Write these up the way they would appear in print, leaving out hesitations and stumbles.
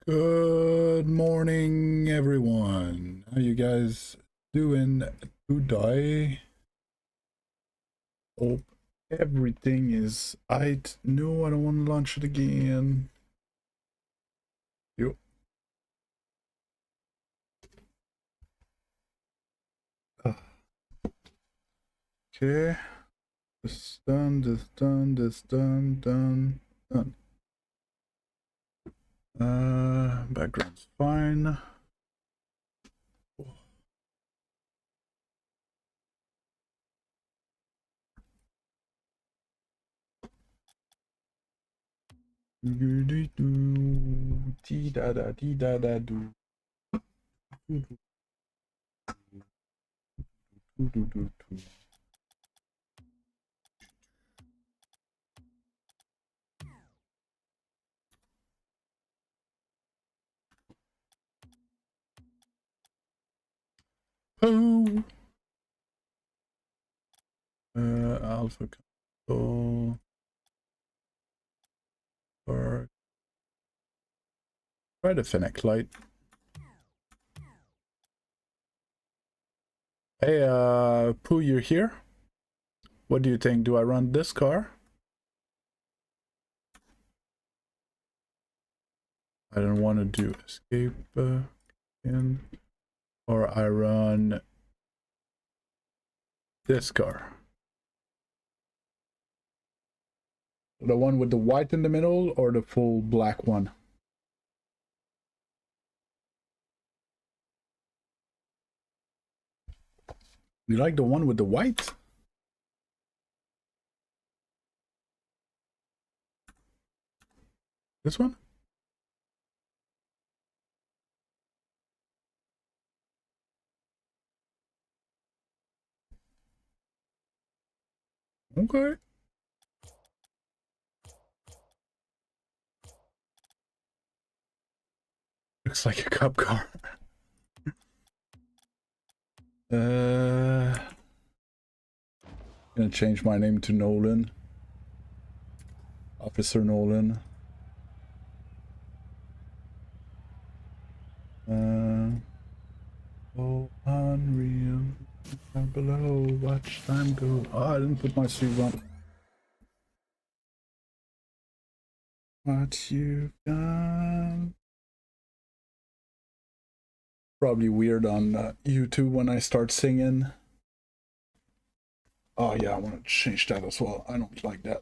Good morning, everyone. How you guys doing today? Hope everything is aight. No, I don't want to launch it again. Yo. Okay. This done, this done, this done, done. Background's fine. Dee da da dee da da do. Oh. Alpha control. Or try the Fennec light. Hey, Pooh, you're here? What do you think? Do I run this car? I don't want to do escape in, or I run this car. The one with the white in the middle or the full black one? You like the one with the white? This one? Okay. Looks like a cop car. Gonna change my name to Nolan. Officer Nolan. Oh, unreal. Down below, watch time go. Oh, I didn't put my shoes on. What you've done. Probably weird on YouTube when I start singing. Oh yeah, I want to change that as well. I don't like that.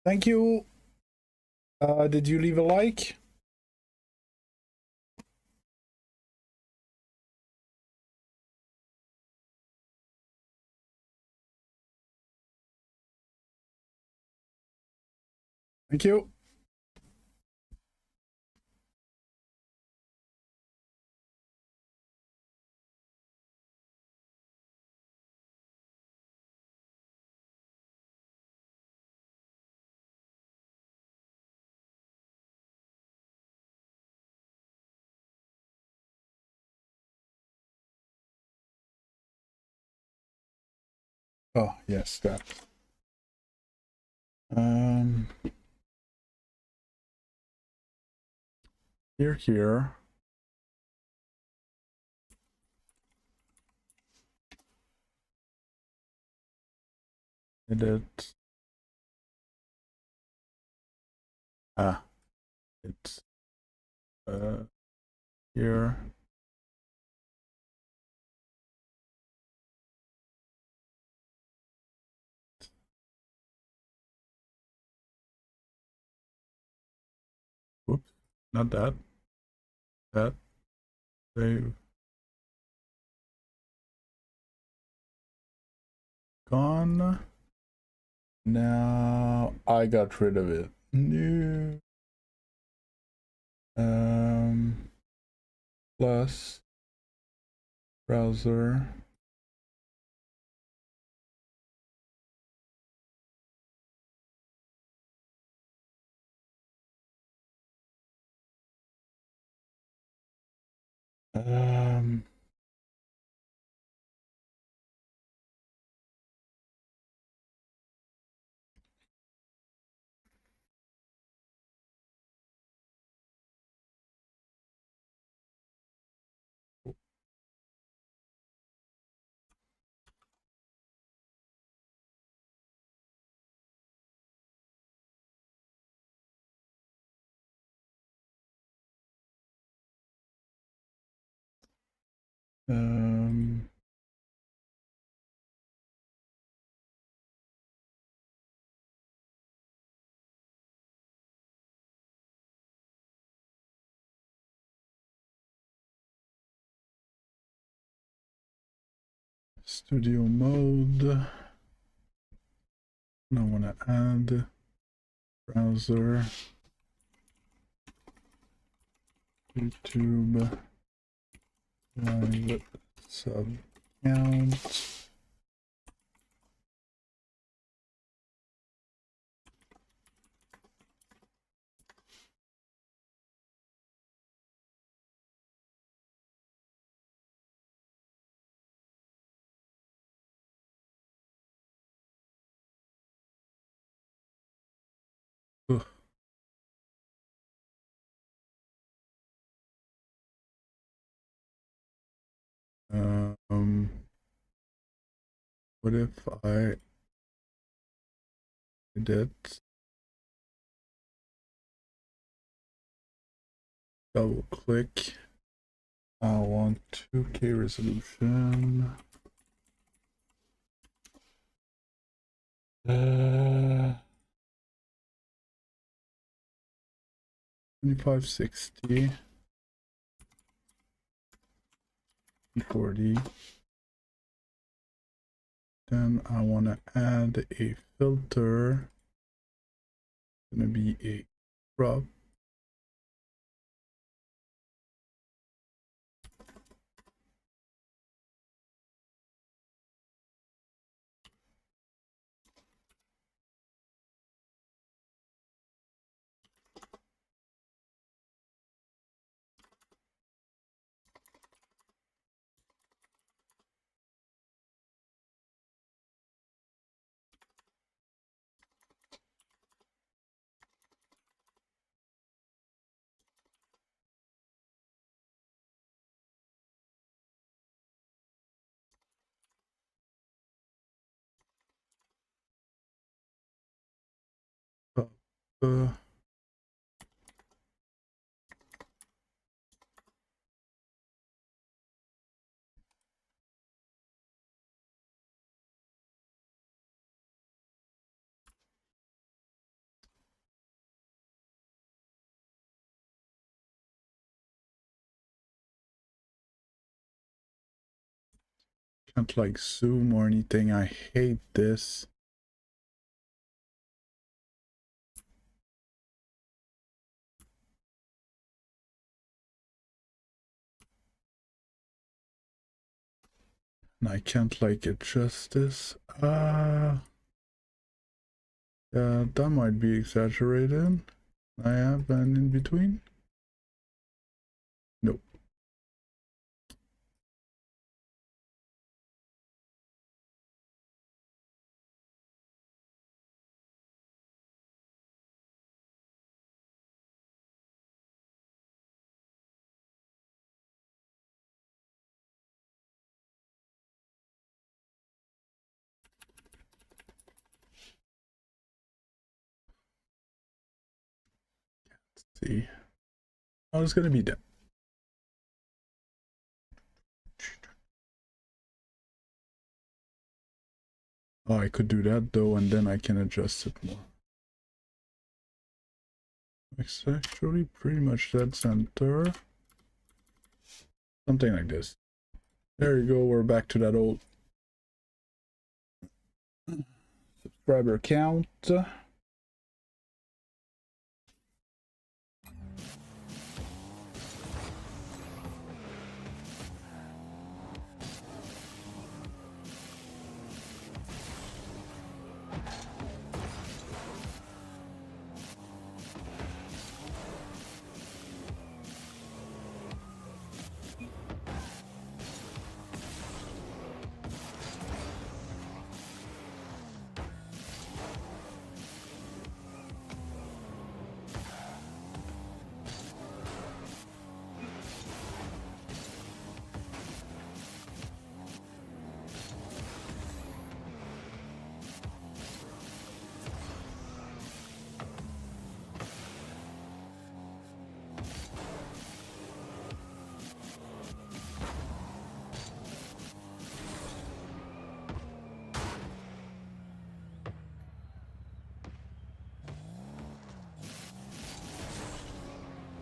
Thank you. Did you leave a like? Thank you. Oh yes, that. Um, here. Edit. Ah, it's here. Whoops, not that. That. Save. Gone. Now I got rid of it. New. Plus browser. Um, Um, Studio mode. I want to add browser, YouTube, live sub count. Ugh. What if I did double click? I want 2K resolution. 2560, 40. Then I want to add a filter. It's gonna be a crop. Uh, can't like zoom or anything. I hate this. And I can't like adjust this. Yeah, that might be exaggerated. I have an in between. Nope. Let's see. Oh, it's gonna be done. Oh, I could do that though, and then I can adjust it more. It's actually pretty much dead center. Something like this. There you go, we're back to that old subscriber count.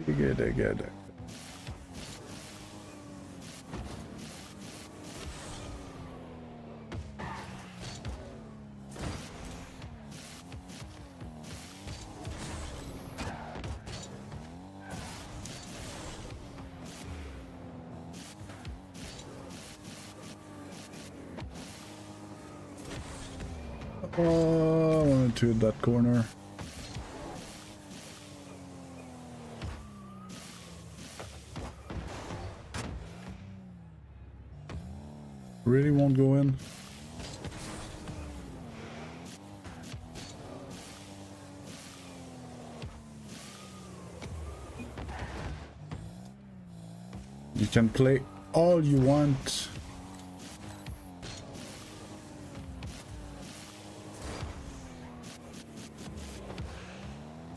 Good. Oh, I wanted to hit that corner. Really won't go in. You can play all you want.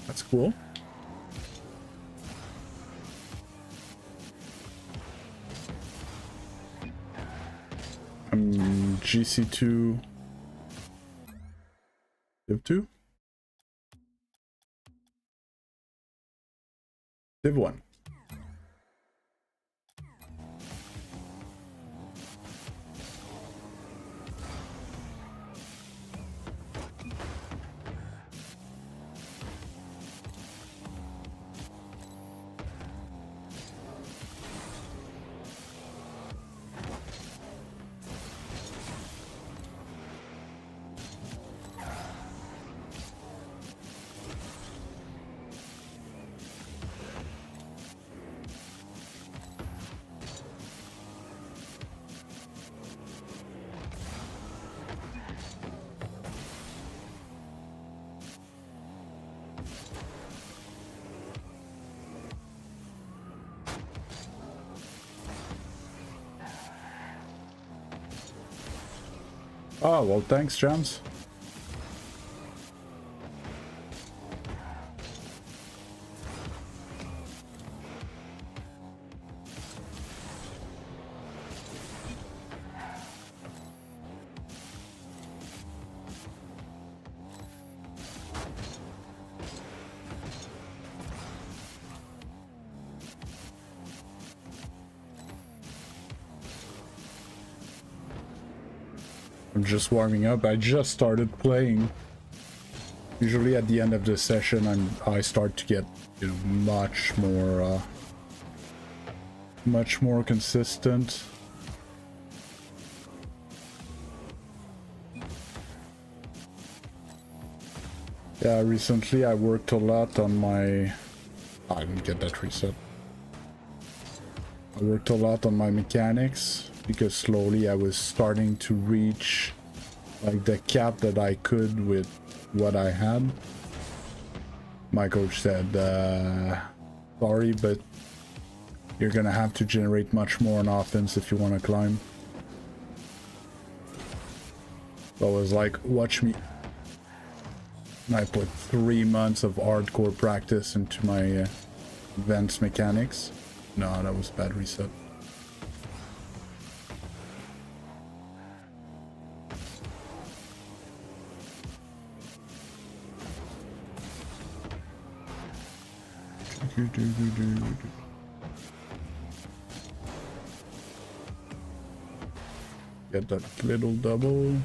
That's cool. Gc2 Div 2 Div 1. Oh, well, thanks, Jams. I'm just warming up. I just started playing. Usually at the end of the session, I start to get, you know, much more consistent. Yeah, recently I worked a lot on my... I didn't get that reset. I worked a lot on my mechanics because slowly I was starting to reach like the cap that I could with what I had. My coach said, sorry, but you're gonna have to generate much more on offense if you want to climb. So I was like, watch me. And I put 3 months of hardcore practice into my advanced mechanics. No, that was a bad reset. Get that little double.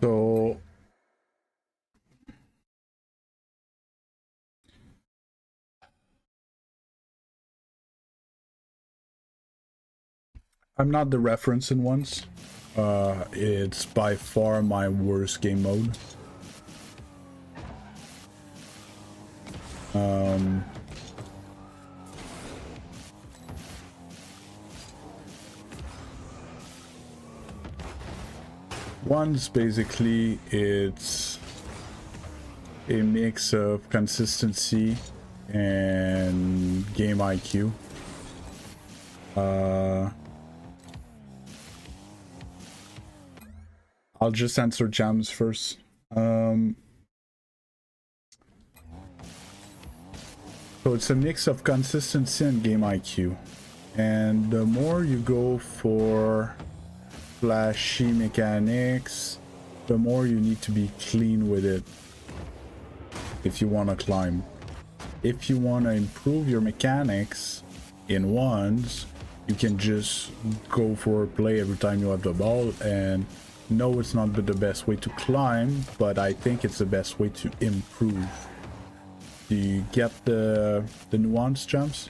So I'm not the reference in ones. It's by far my worst game mode. One's basically, it's a mix of consistency and game IQ. I'll just answer Jams first. So it's a mix of consistency and game IQ. And the more you go for flashy mechanics, the more you need to be clean with it if you want to climb. If you want to improve your mechanics in ones, you can just go for a play every time you have the ball. And no, it's not the best way to climb, but I think it's the best way to improve. Do you get the nuance, jumps?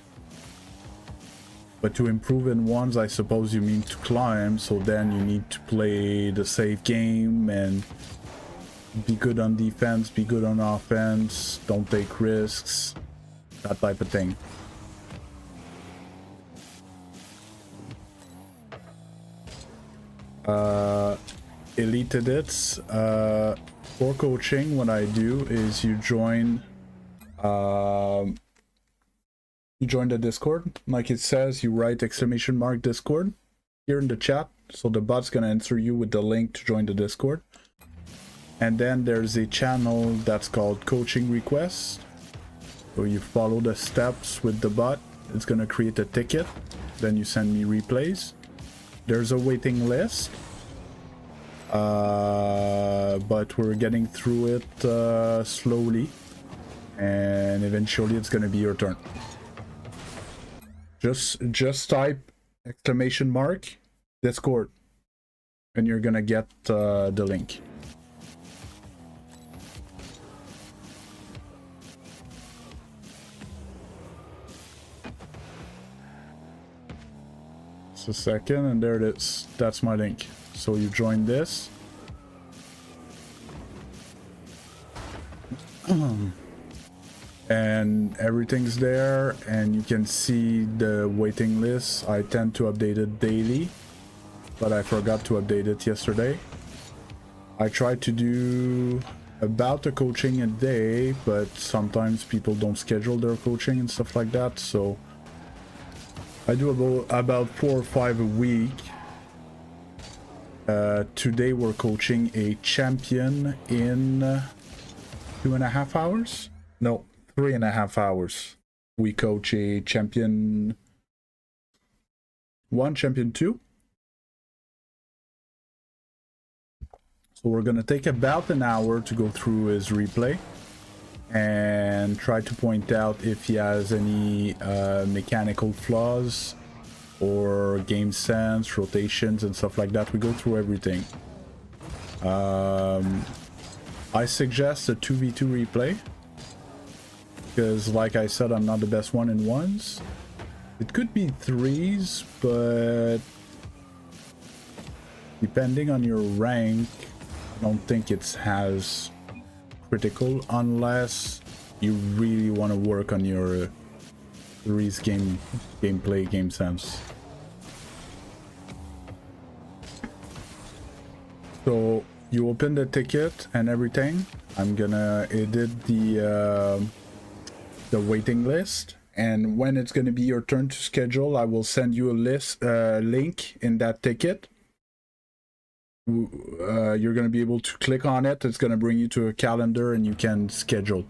But to improve in ones, I suppose you mean to climb, so then you need to play the safe game and be good on defense, be good on offense, don't take risks, that type of thing. Elite edits. For coaching, what I do is you join the Discord. Like it says, you write ! Discord here in the chat, so the bot's gonna answer you with the link to join the Discord. And then there's a channel that's called coaching requests, so you follow the steps with the bot. It's gonna create a ticket, then you send me replays. There's a waiting list, but we're getting through it slowly, and eventually it's gonna be your turn. Just type ! Discord, and you're gonna get the link. Just a second, and there it is. That's my link. So you join this. And everything's there, and you can see the waiting list. I tend to update it daily, but I forgot to update it yesterday. I try to do about a coaching a day, but sometimes people don't schedule their coaching and stuff like that, so I do about 4 or 5 a week. Today we're coaching a champion in 2.5 hours? No, 3.5 hours. We coach a champion 1, champion 2. So we're gonna take about an hour to go through his replay and try to point out if he has any mechanical flaws or game sense, rotations and stuff like that. We go through everything. I suggest a 2v2 replay, because like I said, I'm not the best one in ones. It could be threes, but depending on your rank, I don't think it's as critical unless you really want to work on your threes gameplay, game sense. So you open the ticket and everything. I'm gonna edit the waiting list, and when it's gonna be your turn to schedule, I will send you a link in that ticket. You're gonna be able to click on it. It's gonna bring you to a calendar and you can schedule.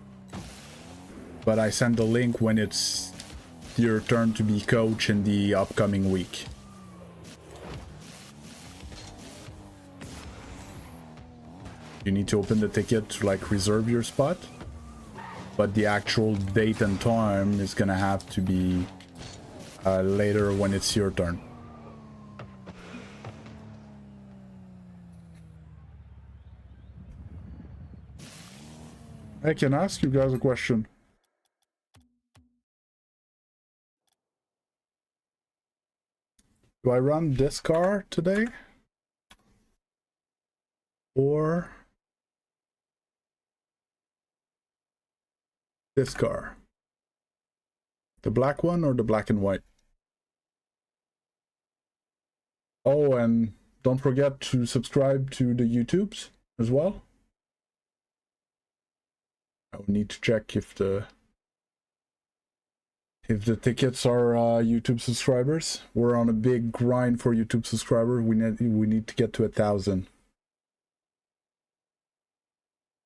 But I send the link when it's your turn to be coach in the upcoming week. You need to open the ticket to like reserve your spot, but the actual date and time is gonna have to be later when it's your turn. I can ask you guys a question. Do I run this car today? Or this car? The black one or the black and white? Oh, and don't forget to subscribe to the YouTubes as well. I will need to check if the tickets are YouTube subscribers. We're on a big grind for YouTube subscribers. We need to get to 1,000.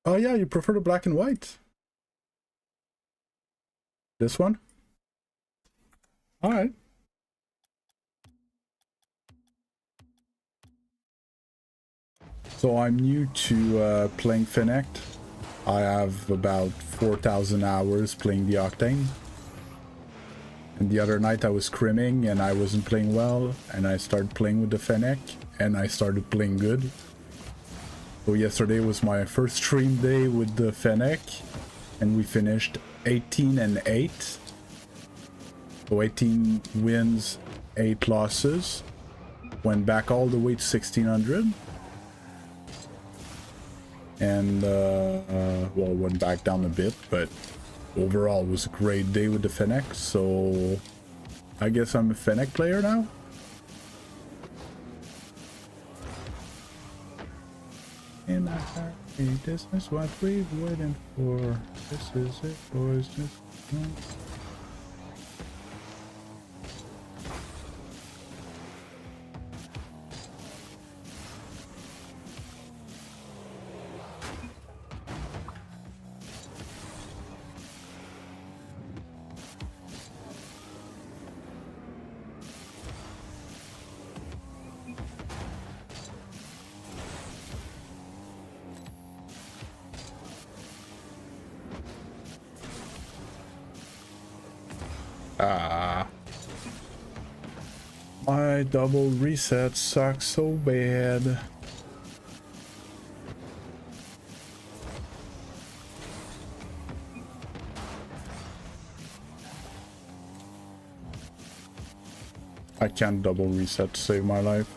Oh yeah, you prefer the black and white? This one? Alright. So I'm new to playing Fennec. I have about 4,000 hours playing the Octane. And the other night I was scrimming and I wasn't playing well, and I started playing with the Fennec and I started playing good. So yesterday was my first stream day with the Fennec and we finished 18-8. So 18 wins, 8 losses. Went back all the way to 1600. And well, went back down a bit, but overall it was a great day with the Fennec. So I guess I'm a Fennec player now. In a hurry, this is what we're waiting for. This is it, boys. My double reset sucks so bad. I can't double reset to save my life.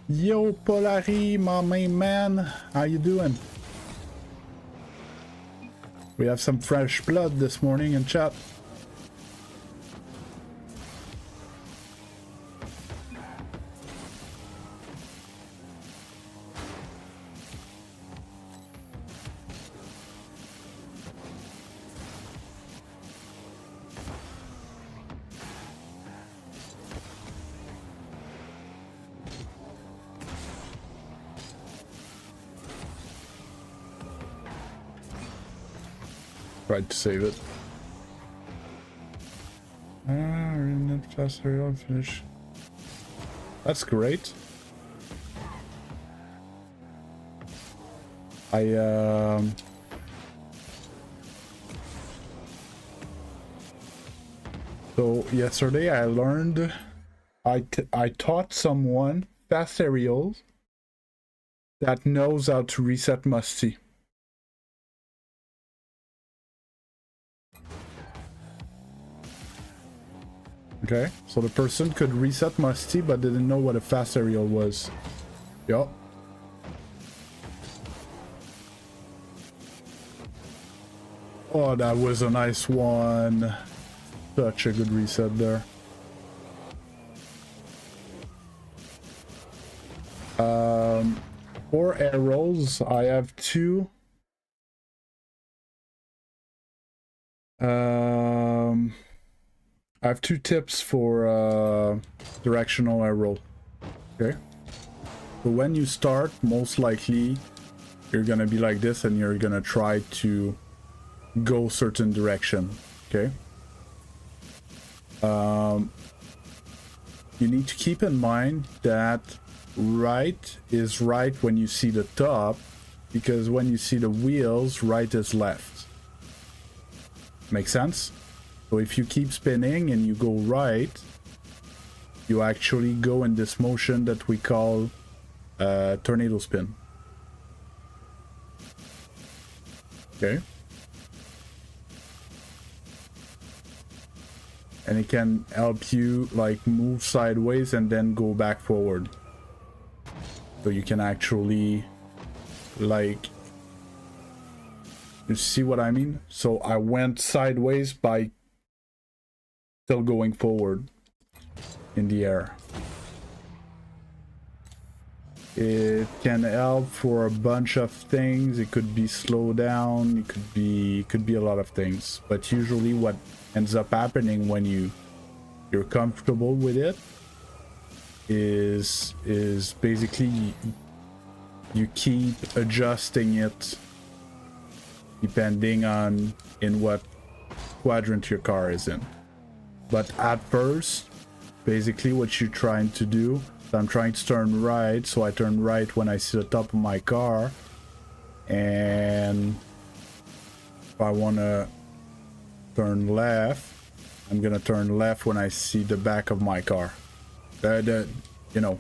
Yo, Polari, my main man, how you doing? We have some fresh blood this morning in chat. Tried to save it. Remnant faster on finish. That's great. So yesterday I learned, I taught someone fast aerials that knows how to reset Musty. Okay, so the person could reset Musty but didn't know what a fast aerial was. Yup. Oh, that was a nice one. Such a good reset there. For arrows, I have two. I have two tips for directional arrow. Okay. So when you start, most likely you're gonna be like this and you're gonna try to go certain direction. Okay. You need to keep in mind that right is right when you see the top, because when you see the wheels, right is left. Make sense? So if you keep spinning and you go right, you actually go in this motion that we call tornado spin. Okay. And it can help you like move sideways and then go back forward. So you can actually like, you see what I mean? So I went sideways by still going forward in the air. It can help for a bunch of things. It could be slow down, it could be a lot of things. But usually what ends up happening when you're comfortable with it is basically you keep adjusting it depending on in what quadrant your car is in. But at first, basically what you're trying to do, I'm trying to turn right, so I turn right when I see the top of my car, and if I want to turn left, I'm gonna turn left when I see the back of my car. You know,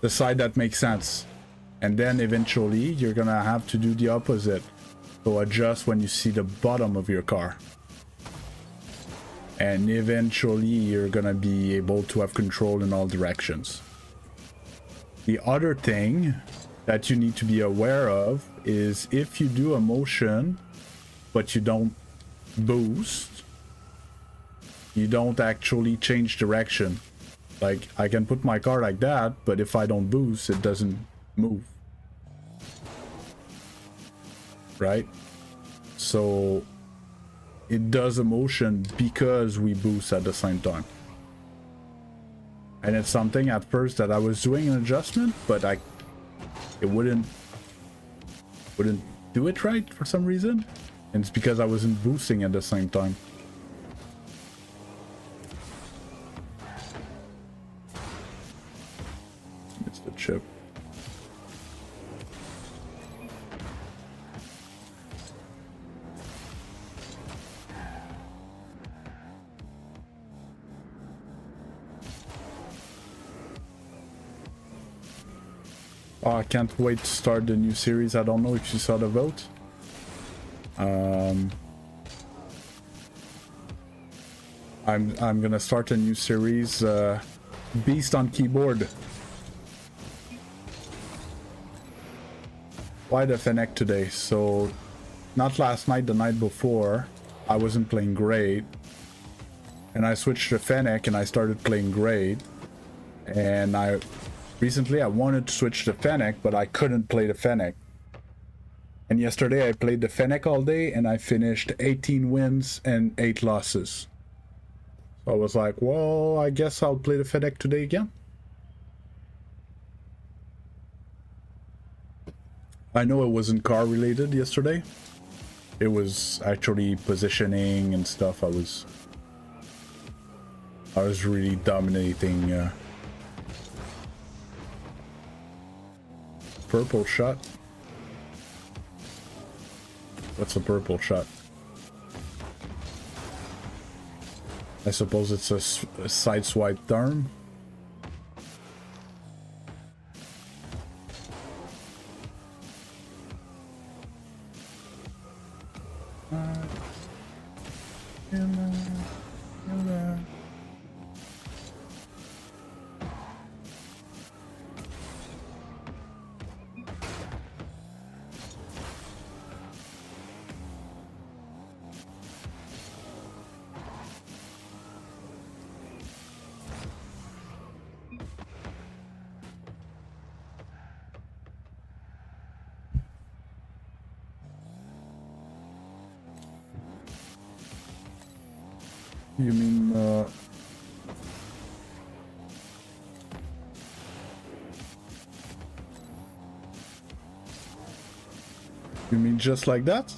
the side that makes sense. And then eventually you're gonna have to do the opposite. So adjust when you see the bottom of your car. And eventually you're gonna be able to have control in all directions. The other thing that you need to be aware of is if you do a motion but you don't boost, you don't actually change direction. Like, I can put my car like that, but if I don't boost, it doesn't move. Right? So it does a motion because we boost at the same time. And it's something at first that I was doing an adjustment, but it wouldn't do it right for some reason. And it's because I wasn't boosting at the same time. It's the chip. Oh, I can't wait to start the new series. I don't know if you saw the vote. I'm gonna start a new series, Beast on Keyboard. Why the Fennec today? So, not last night, the night before, I wasn't playing great. And I switched to Fennec and I started playing great. And recently I wanted to switch to Fennec, but I couldn't play the Fennec. And yesterday I played the Fennec all day and I finished 18 wins and 8 losses. So I was like, well, I guess I'll play the Fennec today again. I know it wasn't car related yesterday. It was actually positioning and stuff. I was really dominating. Purple shot. What's a purple shot? I suppose it's a side swipe term. You mean, you mean just like that?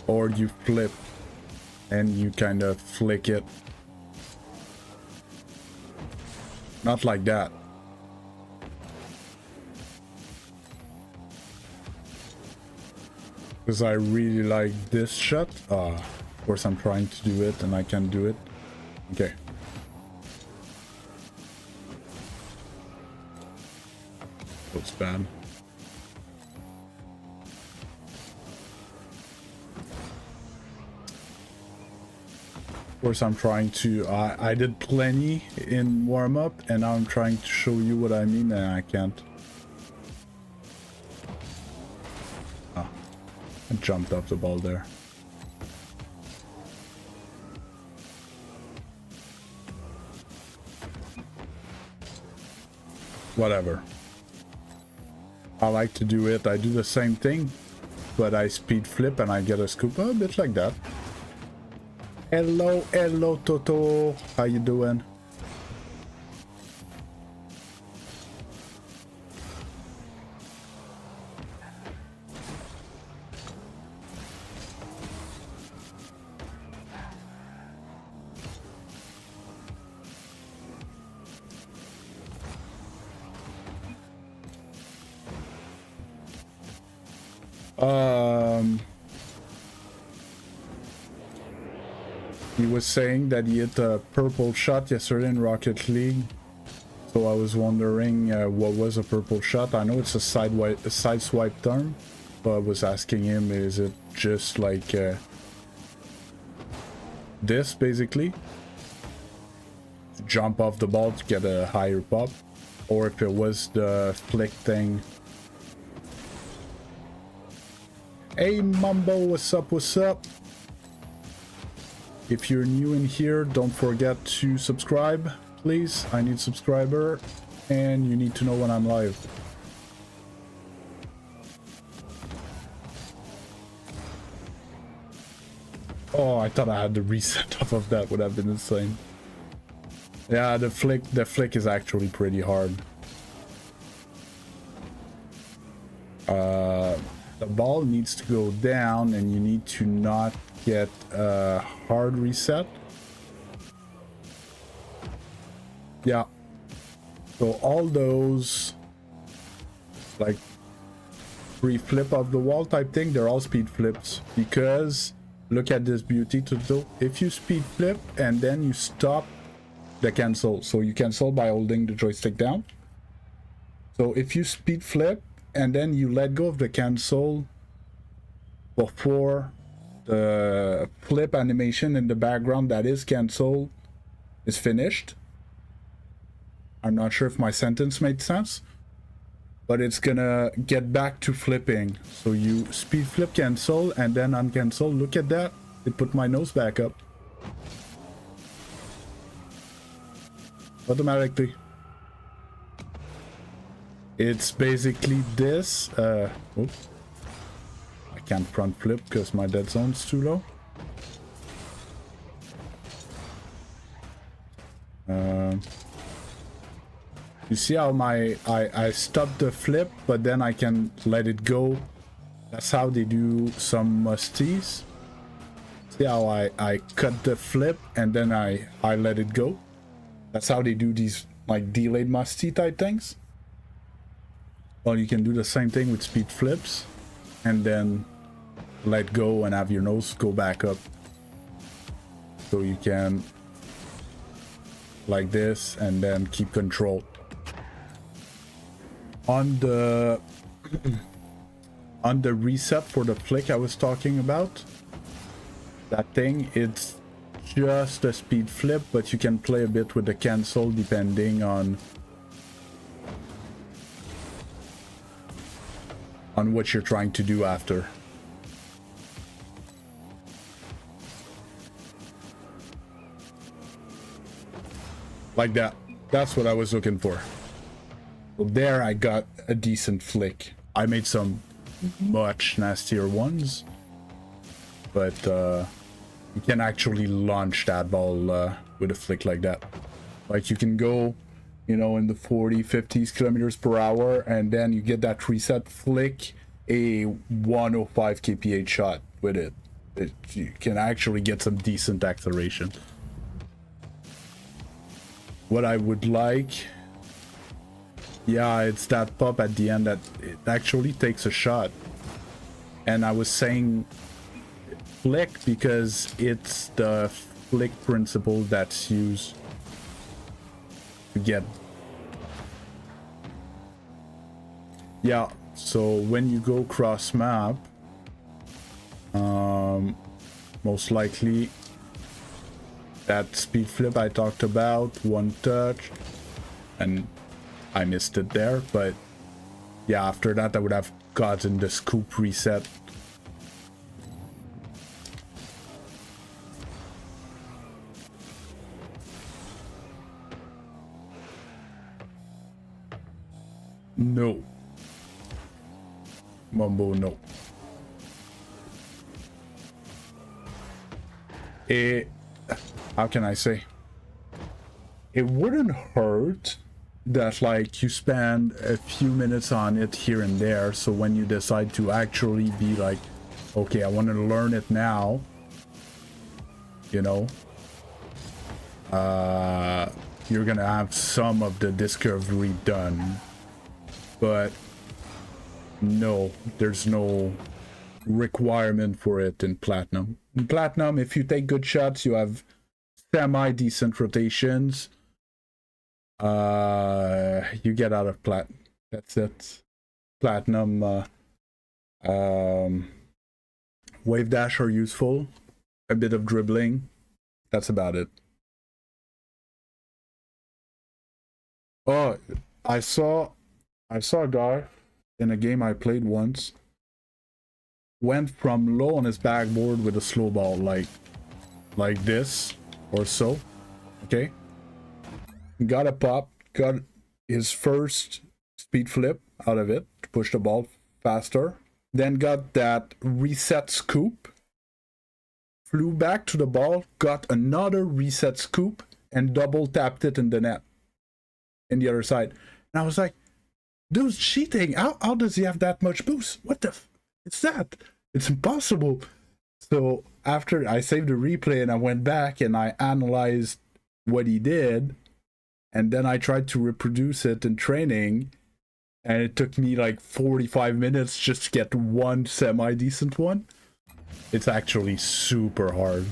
Or you flip and you kind of flick it? Not like that. Because I really like this shot. Of course I'm trying to do it and I can't do it. Okay. That's bad. Of course I'm trying to... I did plenty in warm-up and now I'm trying to show you what I mean and I can't. Jumped off the ball there. Whatever. I like to do it. I do the same thing, but I speed flip and I get a scoop. A bit like that. Hello, Toto. How you doing? He was saying that he hit a purple shot yesterday in Rocket League. So I was wondering what was a purple shot. I know it's a side swipe term, but I was asking him, is it just like this basically? Jump off the ball to get a higher pop, or if it was the flick thing. Hey Mumbo, what's up, what's up? If you're new in here, don't forget to subscribe, please. I need subscriber, and you need to know when I'm live. Oh, I thought I had the reset off of that, would have been insane. Yeah, the flick is actually pretty hard. The ball needs to go down, and you need to not get a hard reset. Yeah. So all those like free flip of the wall type thing, they're all speed flips, because look at this beauty tutorial. If you speed flip and then you stop the cancel, so you cancel by holding the joystick down. So if you speed flip and then you let go of the cancel before the flip animation in the background that is cancel is finished. I'm not sure if my sentence made sense, but it's gonna get back to flipping. So you speed flip cancel and then uncancel. Look at that. It put my nose back up. Automatically. It's basically this. Oops. I can't front flip because my dead zone's too low. You see how I stopped the flip, but then I can let it go. That's how they do some musties. See how I cut the flip and then I let it go. That's how they do these like delayed musty type things. Well, you can do the same thing with speed flips and then let go and have your nose go back up. So you can like this and then keep control. On the reset for the flick I was talking about, that thing, it's just a speed flip, but you can play a bit with the cancel depending on what you're trying to do after. Like that. That's what I was looking for. Well, there I got a decent flick. I made some much nastier ones, but you can actually launch that ball with a flick like that. Like you can go, you know, in the 40, 50s kilometers per hour, and then you get that reset flick, a 105 kph shot with it. You can actually get some decent acceleration. What I would like, yeah, it's that pop at the end that it actually takes a shot. And I was saying flick because it's the flick principle that's used to get. Yeah, so when you go cross map, most likely that speed flip I talked about, one touch, and I missed it there, but yeah, after that I would have gotten the scoop reset. No. Mumbo, no. How can I say? It wouldn't hurt that like you spend a few minutes on it here and there, so when you decide to actually be like, okay, I want to learn it now, you know, you're gonna have some of the discovery done, but no, there's no requirement for it in Platinum. In Platinum, if you take good shots, you have semi-decent rotations. You get out of Plat. That's it. Platinum, wave dash are useful. A bit of dribbling. That's about it. Oh, I saw a guy in a game I played once. Went from low on his backboard with a slow ball, like this or so. Okay. Got a pop, got his first speed flip out of it to push the ball faster. Then got that reset scoop. Flew back to the ball, got another reset scoop, and double tapped it in the net. In the other side. And I was like, dude's cheating. How does he have that much boost? What the it's that? It's impossible. So after I saved the replay and I went back and I analyzed what he did, and then I tried to reproduce it in training, and it took me like 45 minutes just to get one semi-decent one. It's actually super hard.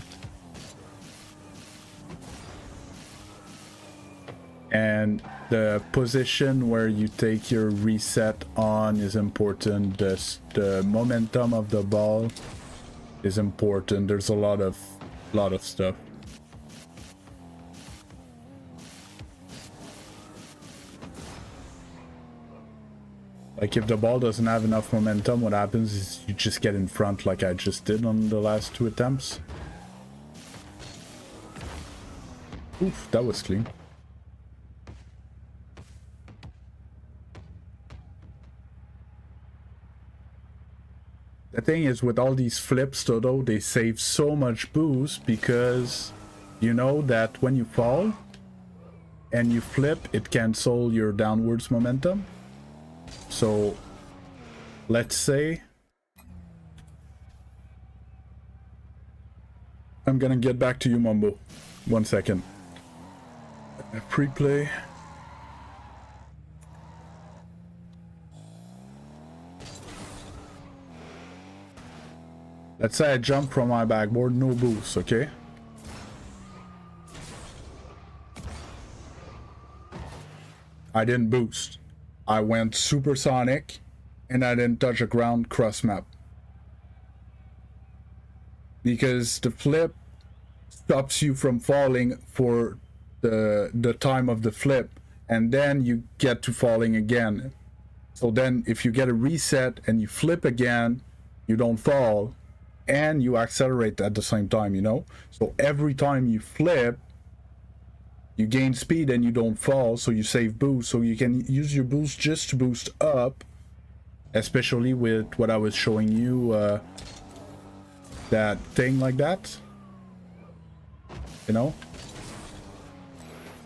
And the position where you take your reset on is important. The momentum of the ball is important. There's a lot of stuff. Like if the ball doesn't have enough momentum, what happens is you just get in front like I just did on the last 2 attempts. Oof, that was clean. The thing is, with all these flips, though, they save so much boost because you know that when you fall and you flip, it cancels your downwards momentum. So, let's say I'm gonna get back to you, Mumbo. 1 second. Pre-play. Let's say I jump from my backboard, no boost, okay? I didn't boost. I went supersonic, and I didn't touch the ground cross map. Because the flip stops you from falling for the time of the flip, and then you get to falling again. So then if you get a reset and you flip again, you don't fall. And you accelerate at the same time, you know? So every time you flip, you gain speed and you don't fall, so you save boost. So you can use your boost just to boost up, especially with what I was showing you, that thing like that, you know?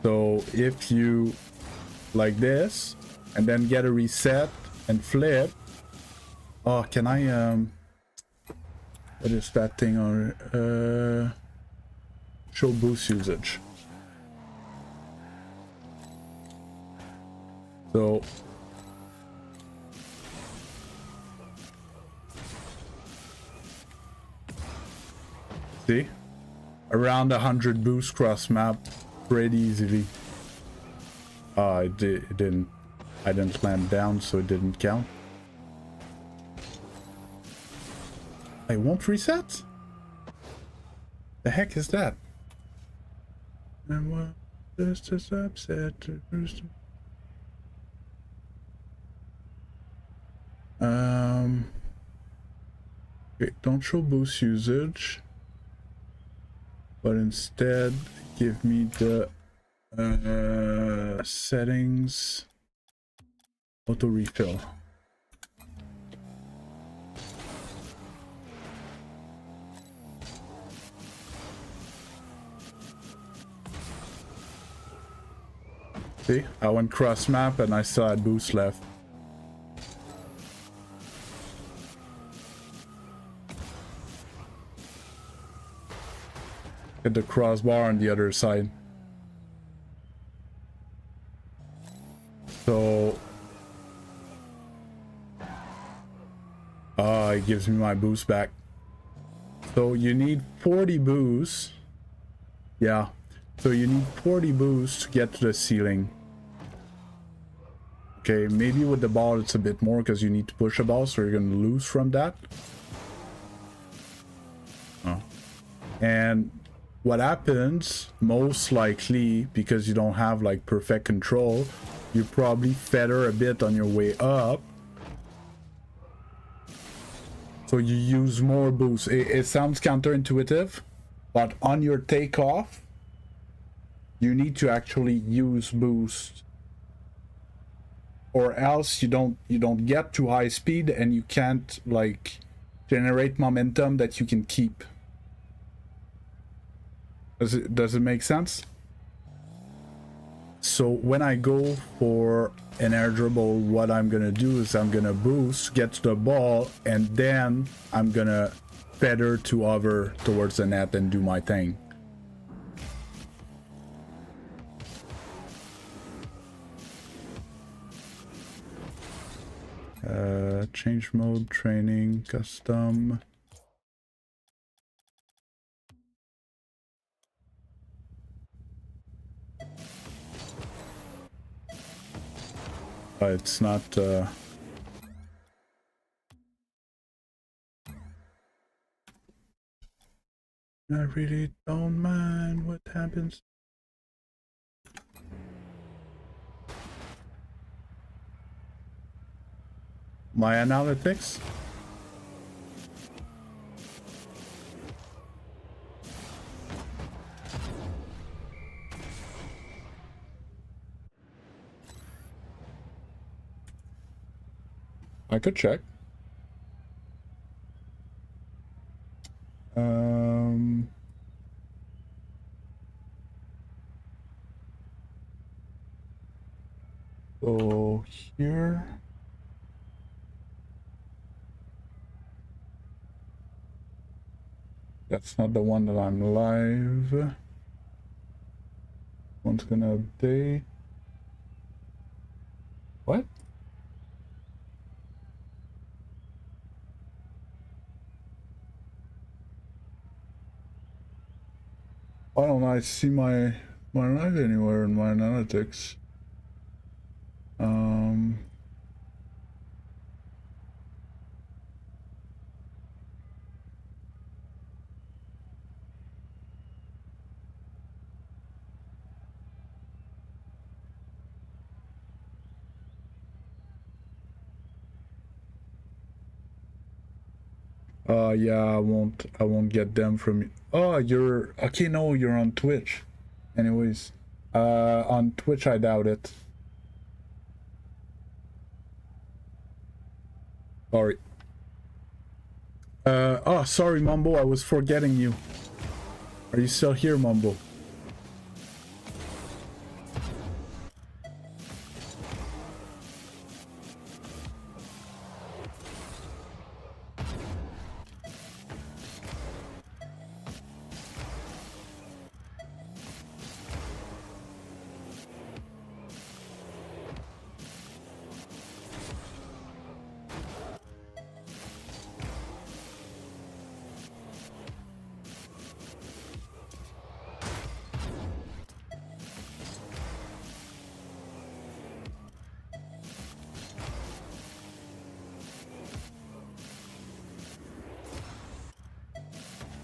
So if you like this and then get a reset and flip, oh, can I what is that thing on show boost usage? So see, around 100 boost cross map pretty easily. I didn't land down, so it didn't count. I won't reset? The heck is that? And what is this upset? Okay, don't show boost usage, but instead give me the settings, auto refill. See, I went cross map and I still had boost left. Hit the crossbar on the other side. So It gives me my boost back. So you need 40 boosts. Yeah. So you need 40 boosts to get to the ceiling. Okay, maybe with the ball it's a bit more because you need to push a ball, so you're going to lose from that. Oh. And what happens, most likely, because you don't have like perfect control, you probably feather a bit on your way up. So you use more boost. It sounds counterintuitive, but on your takeoff, you need to actually use boost. Or else you don't get to high speed and you can't like generate momentum that you can keep. Does it make sense? So when I go for an air dribble, what I'm gonna do is I'm gonna boost, get to the ball, and then I'm gonna feather to hover towards the net and do my thing. Change mode, training, custom. It's not I really don't mind what happens. My analytics? I could check. So here. That's not the one that I'm live. One's gonna update. What? Why don't I see my live anywhere in my analytics? Yeah, I won't get them from you. Oh, you're okay. No, you're on Twitch. Anyways, on Twitch, I doubt it. Sorry. Oh, sorry, Mumbo. I was forgetting you. Are you still here, Mumbo?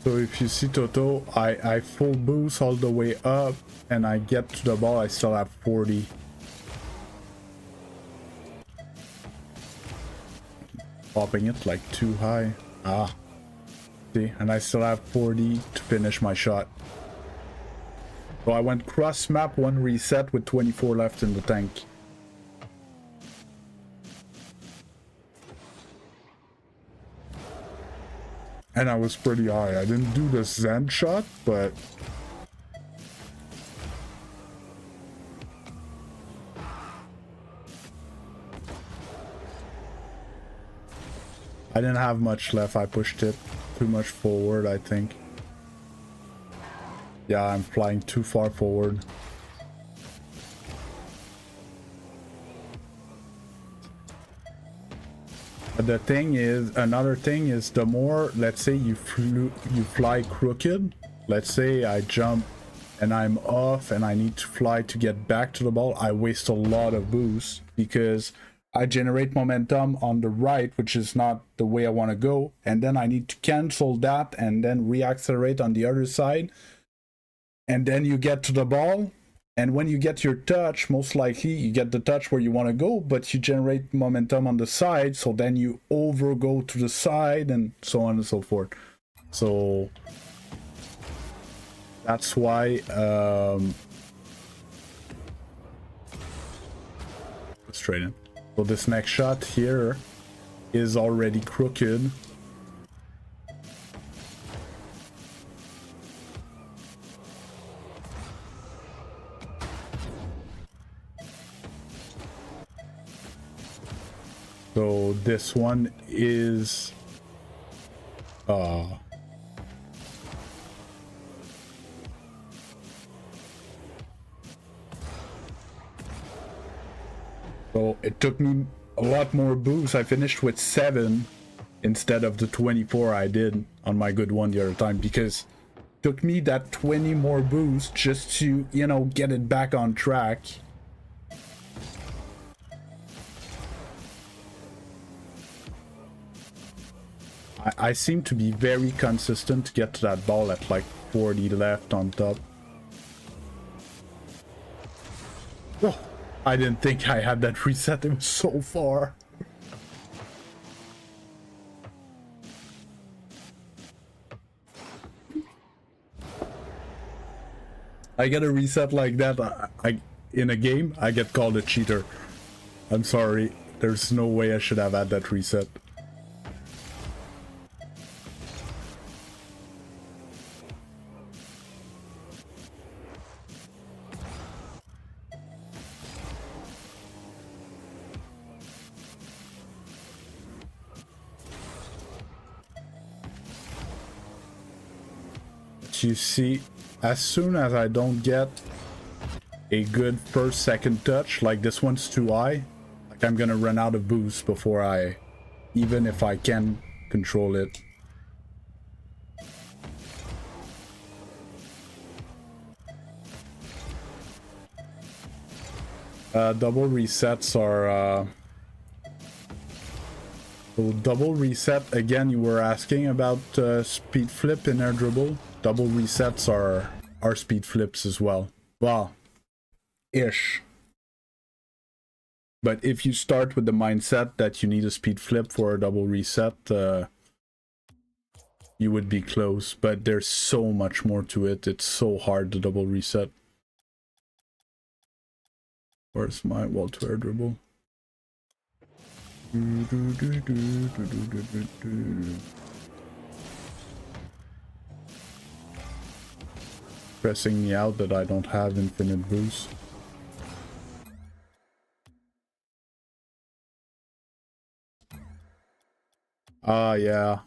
So if you see Toto, I full boost all the way up and I get to the ball, I still have 40. Popping it like too high. Ah. See, and I still have 40 to finish my shot. So I went cross map, one reset with 24 left in the tank. And I was pretty high. I didn't do the Zen shot, but I didn't have much left. I pushed it too much forward, I think. Yeah, I'm flying too far forward. But the thing is, another thing is, the more, let's say you fly crooked, let's say I jump and I'm off and I need to fly to get back to the ball, I waste a lot of boost because I generate momentum on the right, which is not the way I want to go, and then I need to cancel that and then reaccelerate on the other side, and then you get to the ball, and when you get your touch, most likely you get the touch where you want to go, but you generate momentum on the side, so then you over go to the side and so on and so forth. So that's why frustrating. So this next shot here is already crooked. So this one is so it took me a lot more boost. I finished with 7 instead of the 24 I did on my good one the other time, because it took me that 20 more boost just to, you know, get it back on track. I seem to be very consistent to get to that ball at like 40 left on top. Oh, I didn't think I had that reset. It was so far. I get a reset like that in a game, I get called a cheater. I'm sorry. There's no way I should have had that reset. You see, as soon as I don't get a good first second touch, like this one's too high, like I'm gonna run out of boost before I, even if I can control it. Double resets are so double reset, again, you were asking about speed flip in air dribble. Double resets are speed flips as well. Well, ish. But if you start with the mindset that you need a speed flip for a double reset, you would be close. But there's so much more to it. It's so hard to double reset. Where's my wall to air dribble? Pressing me out that I don't have infinite boost. Yeah.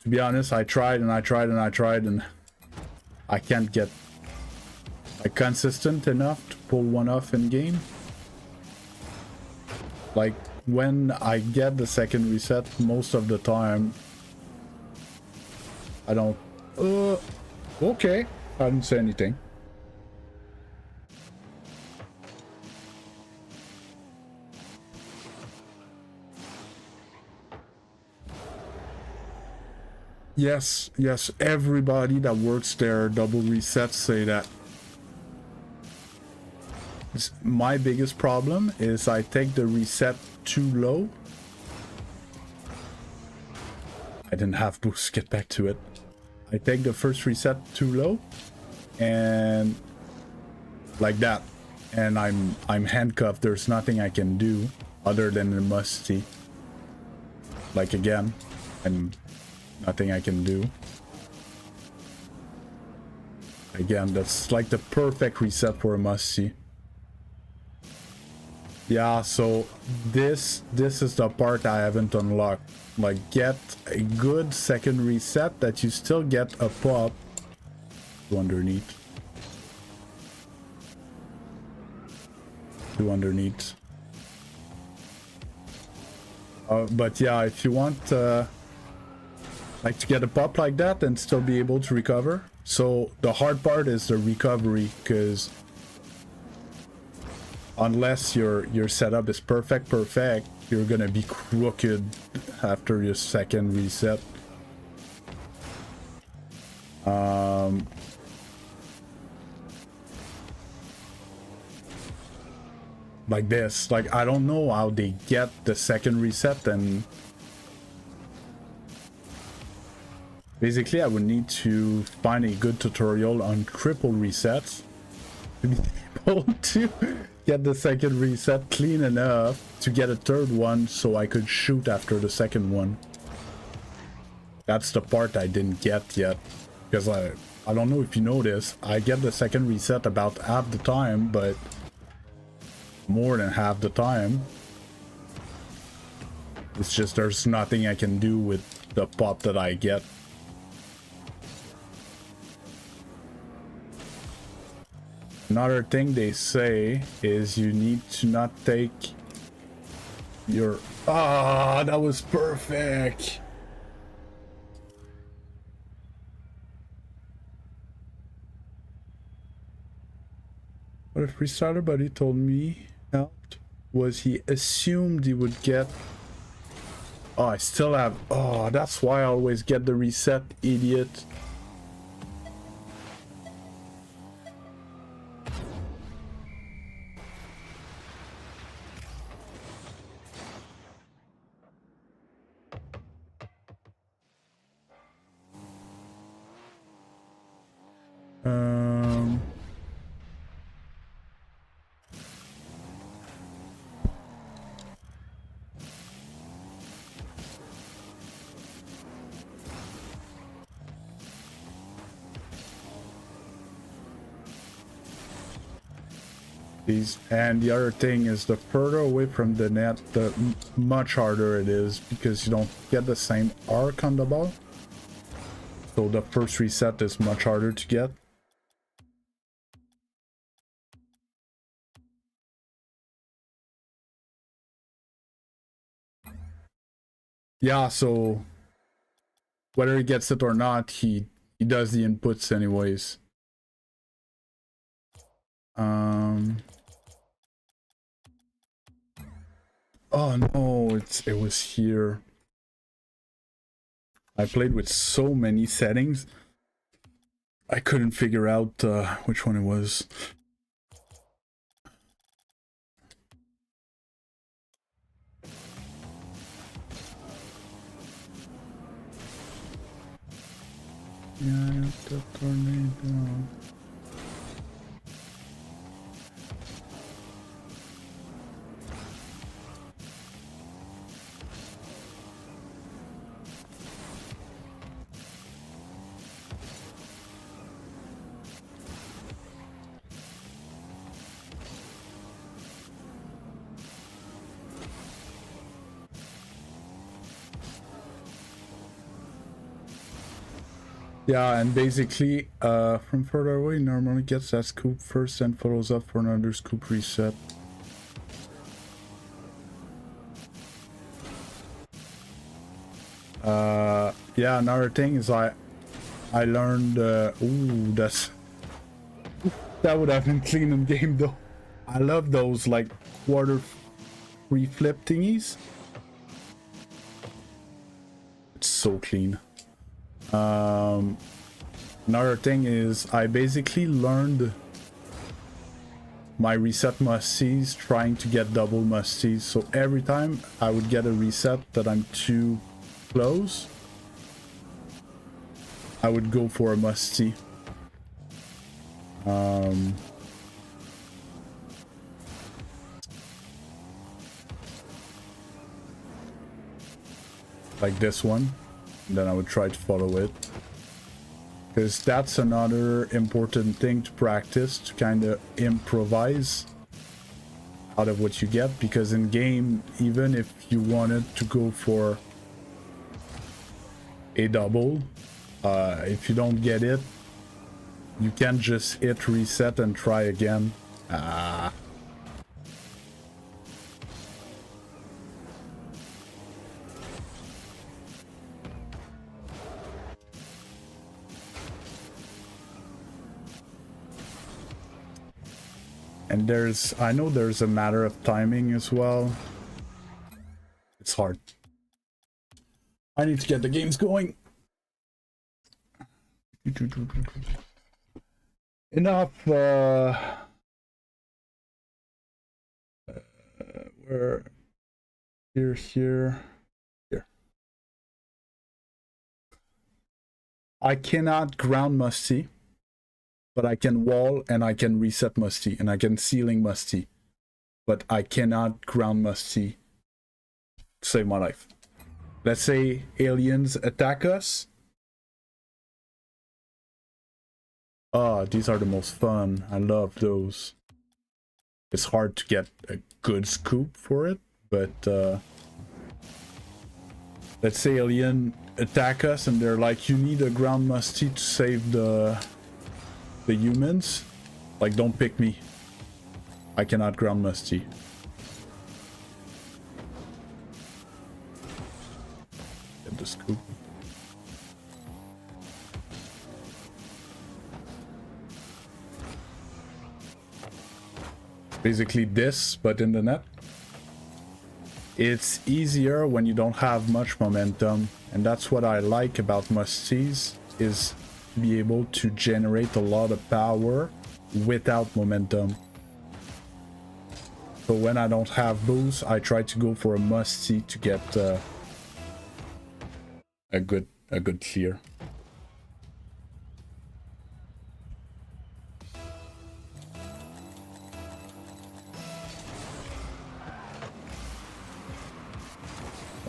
To be honest, I tried and I tried and I tried and I can't get like consistent enough to pull one off in game. Like when I get the second reset, most of the time I don't. Okay. I didn't say anything. Yes, yes, everybody that works there double resets say that. My biggest problem is I take the reset too low. I didn't have boost, get back to it. I take the first reset too low and like that, and I'm handcuffed. There's nothing I can do other than the musty. Like again, and nothing I can do. Again, that's like the perfect reset for a musty. Yeah, so this is the part I haven't unlocked. Like, get a good second reset that you still get a pop underneath. To underneath. But yeah, if you want like to get a pop like that and still be able to recover. So the hard part is the recovery, because unless your setup is perfect, you're gonna be crooked after your second reset. Like this, like I don't know how they get the second reset, and basically I would need to find a good tutorial on triple resets to be able to get the second reset clean enough to get a third one so I could shoot after the second one. That's the part I didn't get yet, because I don't know if you notice, I get the second reset about half the time, but more than half the time it's just there's nothing I can do with the pop that I get. Another thing they say is you need to not take your... Ah, that was perfect! What if restarter buddy told me helped was he assumed he would get... Oh, I still have... Oh, that's why I always get the reset, idiot. And the other thing is, the further away from the net, the much harder it is, because you don't get the same arc on the ball. So the first reset is much harder to get. Yeah, so whether he gets it or not, he does the inputs anyways. Oh no, it was here. I played with so many settings, I couldn't figure out which one it was. Yeah, the tornado. Yeah, and basically, from further away, normally gets that scoop first and follows up for another scoop reset. Yeah, another thing is I learned, ooh, that would have been clean in game though. I love those like quarter free flip thingies. It's so clean. Another thing is I basically learned my reset must-sees trying to get double must-sees. So every time I would get a reset that I'm too close, I would go for a must-see. Like this one. And then I would try to follow it, because that's another important thing to practice, to kind of improvise out of what you get, because in game, even if you wanted to go for a double, if you don't get it, you can't just hit reset and try again. And I know there's a matter of timing as well. It's hard. I need to get the games going. Enough, where, here. I cannot ground Musty, but I can wall and I can reset Musty and I can ceiling Musty, but I cannot ground Musty to save my life. Let's say aliens attack us. Ah, these are the most fun. I love those. It's hard to get a good scoop for it, but let's say alien attack us and they're like, you need a ground Musty to save the humans. Like, don't pick me. I cannot ground Musty. Get the scoop. Basically this, but in the net. It's easier when you don't have much momentum, and that's what I like about Musties, is be able to generate a lot of power without momentum. So when I don't have boost, I try to go for a Musty to get a good clear.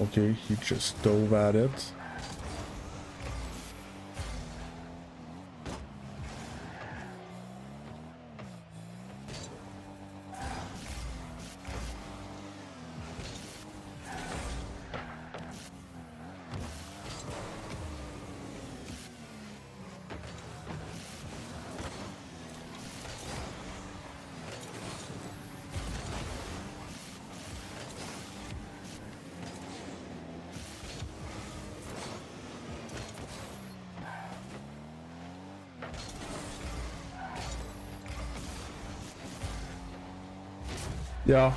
Okay, he just dove at it. Yeah.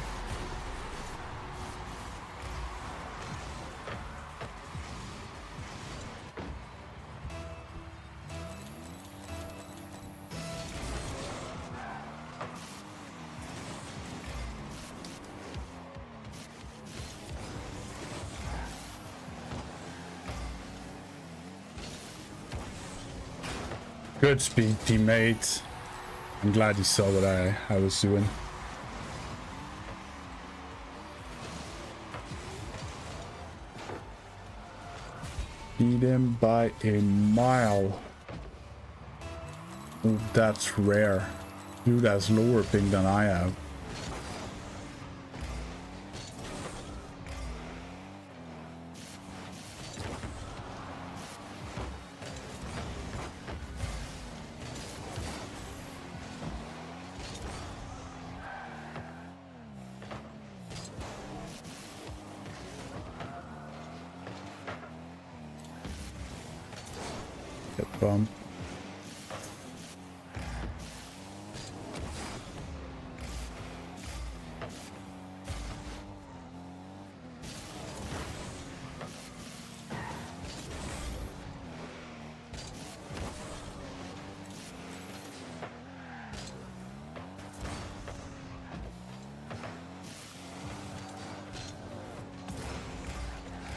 Good speed, teammate. I'm glad you saw what I was doing. Beat him by a mile. Oh, that's rare. Dude has lower ping than I have. Get bumped.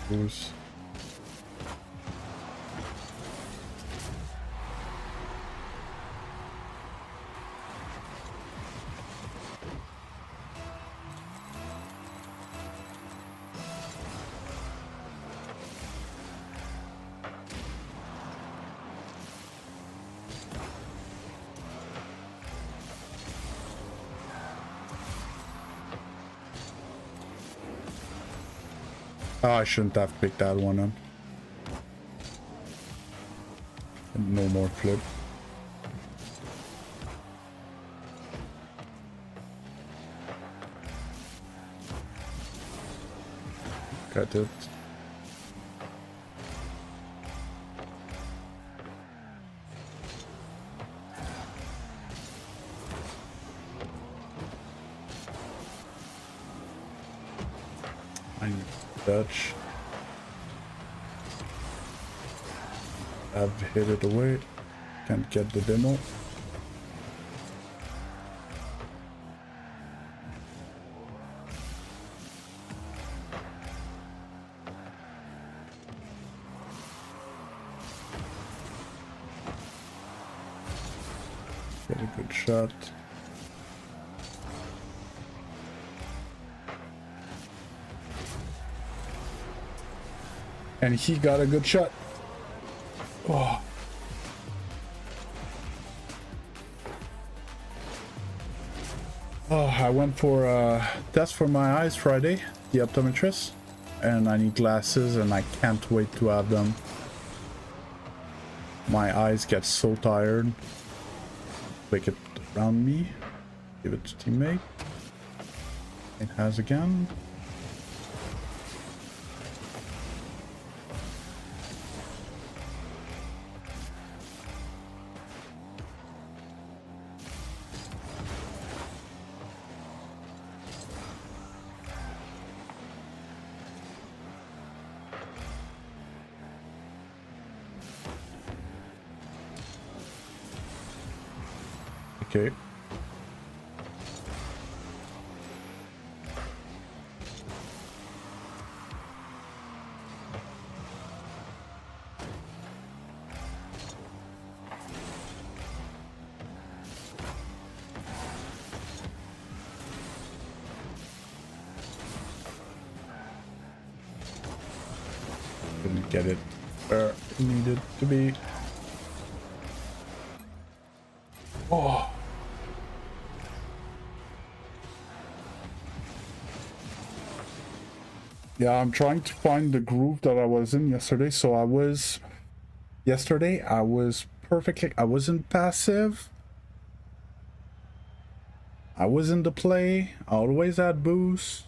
Boost. Oh, I shouldn't have picked that one up. And no more flip. Got it. I need Dutch. I've hit it away. Can't get the demo. Get a good shot. And he got a good shot. Oh. Oh, I went for a test for my eyes Friday, the optometrist, and I need glasses and I can't wait to have them. My eyes get so tired. Click it around me. Give it to teammate. It has again. Okay. Couldn't get it where it needed to be. Oh. Yeah, I'm trying to find the groove that I was in yesterday. So yesterday I was perfectly, I wasn't passive. I was in the play. I always had boost.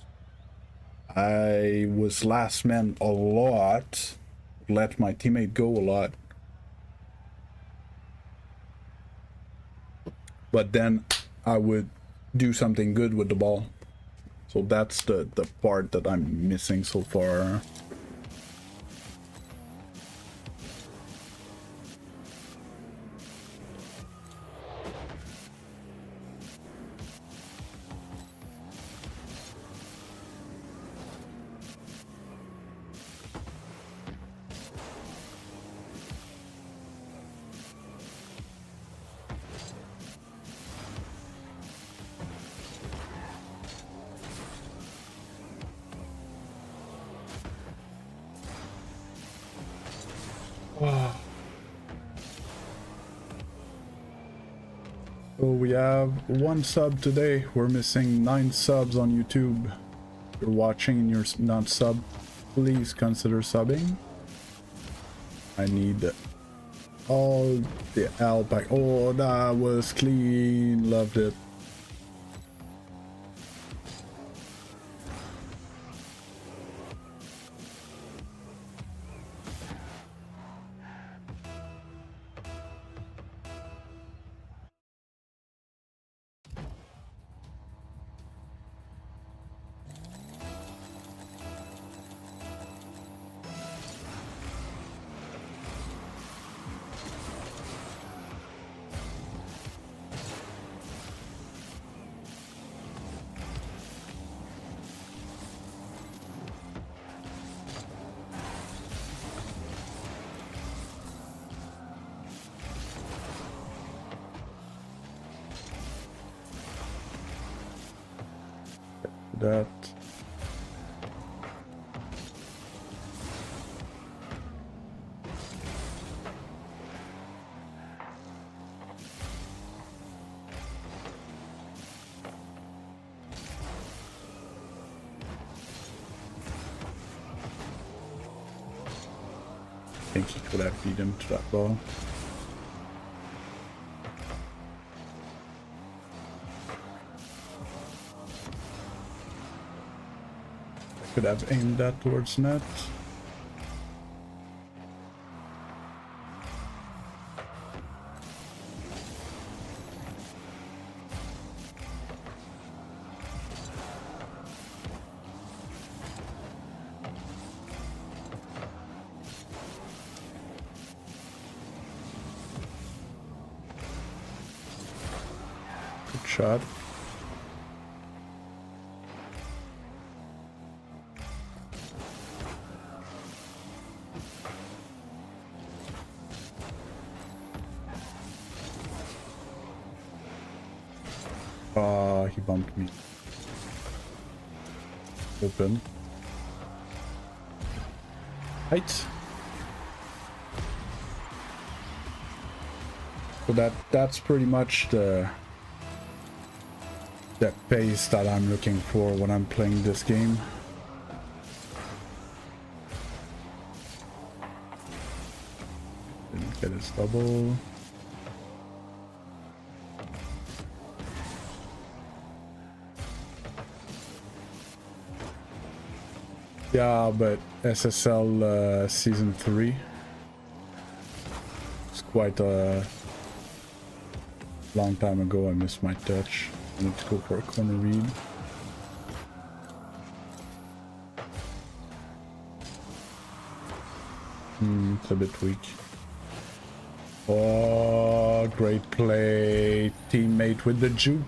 I was last man a lot. Let my teammate go a lot. But then I would do something good with the ball. So that's the part that I'm missing so far. So we have 1 sub today. We're missing 9 subs on YouTube. If you're watching and you're not sub, please consider subbing. I need all the help. Oh, that was clean. Loved it. That. I think he could have beat him to that ball. Could have aimed that towards net. shot. He bumped me. Open. Right. So that's pretty much the pace that I'm looking for when I'm playing this game. Didn't get his double. Yeah, but SSL season 3. It's quite a long time ago. I missed my touch. I need to go for a corner read. It's a bit weak. Oh, great play. Teammate with the juke.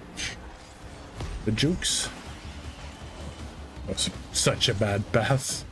The jukes. That's such a bad pass.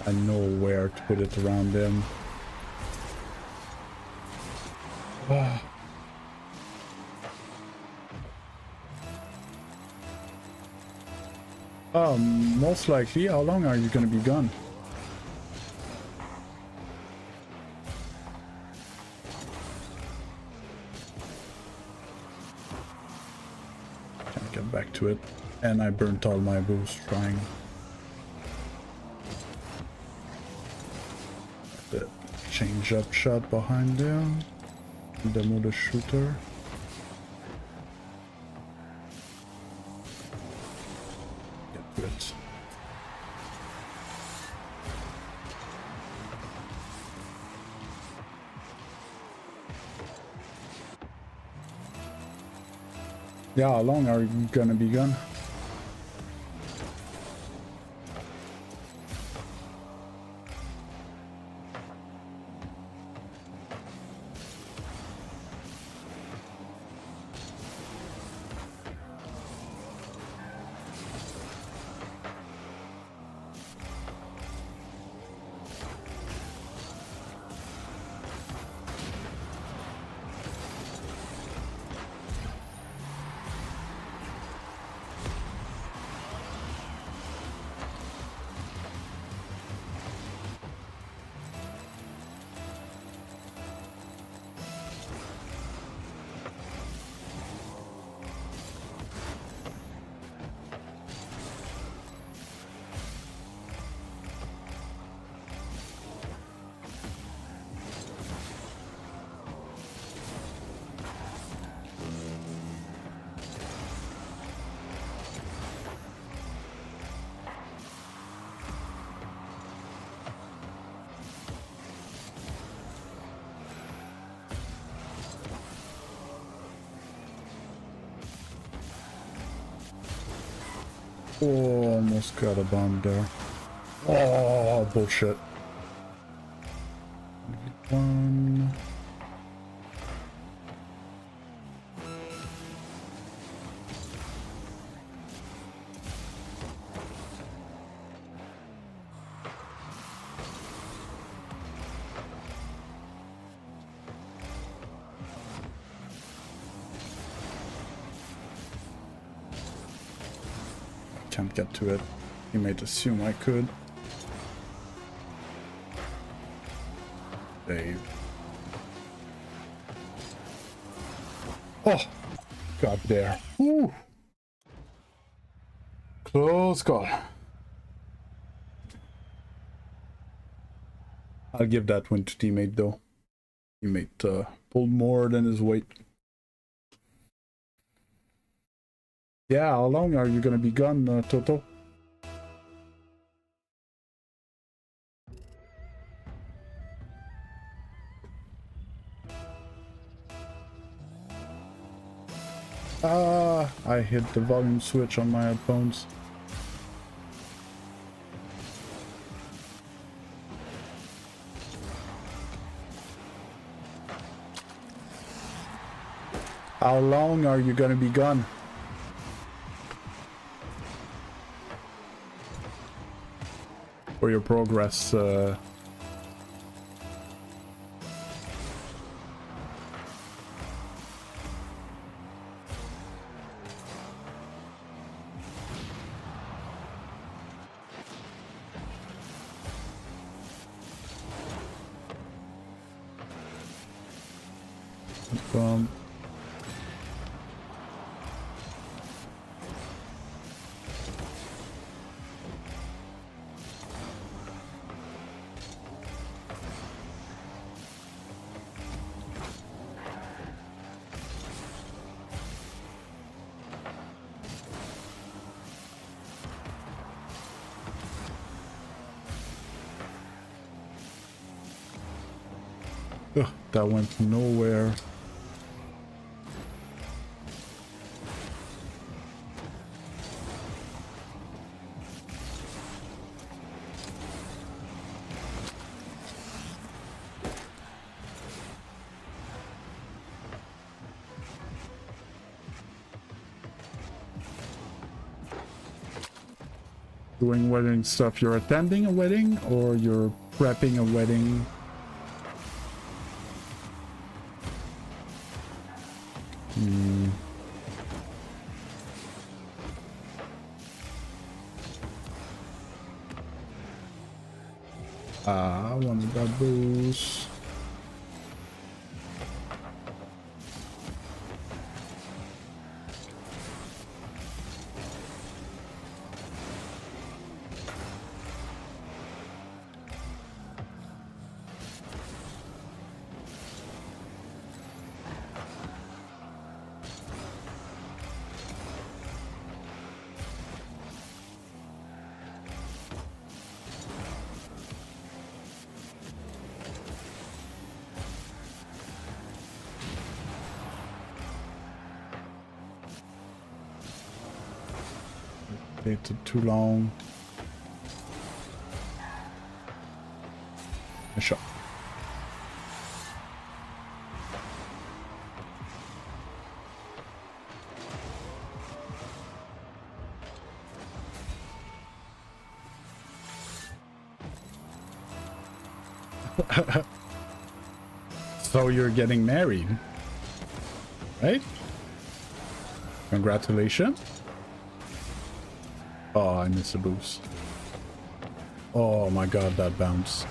I know where to put it around them. Most likely. How long are you gonna be gone? Can't get back to it. And I burnt all my boost trying. The change up shot behind them. Demo the shooter. Get to it. Yeah, how long are you gonna be gone? Oh, almost got a bomb there. Oh, bullshit. One. Can't get to it. You might assume I could. Dave. Oh! Got there. Woo! Close call. I'll give that one to teammate though. He made pulled more than his weight. Yeah, how long are you gonna be gone, Toto? Ah, I hit the volume switch on my headphones. How long are you gonna be gone? For your progress, from ugh, that went nowhere. Doing wedding stuff. You're attending a wedding or you're prepping a wedding? Ah, one of that booze. Waited too long. A shot. So you're getting married, right? Congratulations. Oh, I missed a boost. Oh my god, that bounce.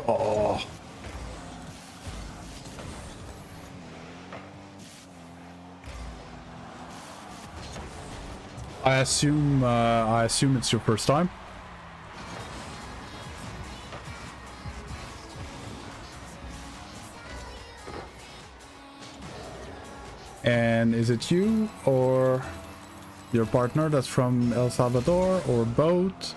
Oh. I assume it's your first time. And is it you or your partner that's from El Salvador or both?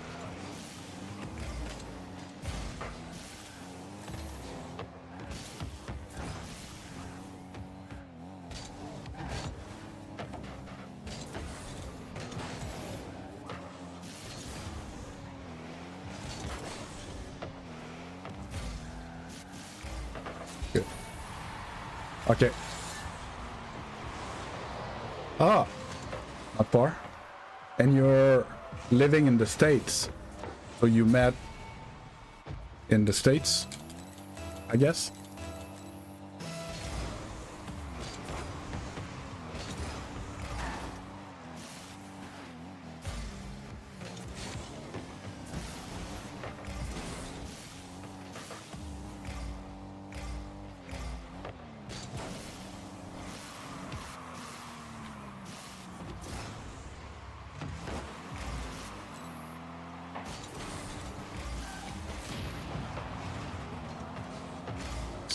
Good. Okay. Ah, not far. And you're living in the States. So you met in the States, I guess?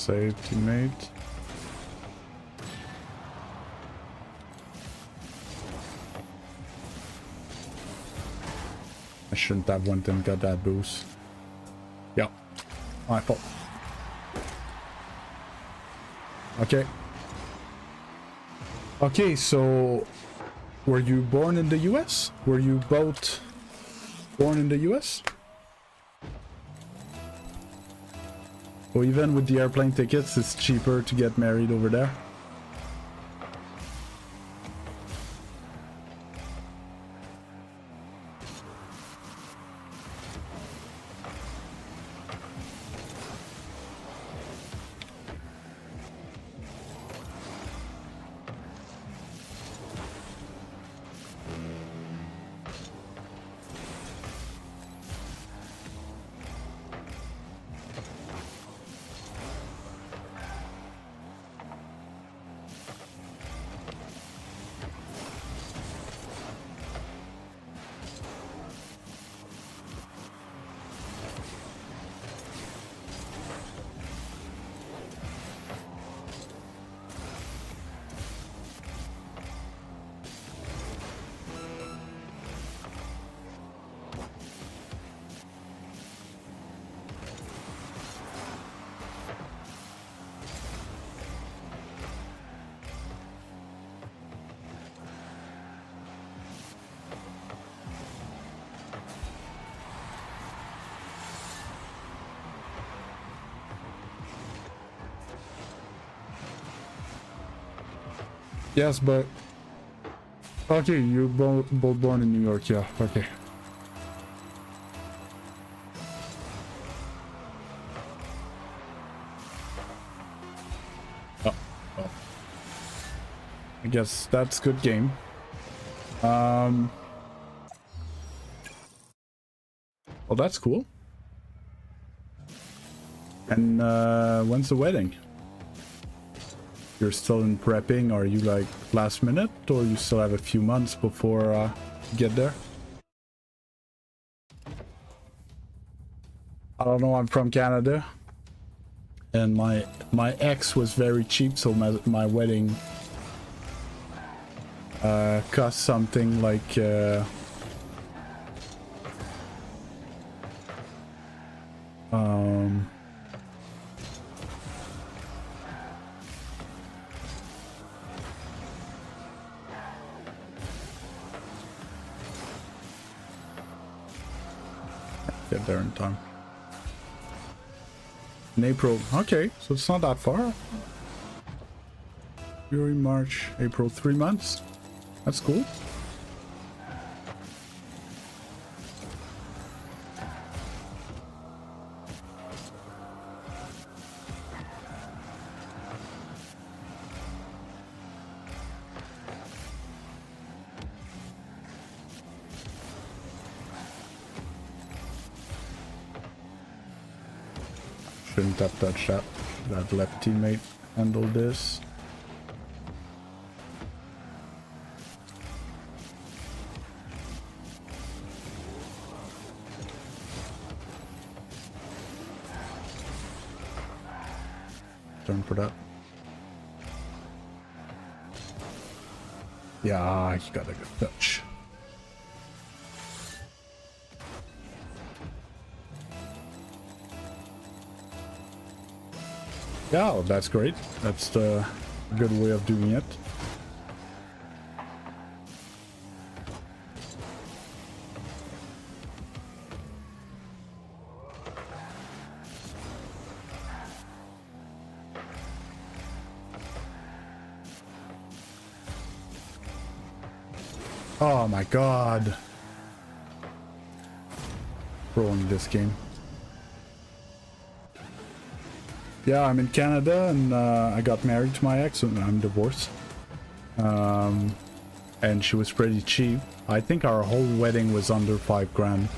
Save, teammate. I shouldn't have went and got that boost. Yeah, my fault. Okay. Okay, so were you born in the US? Were you both born in the US? Or even with the airplane tickets, it's cheaper to get married over there? Yes, but... Okay, you're both born in New York, yeah, okay. Oh, well. I guess that's good game. Well, that's cool. And when's the wedding? You're still in prepping? Are you like last minute, or you still have a few months before you get there? I don't know, I'm from Canada. And my ex was very cheap, so my wedding cost something like get there in time. In April. Okay, so it's not that far. February, March, April, 3 months. That's cool. Shouldn't have touched that. Should have let teammate handle this. Turn for that. Yeah, he got a good touch. Yeah, well, that's great. That's the good way of doing it. Oh my god. Rolling this game. Yeah, I'm in Canada and I got married to my ex and I'm divorced. And she was pretty cheap. I think our whole wedding was under 5 grand.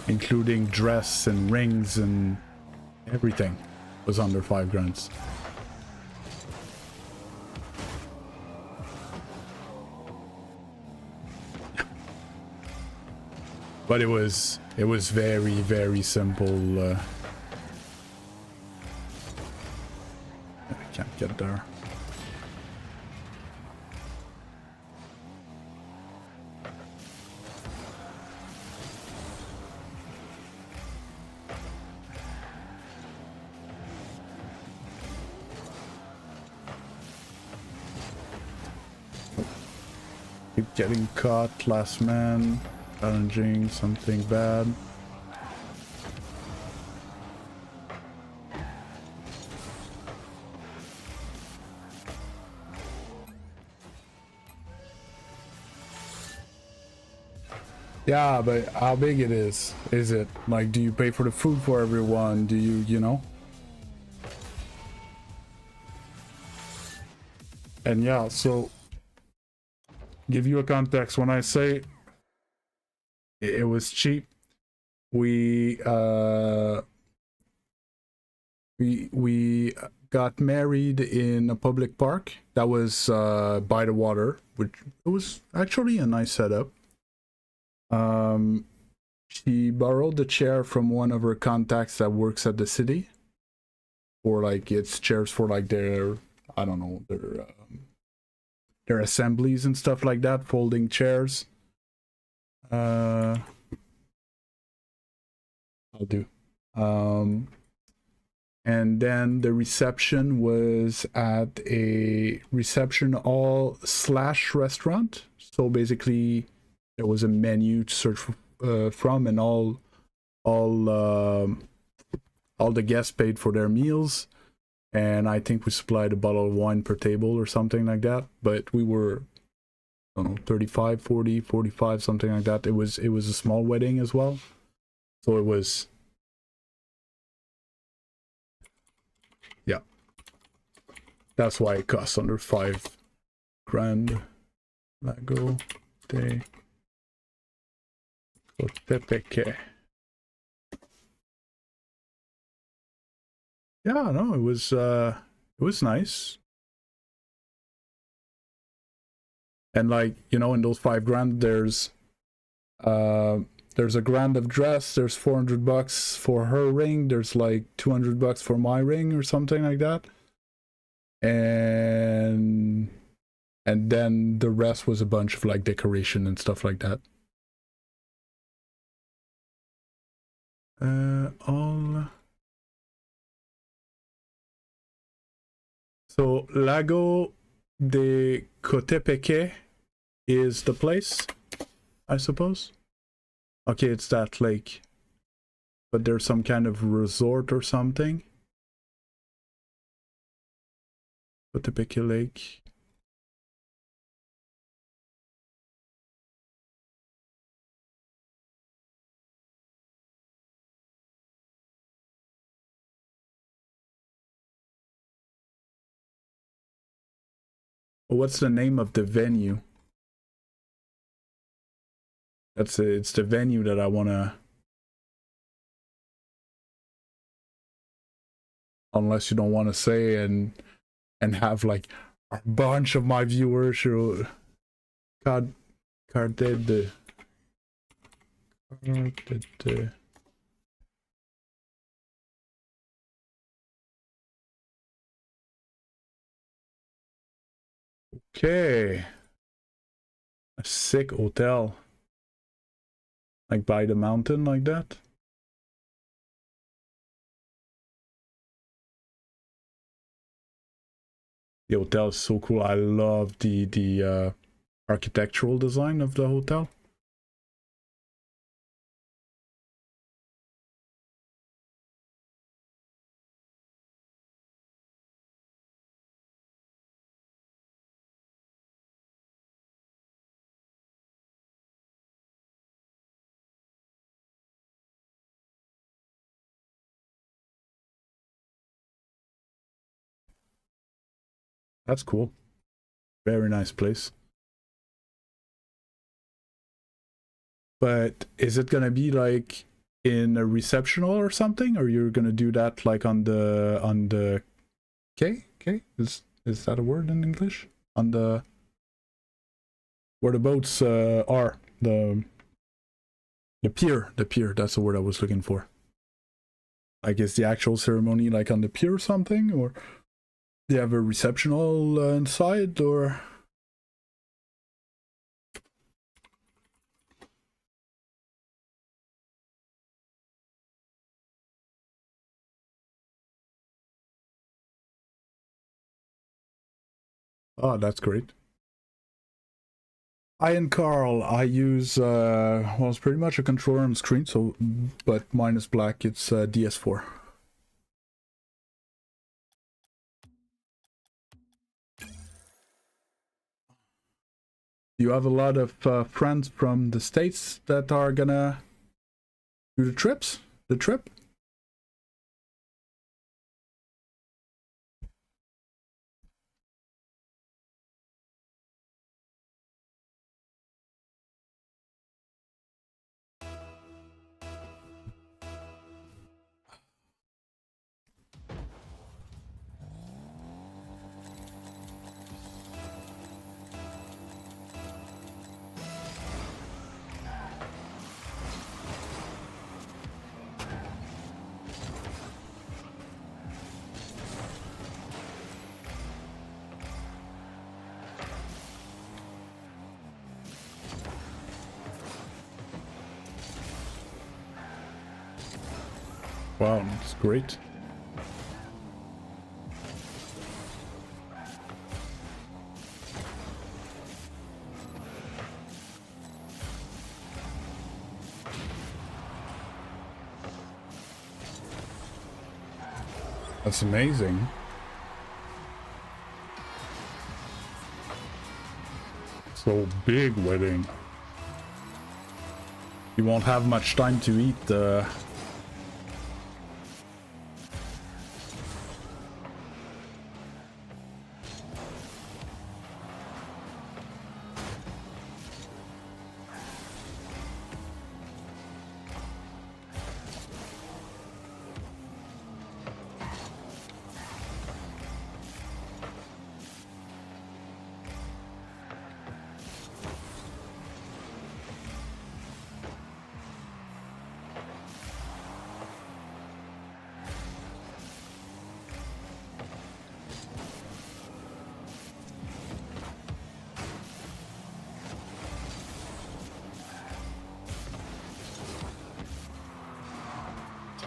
Including dress and rings and everything was under 5 grand. But it was very, very simple get there. Keep getting caught, last man, challenging something bad. Yeah, but how big it is? Is it like, do you pay for the food for everyone? Do you know? And yeah, so give you a context. When I say it was cheap, we got married in a public park that was by the water, which it was actually a nice setup. She borrowed the chair from one of her contacts that works at the city, or like it's chairs for like their, I don't know, their assemblies and stuff like that, folding chairs. I'll do. And then the reception was at a reception hall / restaurant. So basically, there was a menu to search from, and all the guests paid for their meals. And I think we supplied a bottle of wine per table or something like that. But we were, I don't know, 35, 40, 45, something like that. It was a small wedding as well. So it was, yeah. That's why it costs under $5,000. Lago de Cotepeque. Yeah, no, it was nice. And like, you know, in those $5,000, there's a grand of dress, there's $400 for her ring, there's like $200 for my ring or something like that. And then the rest was a bunch of like decoration and stuff like that. So Lago de Cotepeque is the place, I suppose. Okay, it's that lake, but there's some kind of resort or something. Cotepeque Lake. What's the name of the venue? It's the venue that I wanna. Unless you don't want to say and have like a bunch of my viewers who card did okay, a sick hotel, like by the mountain like that. The hotel is so cool. I love the architectural design of the hotel. That's cool. Very nice place. But is it gonna be like in a reception hall or something, or you're gonna do that like on the K? Is that a word in English? On the where the boats are, the pier. That's the word I was looking for. Like, is the actual ceremony like on the pier or something, or Do you have a reception hall inside, or? Oh, that's great. I and Carl, I use, well, it's pretty much a controller on screen, so, but minus black, it's DS4. You have a lot of friends from the States that are gonna do the trip? Wow, that's great. That's amazing. So big wedding. You won't have much time to eat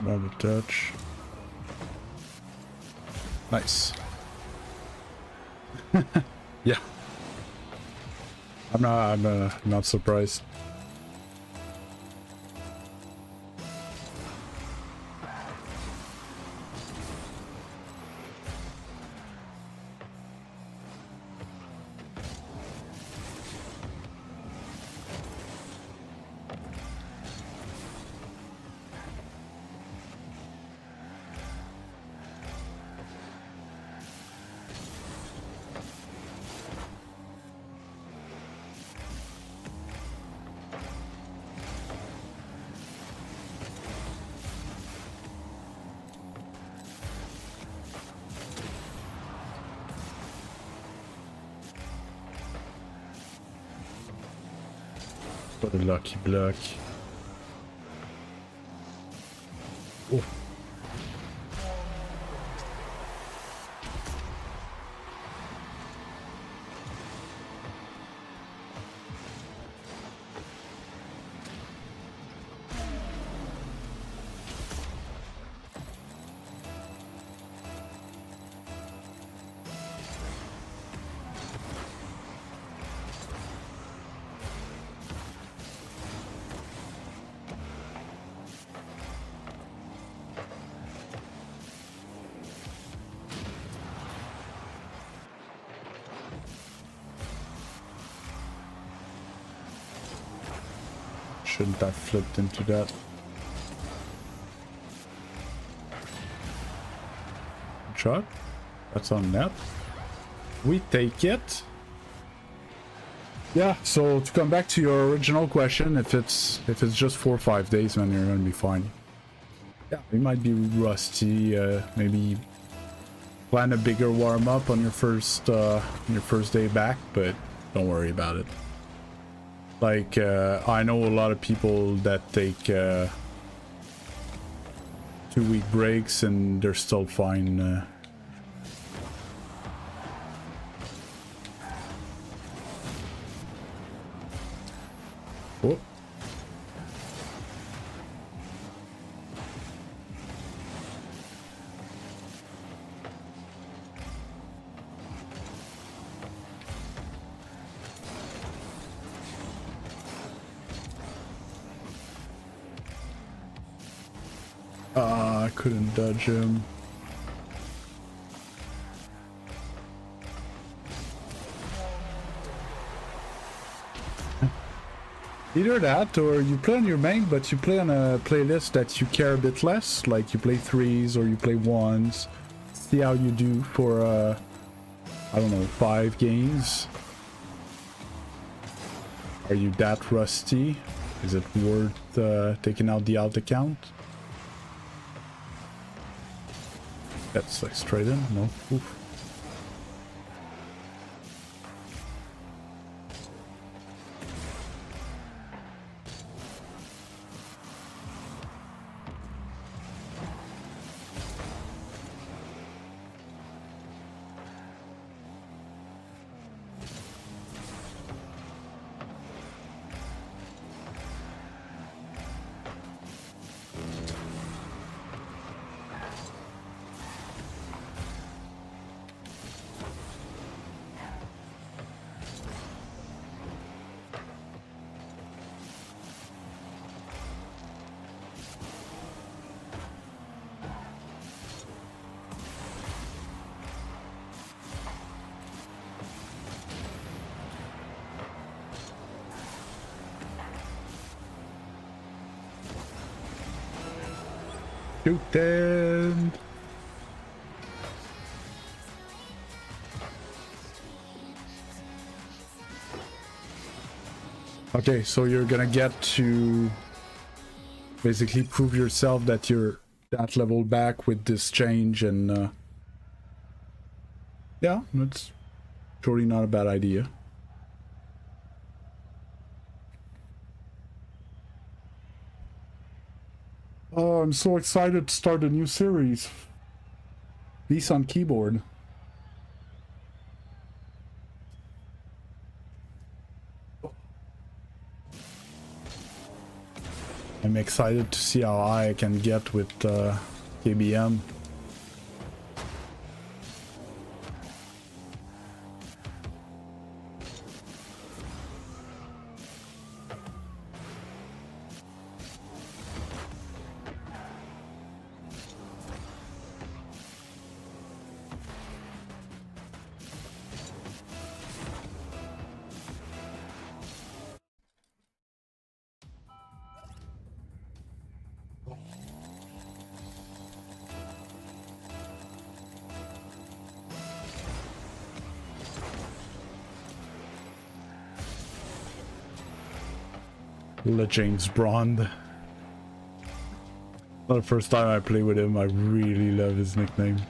Another touch. Nice. Yeah. I'm not surprised. What a lucky block. Oh. Shouldn't have flipped into that. Shot. That's on net. We take it. Yeah, so to come back to your original question, if it's just 4 or 5 days, then you're gonna be fine. Yeah, you might be rusty, maybe plan a bigger warm-up on your first day back, but don't worry about it. Like, I know a lot of people that take 2-week breaks and they're still fine. Oh. I couldn't dodge him. Either that, or you play on your main, but you play on a playlist that you care a bit less, like you play 3s or you play 1s. See how you do for, I don't know, 5 games. Are you that rusty? Is it worth taking out the alt account? That's like straight in, no? Oof. Shoot them! Okay, so you're gonna get to basically prove yourself that you're that level back with this change, and yeah, that's surely not a bad idea. Oh, I'm so excited to start a new series. Beast on keyboard. I'm excited to see how high I can get with KBM. James Brond. Not the first time I play with him, I really love his nickname.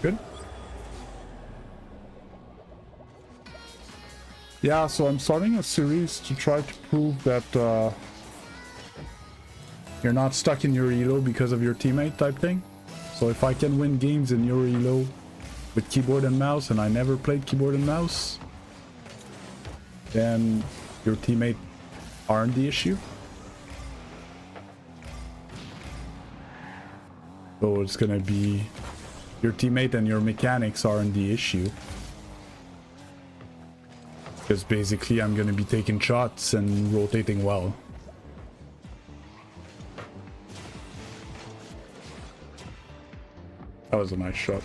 Good. Yeah, so I'm starting a series to try to prove that you're not stuck in your elo because of your teammate type thing. So if I can win games in your elo with keyboard and mouse, and I never played keyboard and mouse, then your teammate aren't the issue. So it's gonna be your teammate and your mechanics aren't the issue. Because basically I'm gonna be taking shots and rotating well. That was a nice shot.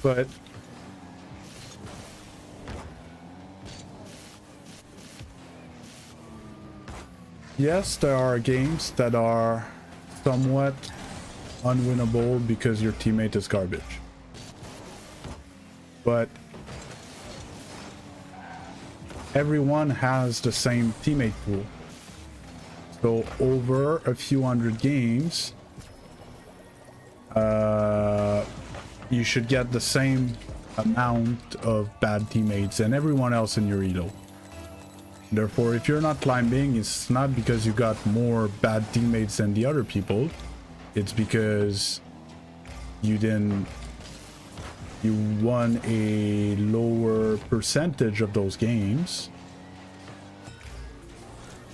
But yes, there are games that are somewhat unwinnable because your teammate is garbage. but everyone has the same teammate pool. So over a few hundred games, you should get the same amount of bad teammates and everyone else in your elo. Therefore, if you're not climbing, it's not because you got more bad teammates than the other people. It's because you won a lower percentage of those games,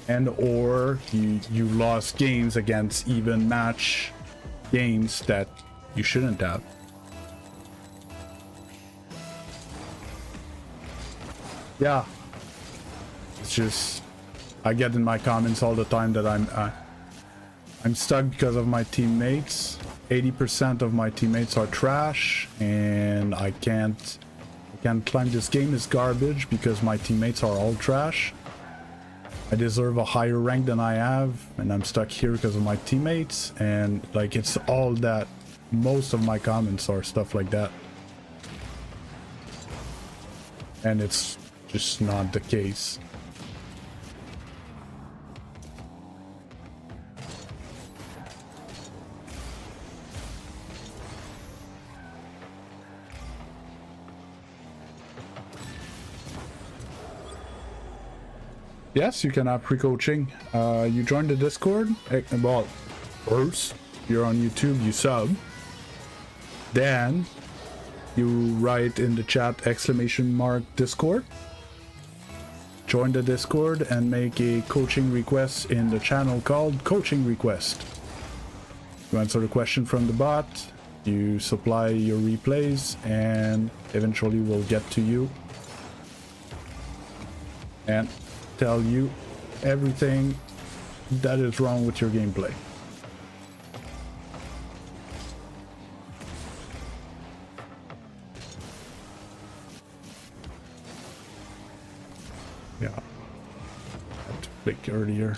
and or you lost games against even match games that you shouldn't have. Yeah, it's just I get in my comments all the time that I'm stuck because of my teammates. 80% of my teammates are trash, and I can't climb. This game is garbage because my teammates are all trash. I deserve a higher rank than I have, and I'm stuck here because of my teammates. And like, it's all that. Most of my comments are stuff like that, and it's just not the case. Yes, you can have pre-coaching. You join the Discord. Well, first, you're on YouTube, you sub. Then, you write in the chat !Discord. Join the Discord and make a coaching request in the channel called Coaching Request. You answer the question from the bot, you supply your replays, and eventually we'll get to you and tell you everything that is wrong with your gameplay. Yeah, I had to click earlier.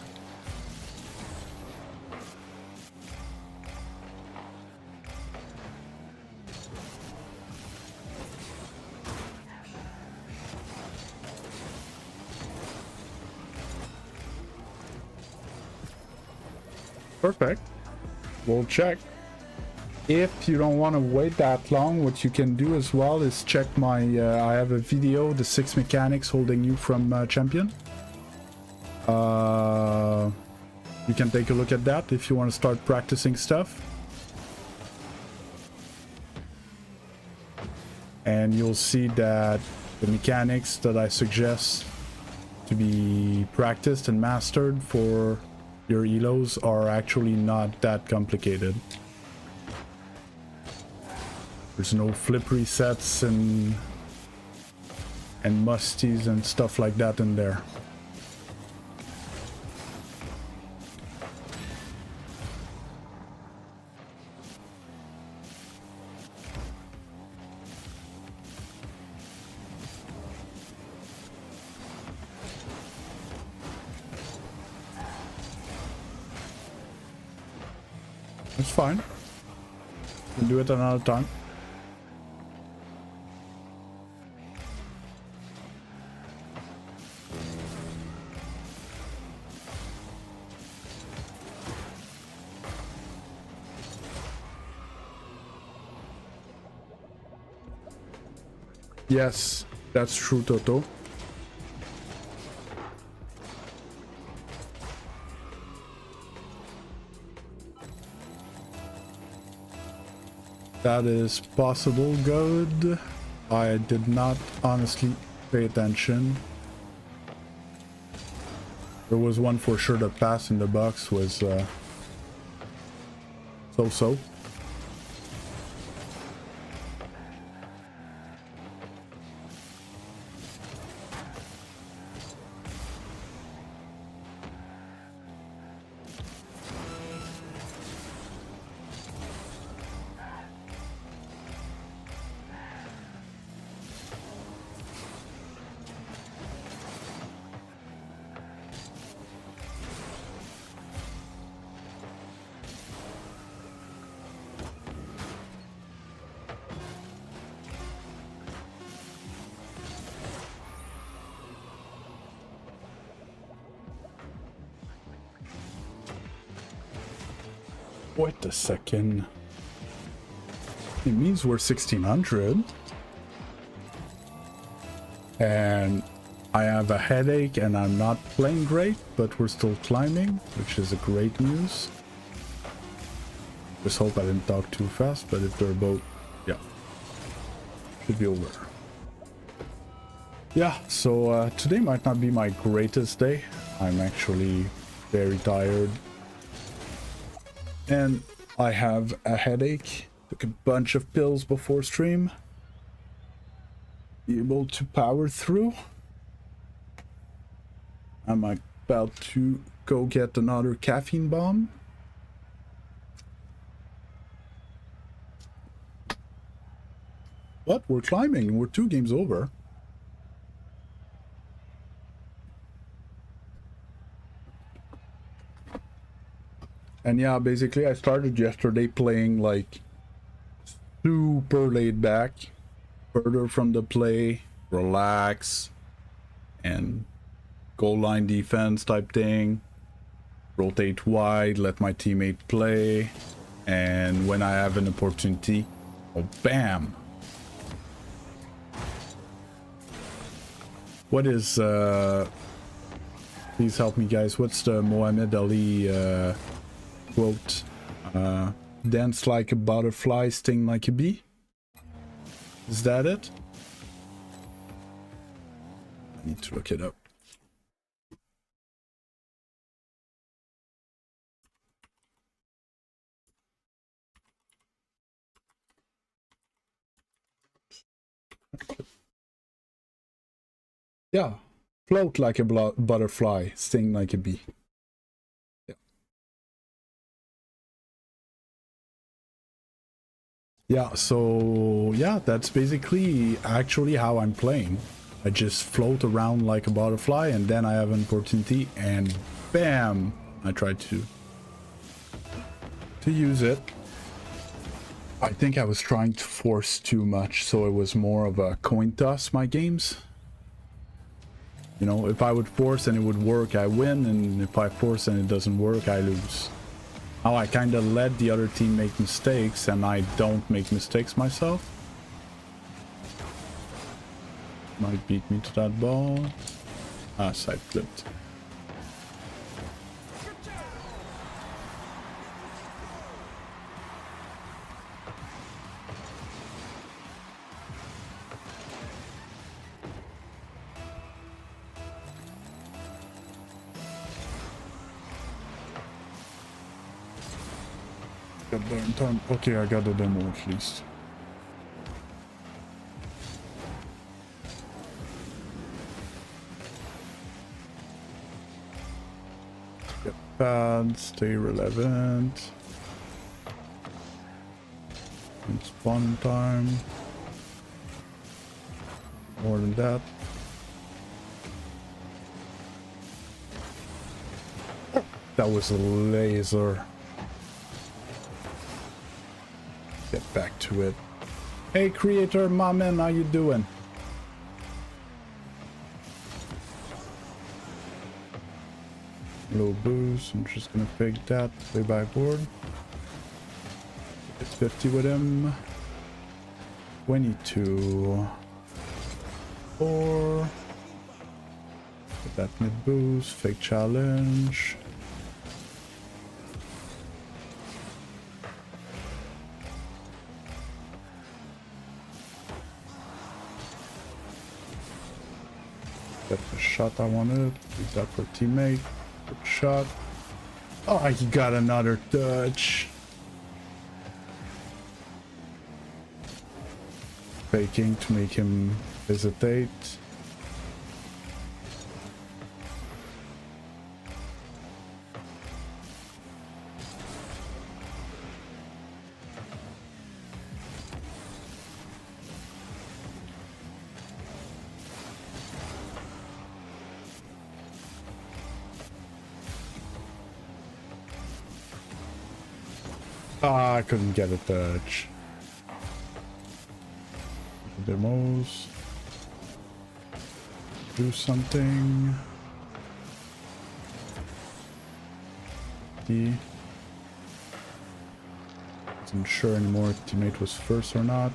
Perfect. We'll check. If you don't want to wait that long, what you can do as well is check my I have a video, the 6 mechanics holding you from champion. You can take a look at that if you want to start practicing stuff, and you'll see that the mechanics that I suggest to be practiced and mastered for your elos are actually not that complicated. There's no flip resets and musties and stuff like that in there. It's fine. We'll do it another time. Yes, that's true, Toto. That is possible, good. I did not honestly pay attention. There was one for sure that passed in the box was so-so. Wait a second. It means we're 1600. And I have a headache and I'm not playing great, but we're still climbing, which is a great news. Just hope I didn't talk too fast, but if they're both, yeah, should be over. Yeah, so today might not be my greatest day. I'm actually very tired. And I have a headache. Took a bunch of pills before stream. Be able to power through. I'm about to go get another caffeine bomb. But we're climbing. We're 2 games over. And yeah, basically I started yesterday playing like super laid back, further from the play, relax, and goal line defense type thing. Rotate wide, let my teammate play, and when I have an opportunity, oh bam! What is please help me guys, what's the Muhammad Ali quote? Dance like a butterfly, sting like a bee? Is that it? I need to look it up. Yeah, float like a butterfly, sting like a bee. Yeah. Yeah, so yeah, that's basically actually how I'm playing. I just float around like a butterfly and then I have an opportunity and bam, I try to use it. I think I was trying to force too much, so it was more of a coin toss, my games. You know, if I would force and it would work, I win, and if I force and it doesn't work, I lose. Now I kind of let the other team make mistakes and I don't make mistakes myself. Might beat me to that ball. Ah, side flipped. Okay, I got the demo at least. Get bad, stay relevant. And spawn time. More than that. That was a laser. Get back to it. Hey creator, my man, how you doing? Low boost, I'm just gonna fake that, play by board. It's 50 with him. 22. 4. Get that mid boost, fake challenge. Get the shot I wanted. Use that for teammate. Good shot. Oh, he got another touch. Faking to make him hesitate. Ah, I couldn't get a touch. Demos. Do something. Not sure anymore if teammate was first or not.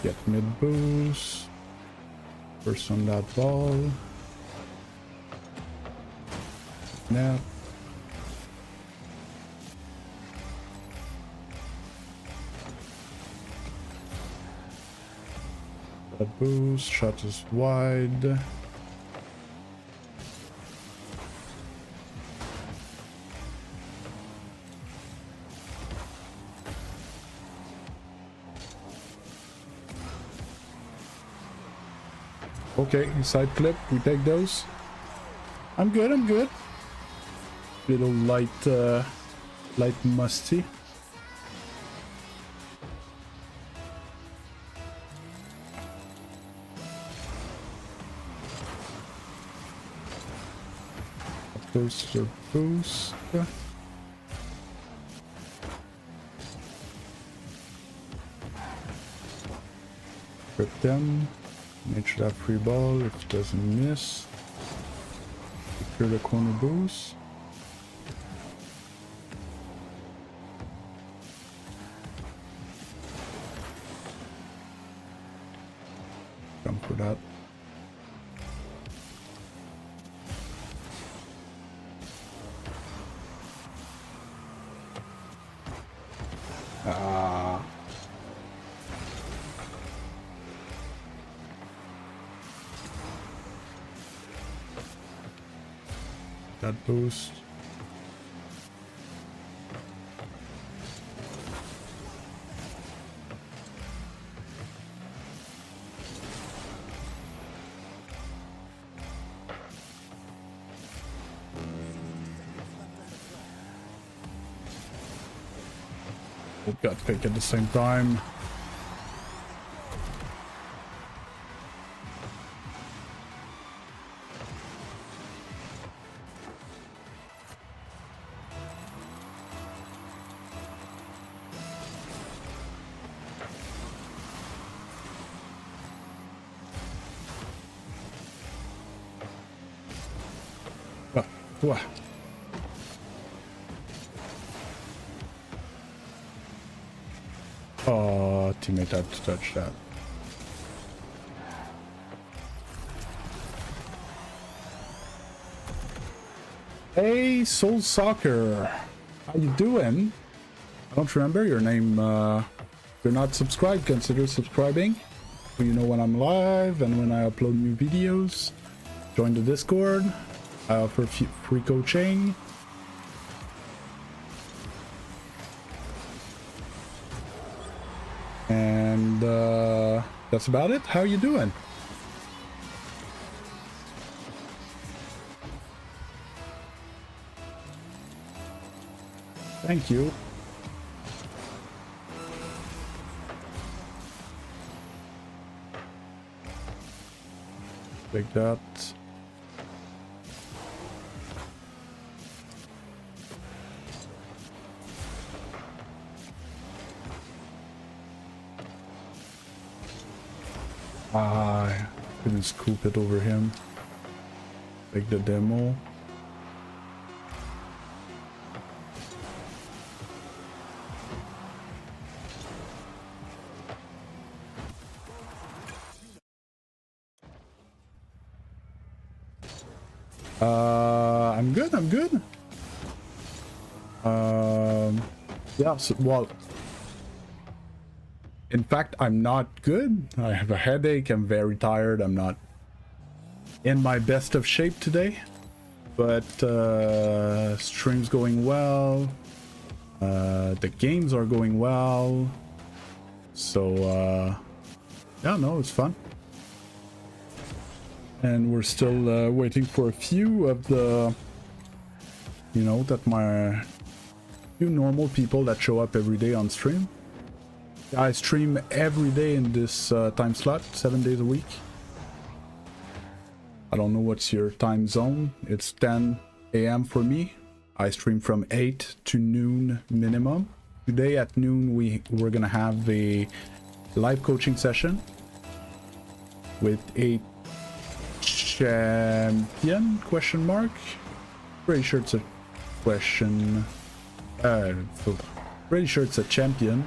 Get mid boost. First on that ball. Snap. That boost. Shot is wide. Okay, side clip, we take those. I'm good, I'm good. Little light, light musty. Booster boost. Grip them. Make sure that free ball if it doesn't miss. Secure the corner boost. Come for that. That boost. We've got pick at the same time. Wow. Oh, teammate had to touch that. Hey, Soul Soccer. How you doing? I don't remember your name. If you're not subscribed, consider subscribing. So you know when I'm live and when I upload new videos. Join the Discord. I offer free coaching. And that's about it. How you doing? Thank you. Take that. I couldn't scoop it over him. Take the demo. I'm good, I'm good. Yeah, so, well, in fact, I'm not good. I have a headache, I'm very tired, I'm not in my best of shape today. But, stream's going well. The games are going well. So, yeah, no, it's fun. And we're still waiting for a few of the, you know, that my few normal people that show up every day on stream. I stream every day in this time slot, 7 days a week. I don't know what's your time zone. It's 10 a.m. for me. I stream from 8 to noon minimum. Today at noon we're gonna have a live coaching session with a champion question mark Pretty sure it's a question. Pretty sure it's a champion.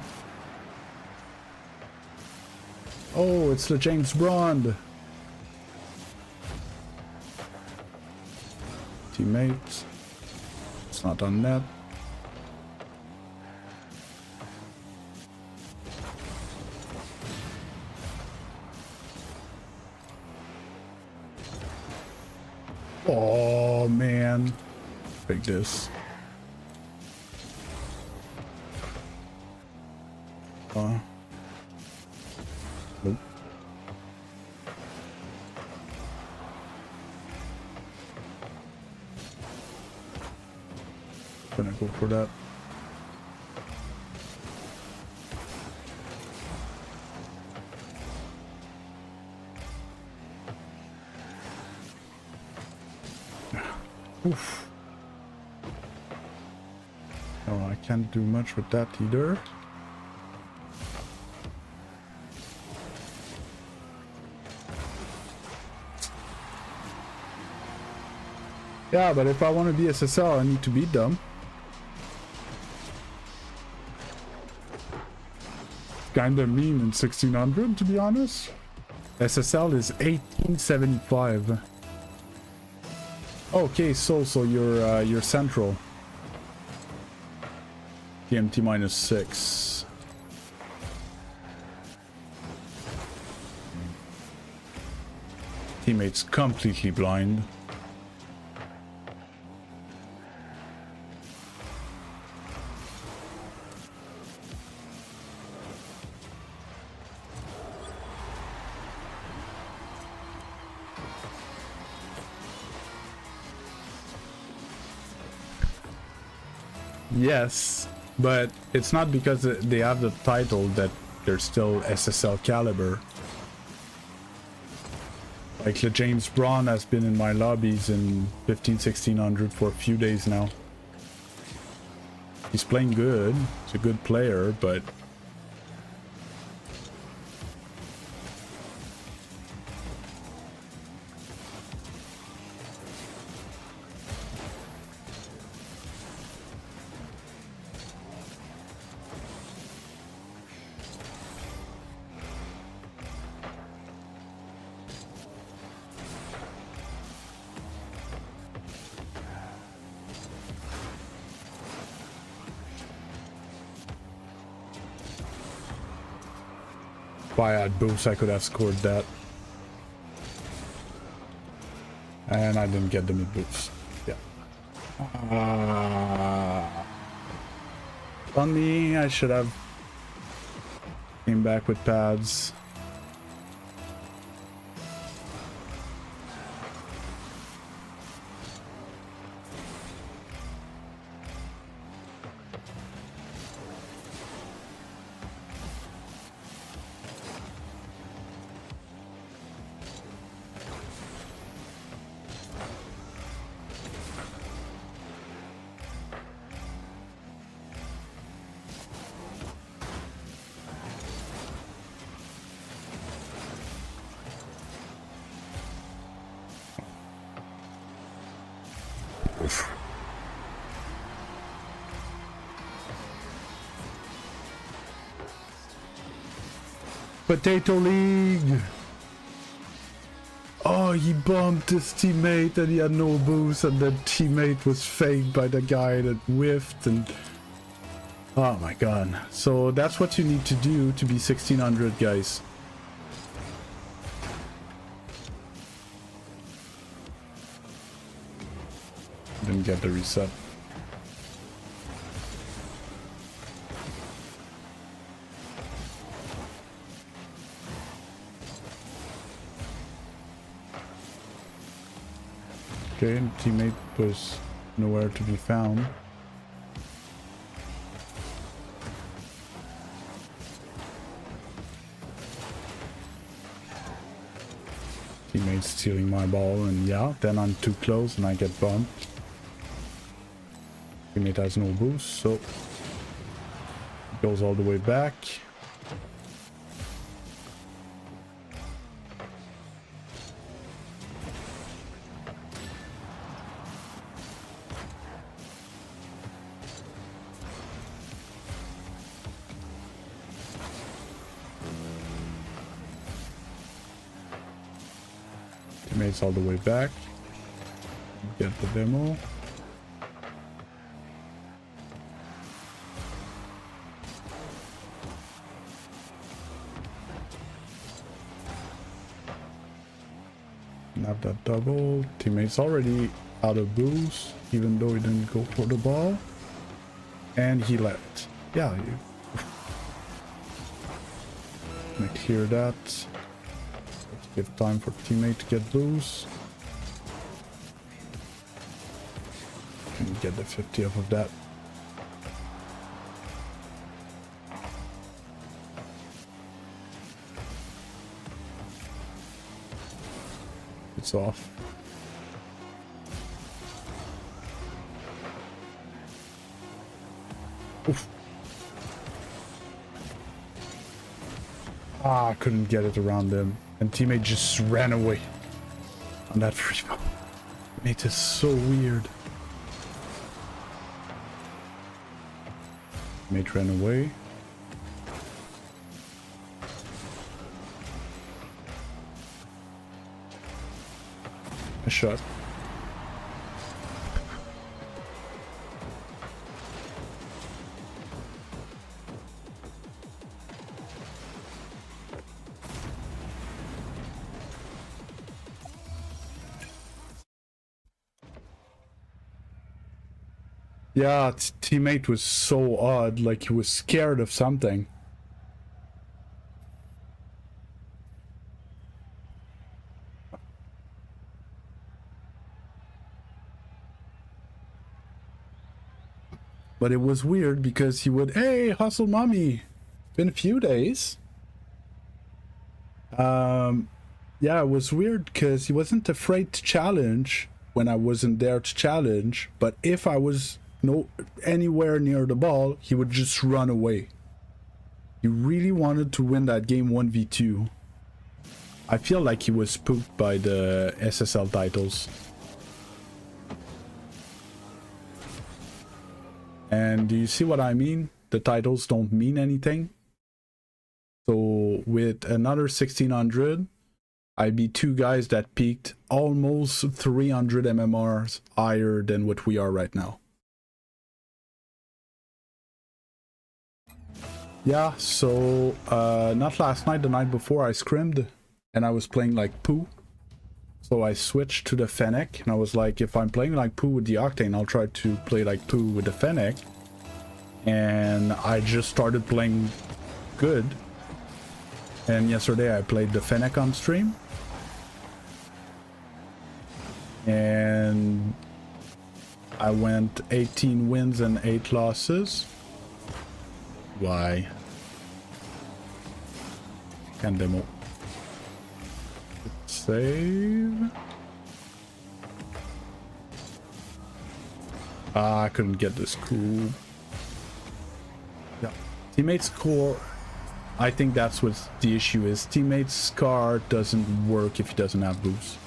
Oh, it's the James Bond. Teammates. It's not on net. Oh man. Take this. Nope. Gonna go for that. Oof. Oh, I can't do much with that either. Yeah, but if I want to be SSL, I need to beat them. Kinda mean in 1600, to be honest. SSL is 1875. Okay, so you're central. TMT -6. Teammates completely blind. Yes, but it's not because they have the title that they're still SSL caliber. Like the James Braun has been in my lobbies in 1600 for a few days now. He's playing good. He's a good player, but if I had boost, I could have scored that. And I didn't get the mid boost. Yeah. On me, I should have came back with pads. Potato League! Oh, he bumped his teammate and he had no boost, and the teammate was faked by the guy that whiffed, and oh my god. So that's what you need to do to be 1600, guys. Didn't get the reset. Okay, teammate was nowhere to be found. Teammate's stealing my ball, and yeah, then I'm too close and I get bumped. Teammate has no boost, so it goes all the way back. teammates all the way back. Get the demo. Not that double. Teammates already out of boost, even though he didn't go for the ball. And he left. Yeah, you gonna clear that. Let's give time for teammate to get boost. And get the 50 off of that. It's off. Oof. Ah, I couldn't get it around him. And teammate just ran away on that free ball. Mate is so weird. Mate ran away. A shot. Yeah, teammate was so odd, like he was scared of something. But it was weird because he would, hey, hustle mommy. Been a few days. Yeah, it was weird because he wasn't afraid to challenge when I wasn't there to challenge. But if I was anywhere near the ball, he would just run away. He really wanted to win that game 1v2. I feel like he was spooked by the SSL titles. And do you see what I mean? The titles don't mean anything. So with another 1600, I beat two guys that peaked almost 300 MMRs higher than what we are right now. Yeah, so not last night, the night before I scrimmed and I was playing like poo. So I switched to the Fennec and I was like, if I'm playing like poo with the Octane, I'll try to play like poo with the Fennec. And I just started playing good. And yesterday I played the Fennec on stream. And I went 18 wins and 8 losses. Why? Can demo. Save. Ah, I couldn't get this cool. Yeah. Teammates score. I think that's what the issue is. Teammates scar doesn't work if he doesn't have boost.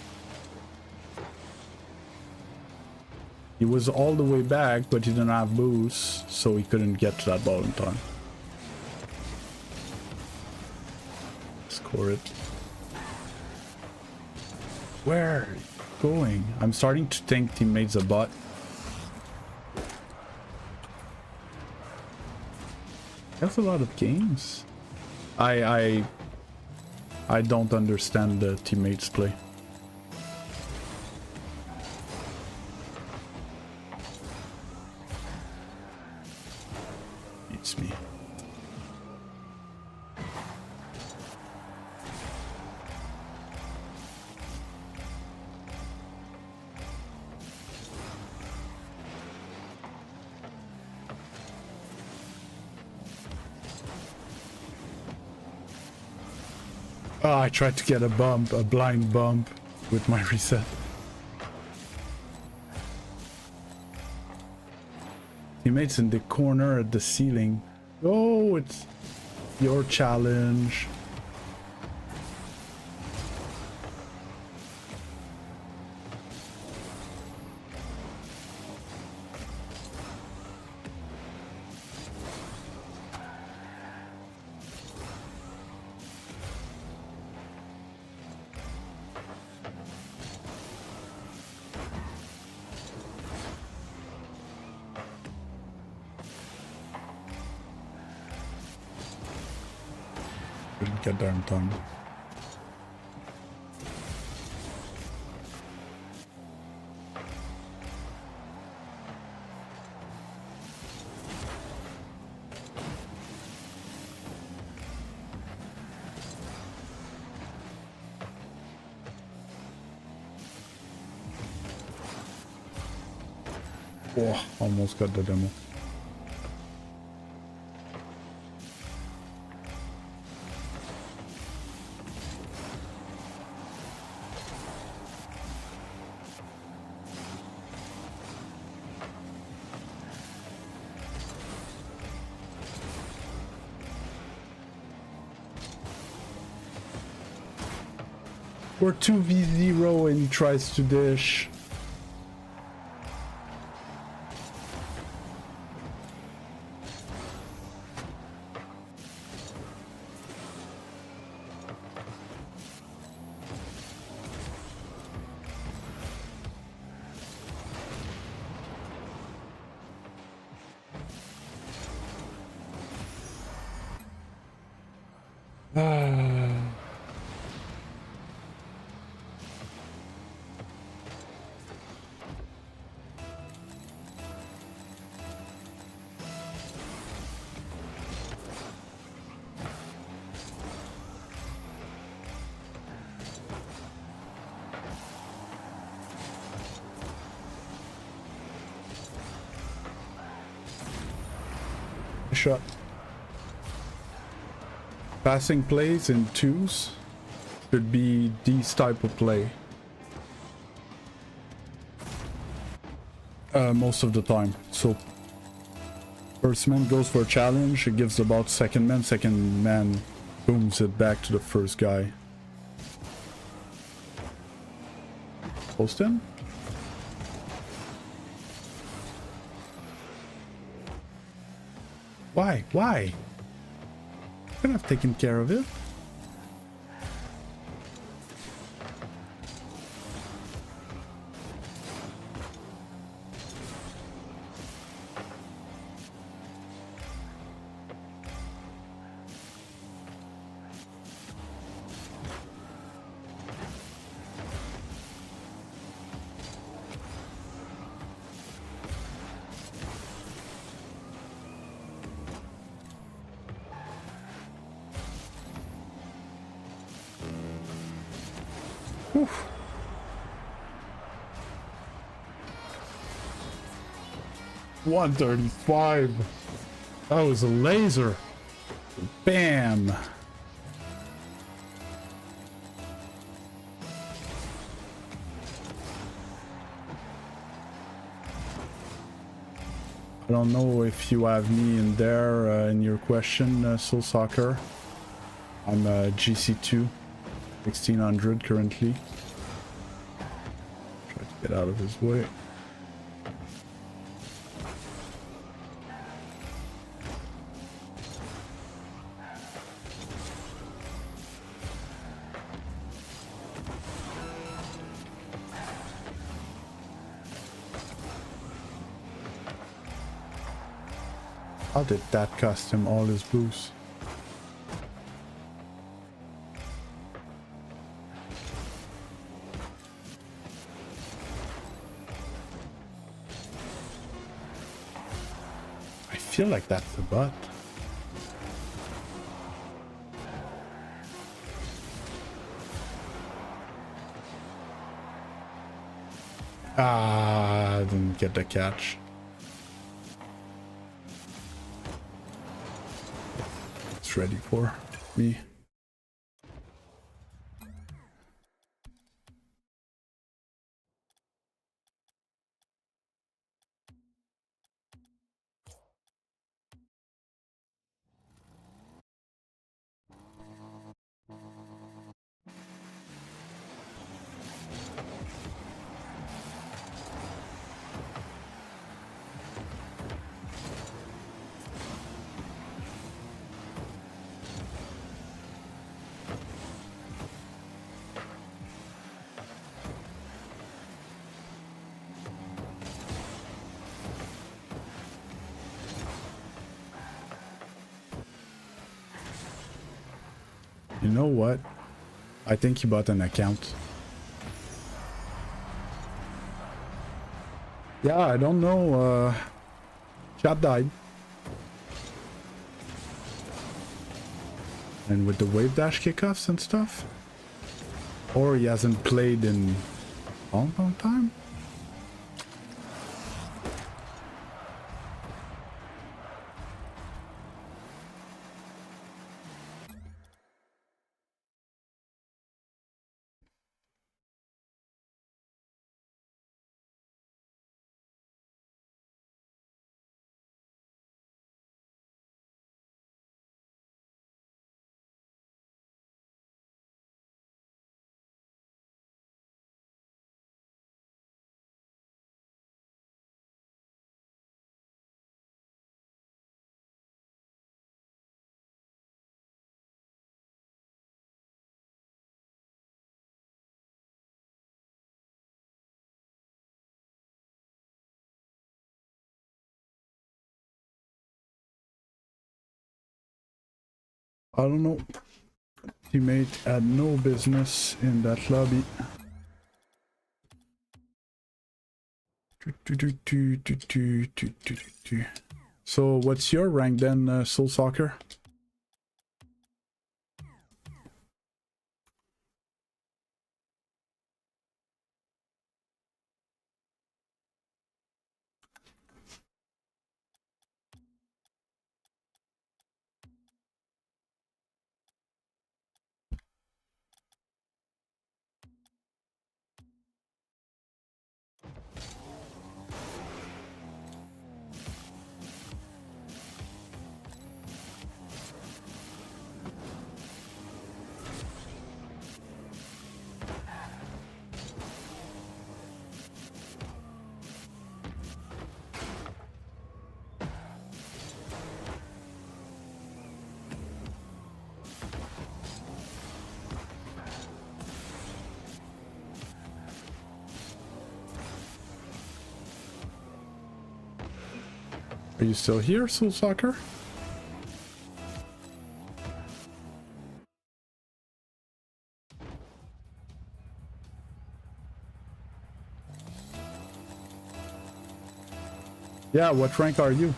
He was all the way back, but he didn't have boost, so he couldn't get to that ball in time. Score it. Where are you going? I'm starting to think teammates a bot. That's a lot of games. I don't understand the teammates play. It's me. Oh, I tried to get a bump, a blind bump with my reset. Teammates in the corner at the ceiling. Oh, it's your challenge. Didn't get there in time. Oh, almost got the demo. We're 2v0 and he tries to dish. Shot. Passing plays in twos should be these type of play. Most of the time. So first man goes for a challenge, it gives about second man booms it back to the first guy. Post in? Why? Why? Could have taken care of it. Oof. $135. That was a laser. Bam. I don't know if you have me in there in your question, Soul Soccer. I'm Gc2, 1600 currently. Try to get out of his way. How did that cost him all his boost? I feel like that's the butt. Ah, I didn't get the catch. Ready for me. You know what? I think he bought an account. Yeah, I don't know. Chat died. And with the wave dash kickoffs and stuff? Or he hasn't played in a long time? I don't know. Teammate had no business in that lobby. So what's your rank then, Soul Soccer? Are you still here, Soul Soccer? Yeah, what rank are you?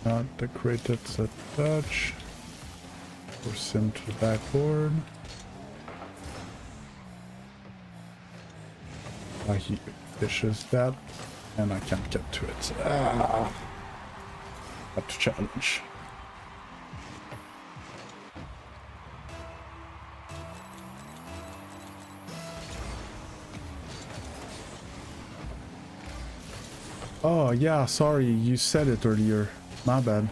Not the created set touch. Force him to the backboard. He fishes that, and I can't get to it. Have to challenge. Oh yeah, sorry, you said it earlier. My bad.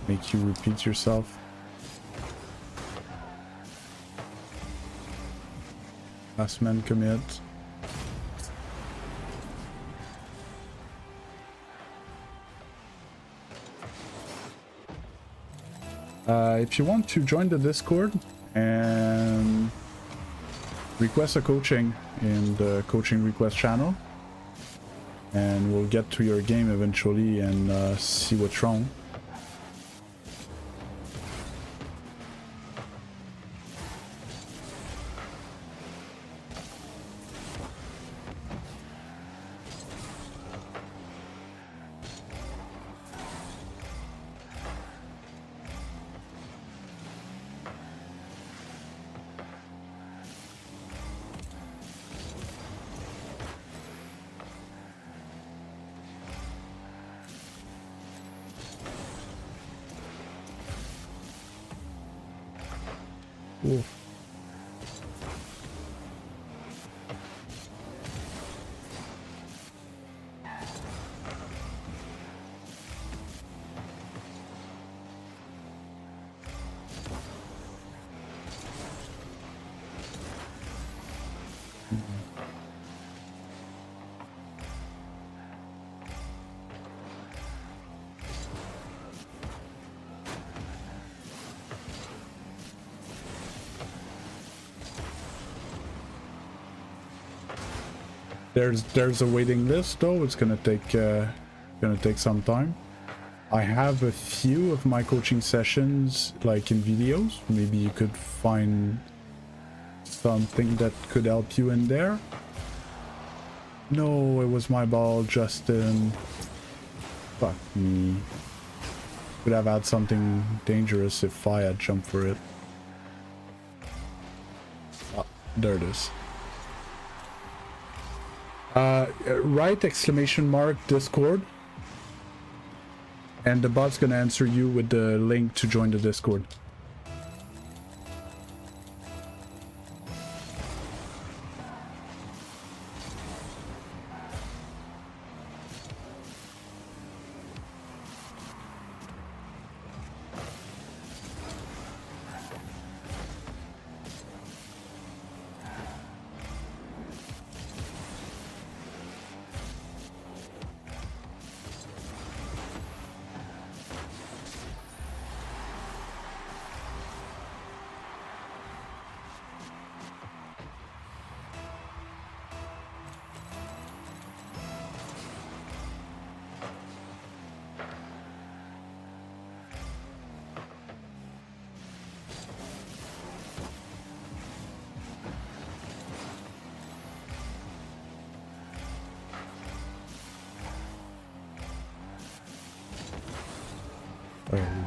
Make you repeat yourself. Last man commit. If you want to join the Discord and request a coaching in the coaching request channel, and we'll get to your game eventually and see what's wrong. Ooh. There's a waiting list though. It's gonna take some time. I have a few of my coaching sessions like in videos. Maybe you could find something that could help you in there. No, it was my ball, Justin. Fuck me. Could have had something dangerous if I had jumped for it. Oh, there it is. Write exclamation mark Discord, and the bot's gonna answer you with the link to join the Discord.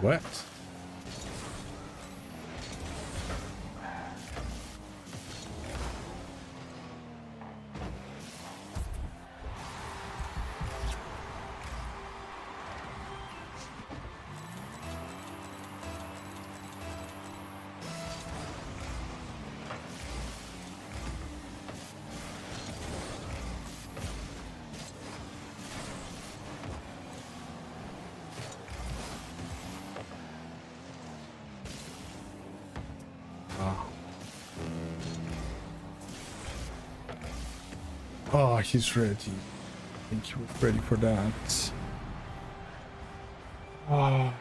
What? Oh, he's ready. I think he was ready for that. Ah.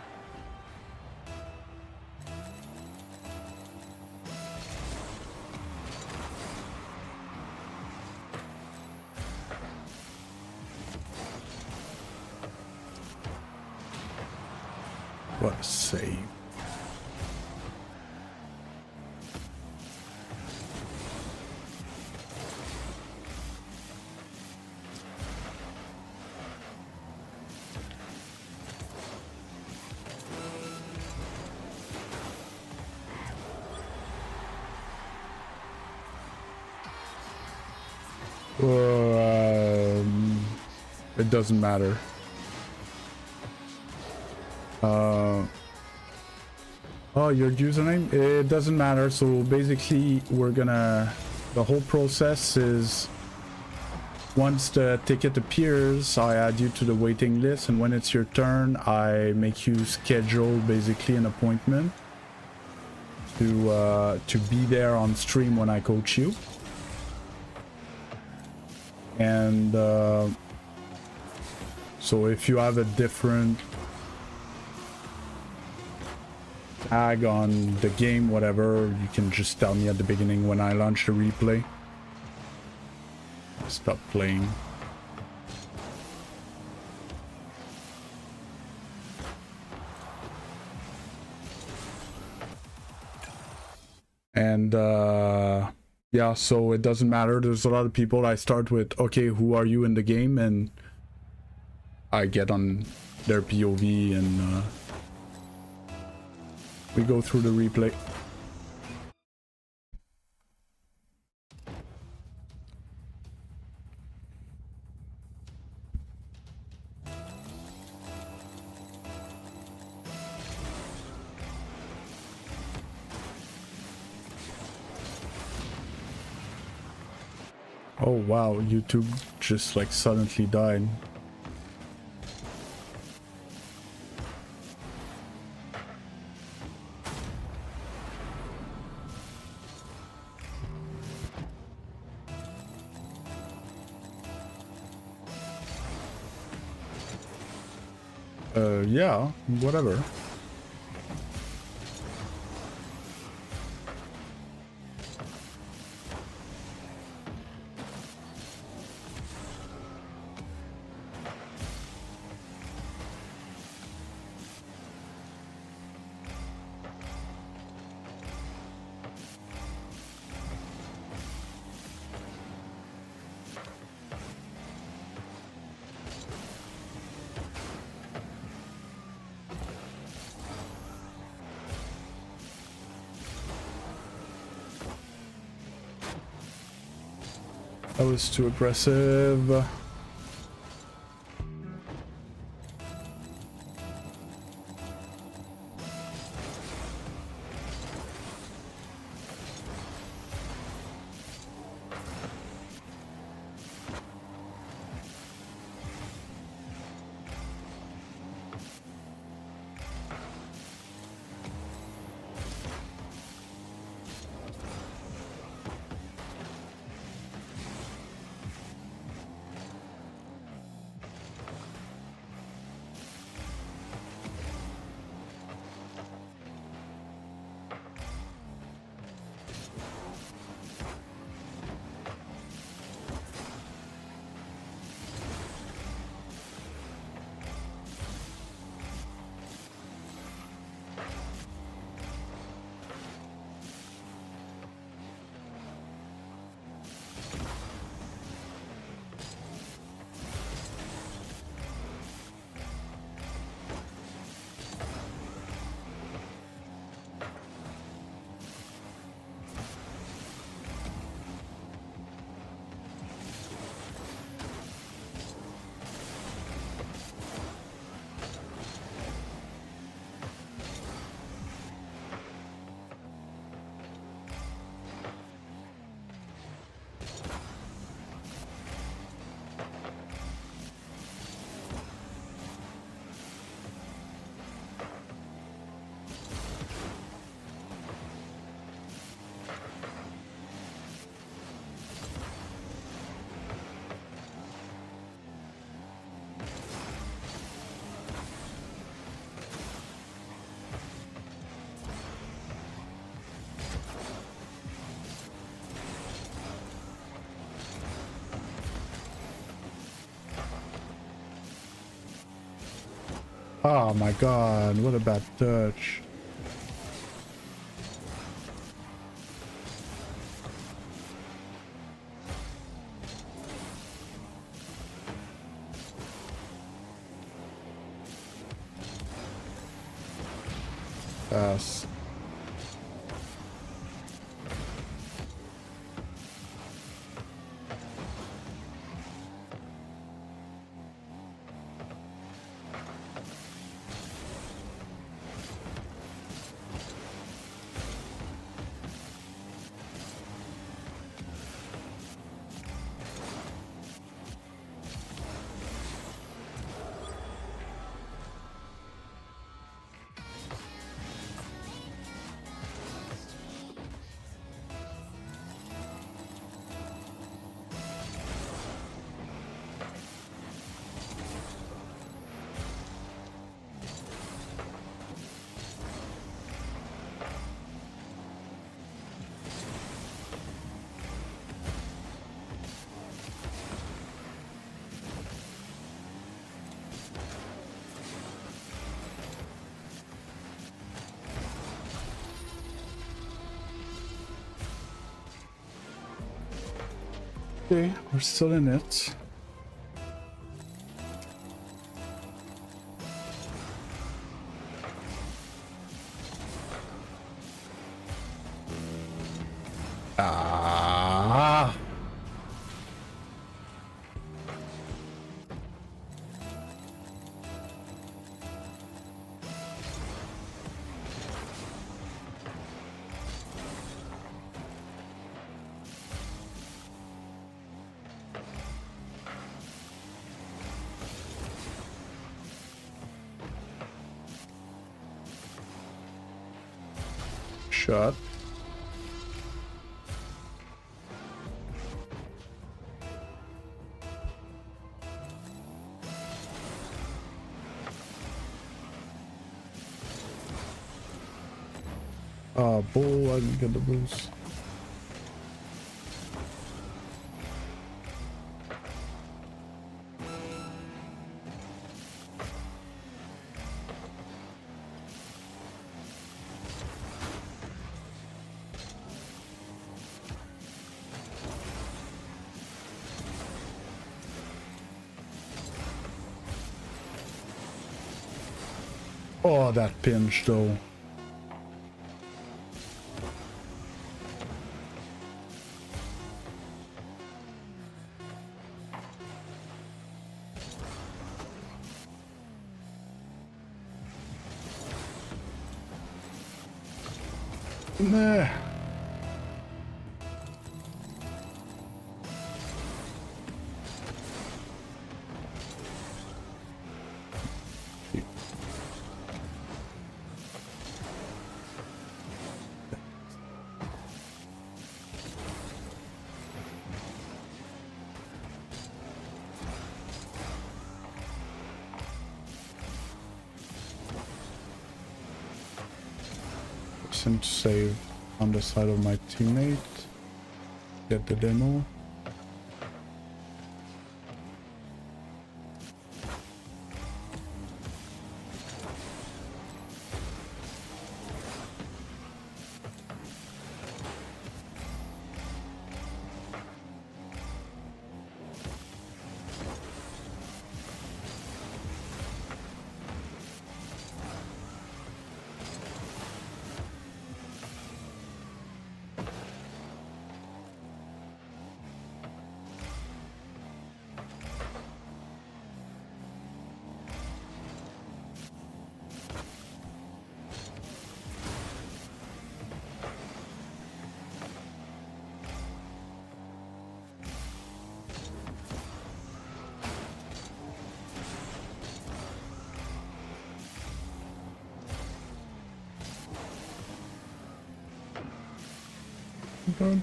What a save. It doesn't matter. Oh, your username? It doesn't matter. So basically, the whole process is once the ticket appears, I add you to the waiting list, and when it's your turn, I make you schedule basically an appointment to be there on stream when I coach you. And so if you have a different tag on the game, whatever, you can just tell me at the beginning when I launch the replay. Stop playing. And yeah, so it doesn't matter. There's a lot of people. I start with, okay, who are you in the game? And I get on their POV and we go through the replay. Oh wow, YouTube just like suddenly died. Yeah, whatever. That was too aggressive. Oh my god, what a bad touch. Pass. Okay, we're still in it. Ah. shot. Oh, bull, I didn't get the boost. Oh, that pinch though. Nah. Seem to save on the side of my teammate. Get the demo.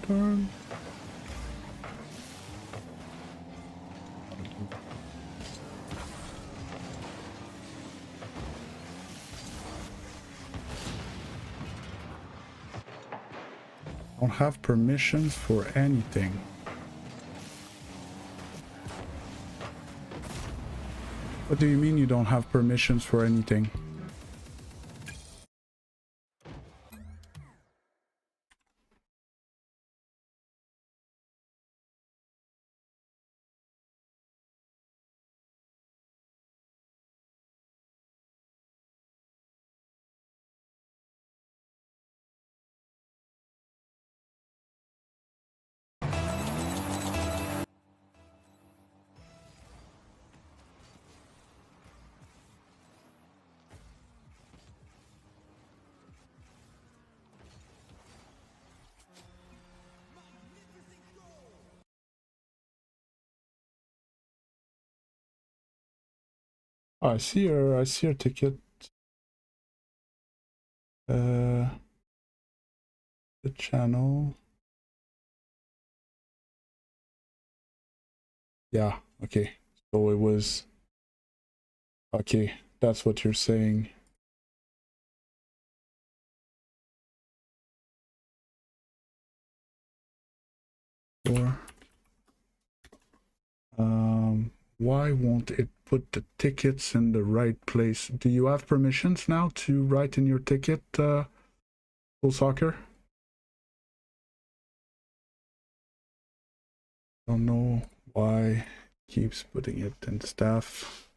Turn. Don't have permissions for anything. What do you mean you don't have permissions for anything? Oh, I see her ticket. The channel. Yeah, okay. So it was okay, that's what you're saying. Or why won't it put the tickets in the right place? Do you have permissions now to write in your ticket, Full Soccer? Don't know why it keeps putting it in staff.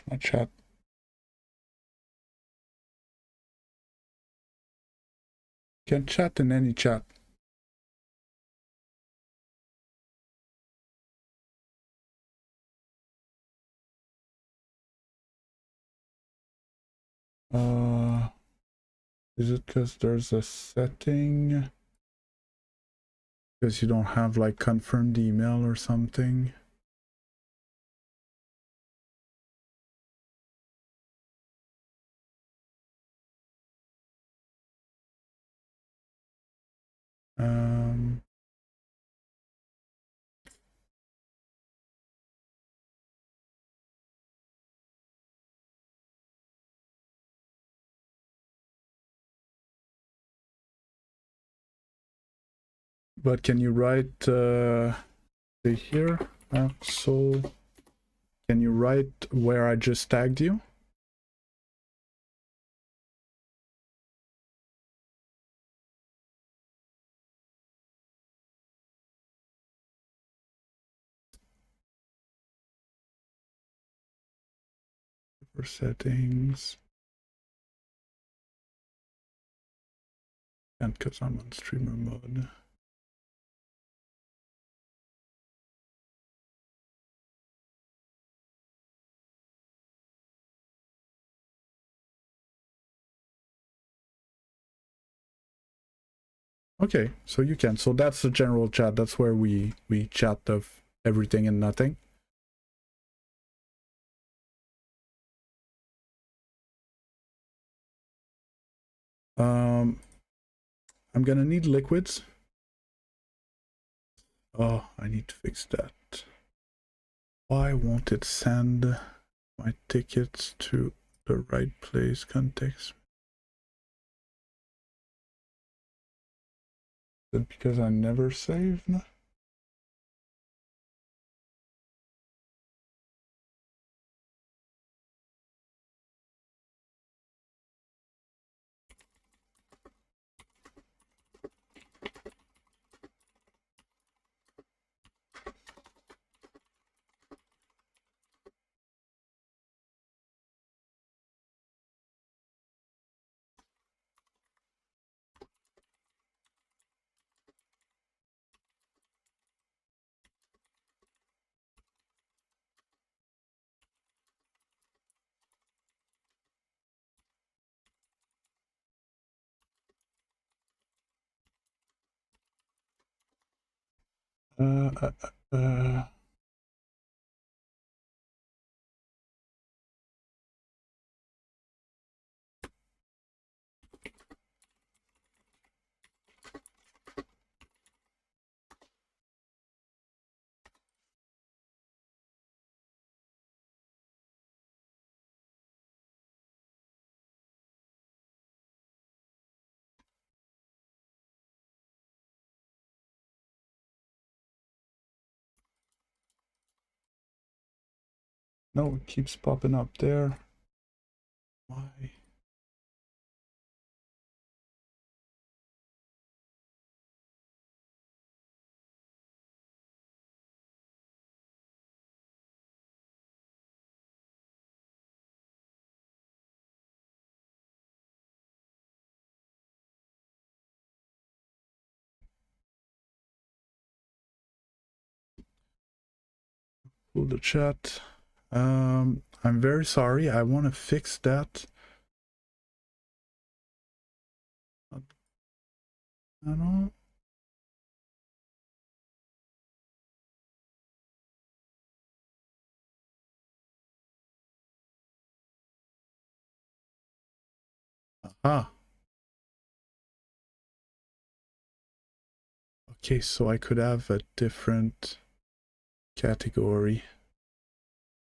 Where's my chat? Can chat in any chat. Is it because there's a setting? Because you don't have like confirmed email or something? But can you write here? So can you write where I just tagged you? For settings. And because I'm on streamer mode. Okay, so you can. So that's the general chat. That's where we chat of everything and nothing. I'm gonna need liquids. Oh, I need to fix that. Why won't it send my tickets to the right place context? Is it because I never saved? No, it keeps popping up there. Why? Pull the chat. I'm very sorry. I want to fix that. I don't know. Ah. Okay, so I could have a different category.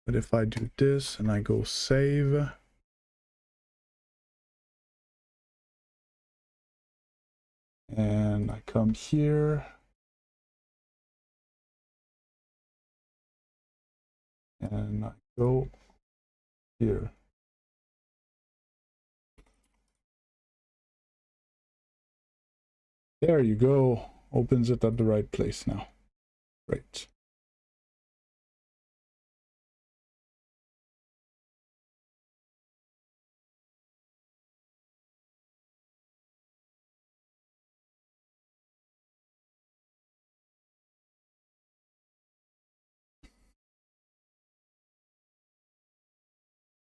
But if I do this and I go save, and I come here, and I go here. There you go. Opens it at the right place now. Great.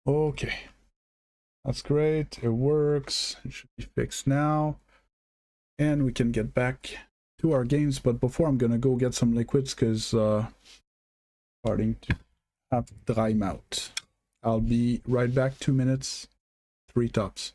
Okay. That's great. It works. It should be fixed now. And we can get back to our games. But before, I'm going to go get some liquids because starting to have dry mouth. I'll be right back. 2 minutes. 3 tops.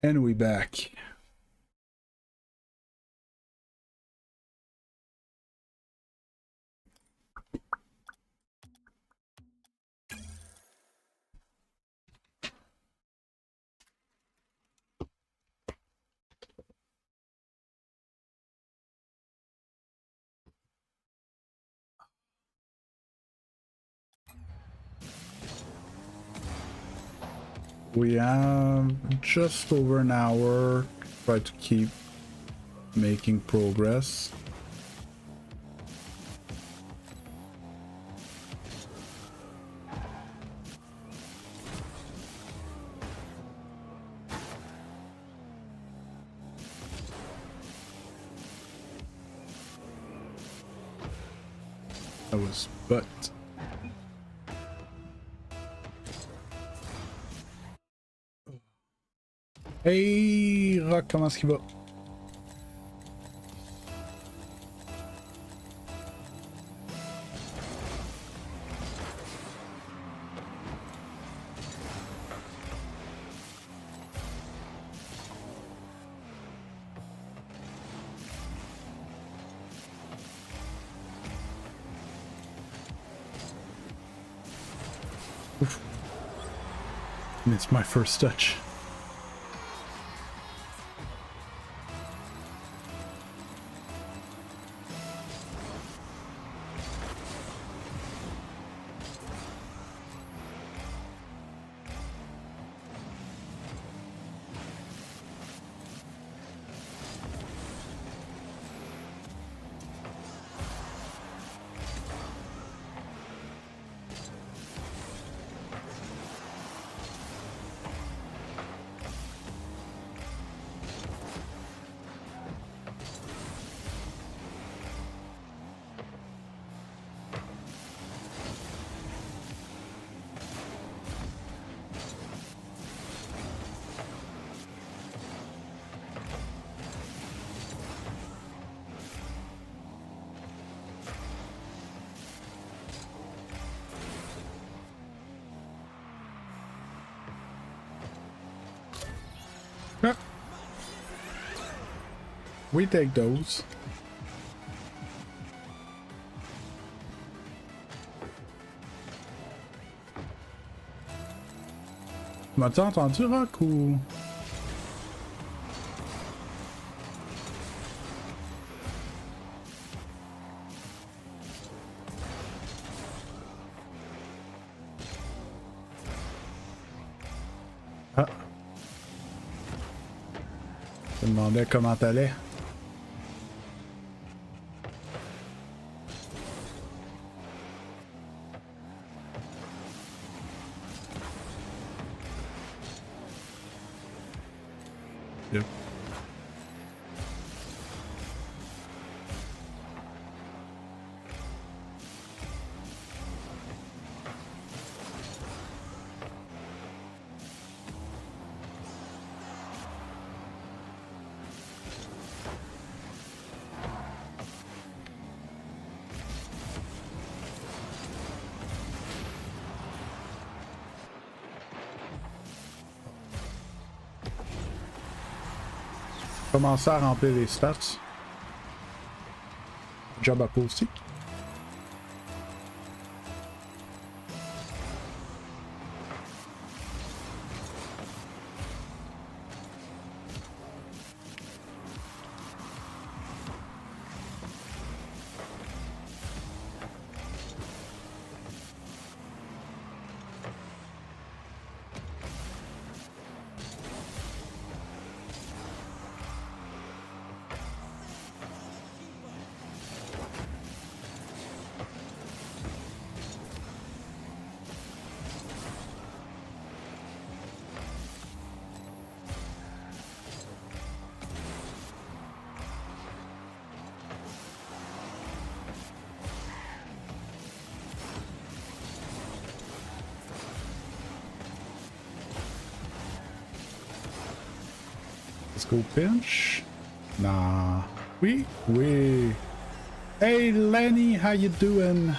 And we back. We have just over an hour. Try to keep making progress. That was but. Hey, Rock, comment est-ce qu'il va? Oof. And it's my first touch. We take those. M'as-tu entendu, Rock, ou... Ah. Je me demandais comment t'allais. Yep. Commencer à remplir les stats. Job à poster. Let's go pinch. Nah. We. Hey Lenny, how you doing?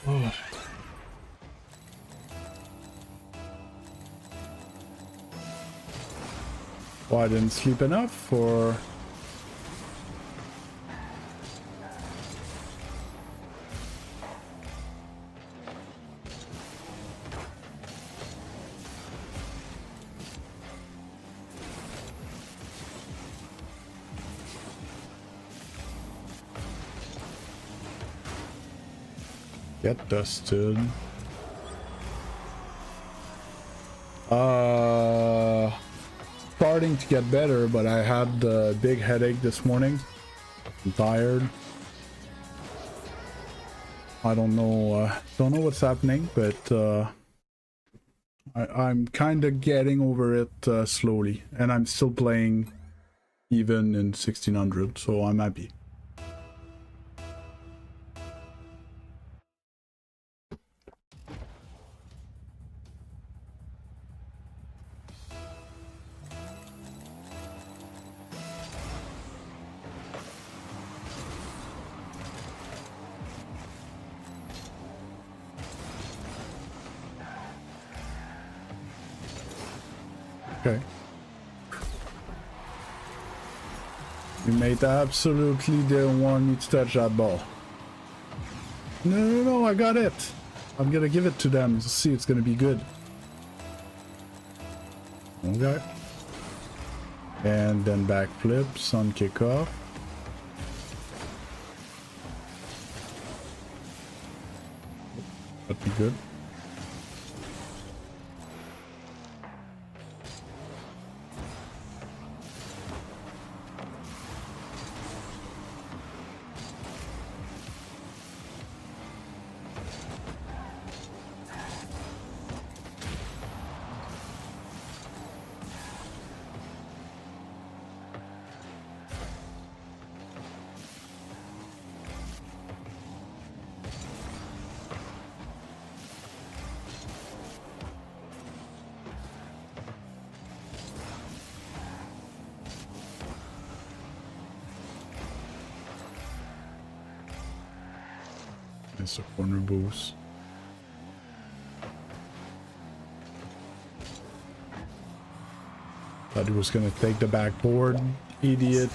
Oh. Well, I didn't sleep enough, or... Get dusted. Starting to get better, but I had a big headache this morning. I'm tired. I don't know what's happening, but I'm kind of getting over it slowly, and I'm still playing even in 1600, so I'm happy. Okay. You made absolutely didn't want me to touch that ball. No, I got it. I'm gonna give it to them. See, it's gonna be good. Okay. And then backflips on kickoff. That'd be good. It's a corner boost. Thought he was gonna take the backboard. Idiot.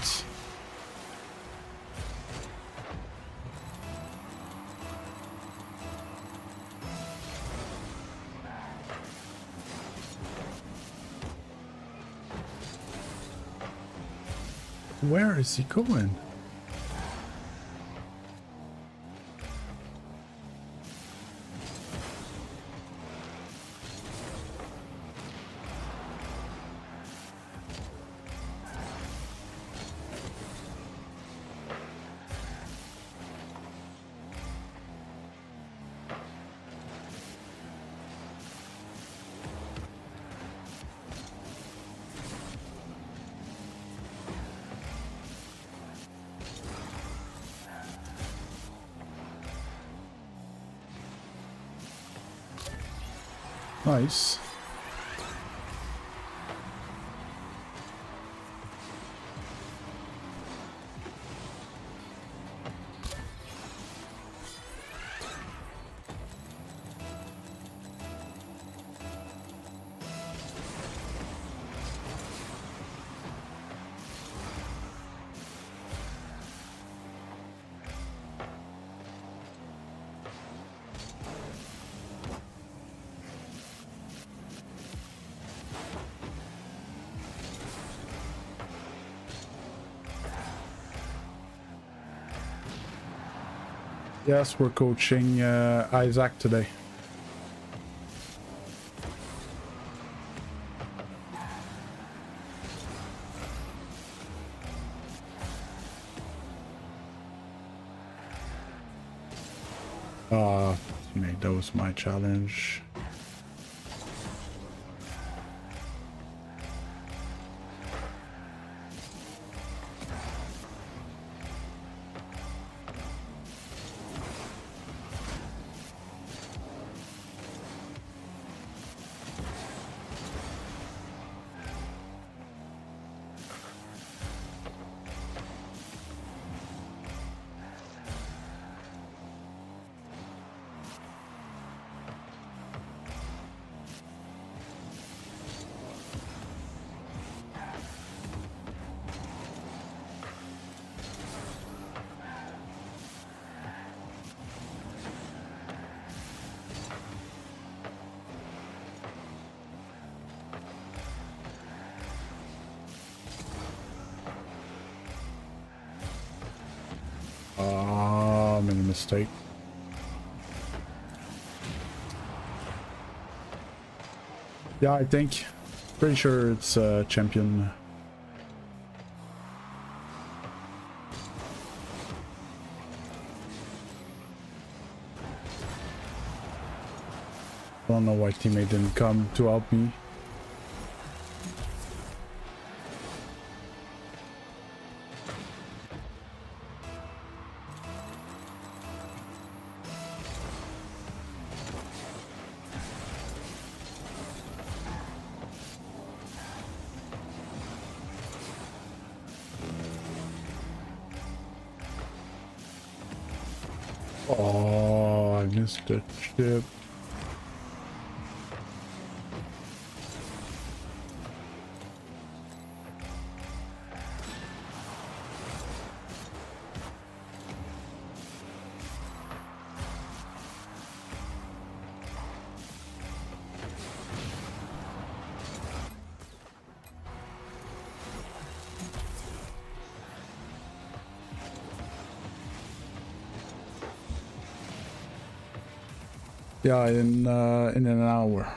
Where is he going? Nice. Yes, we're coaching Isaac today. Mate, that was my challenge. Made a mistake. Yeah, I think. Pretty sure it's champion. I don't know why teammate didn't come to help me. Oh, I missed the chip. Yeah, in an hour.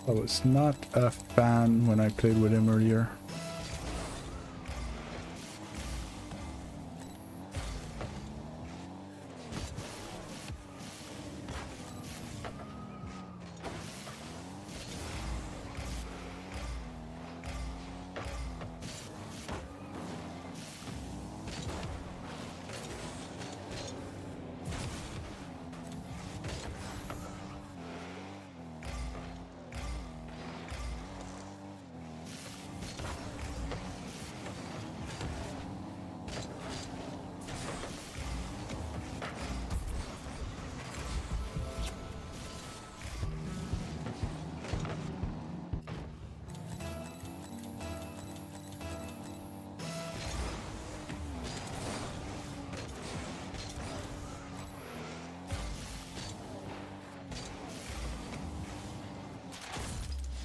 I was not a fan when I played with him earlier.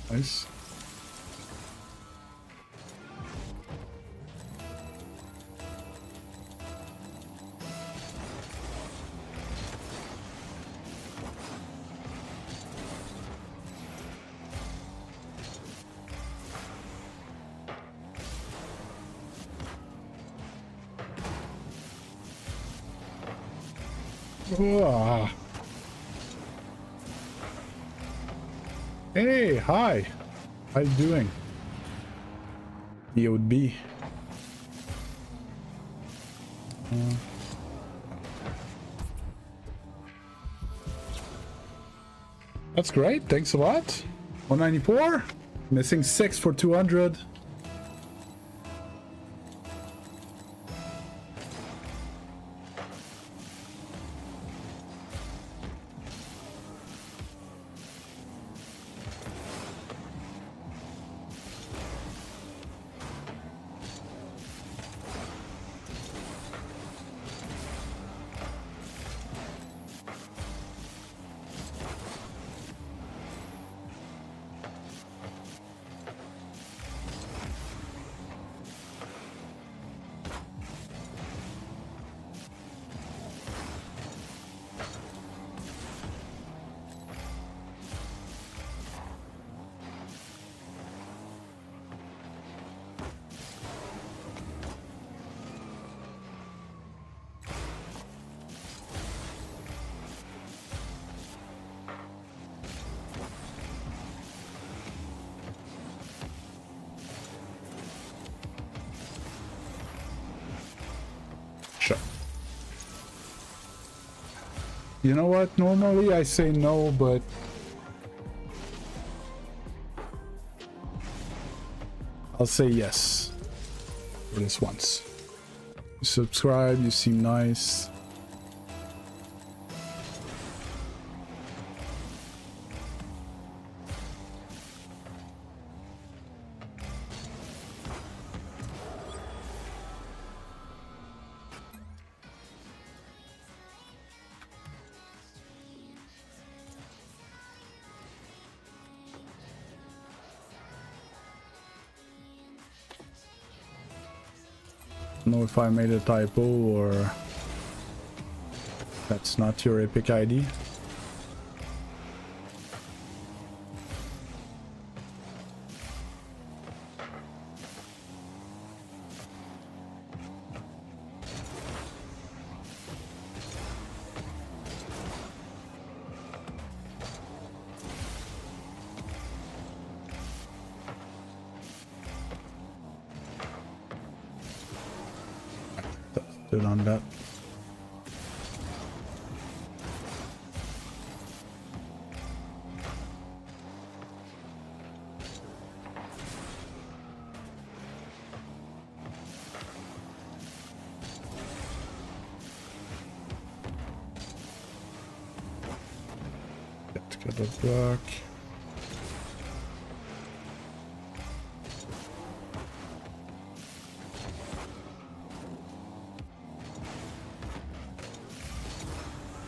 Nice. Ah. Hey, hi. How you doing? B.O.B. That's great. Thanks a lot. 194. Missing 6 for 200. Sure. You know what? Normally I say no, but I'll say yes for this once. You subscribe, you seem nice. Know if I made a typo or that's not your epic ID. Did on that. Let's get a block.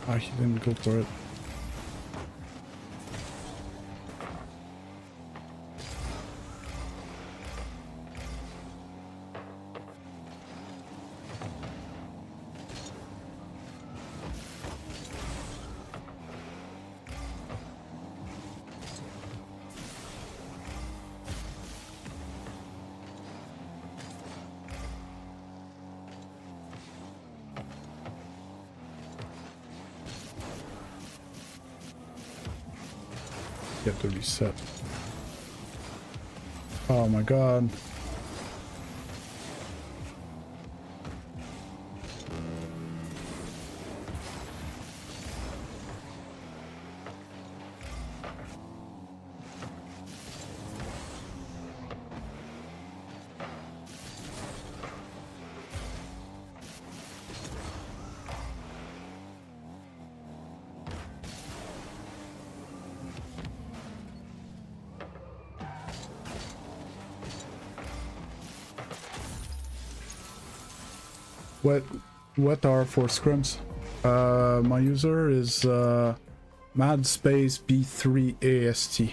Ah, he didn't go for it. Get the reset. Oh my god. What are for scrims? My user is mad space B3AST.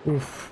Oof.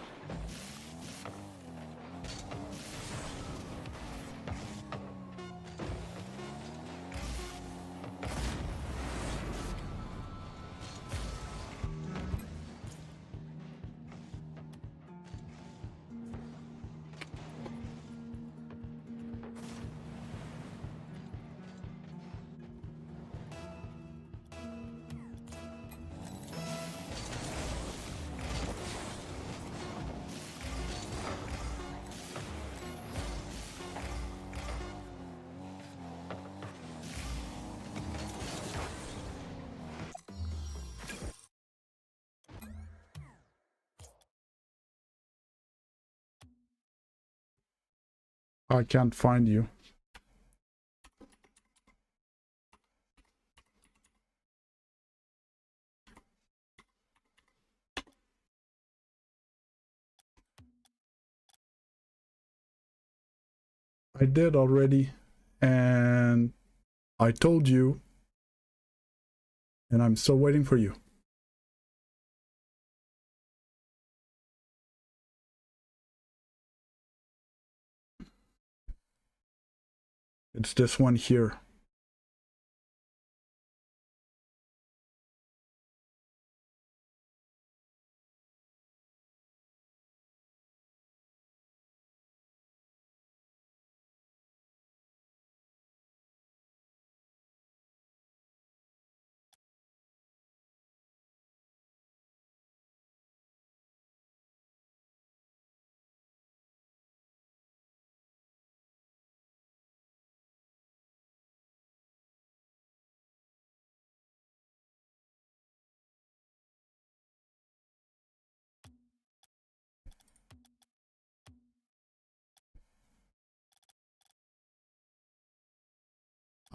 I can't find you. I did already, and I told you, and I'm still waiting for you. It's this one here.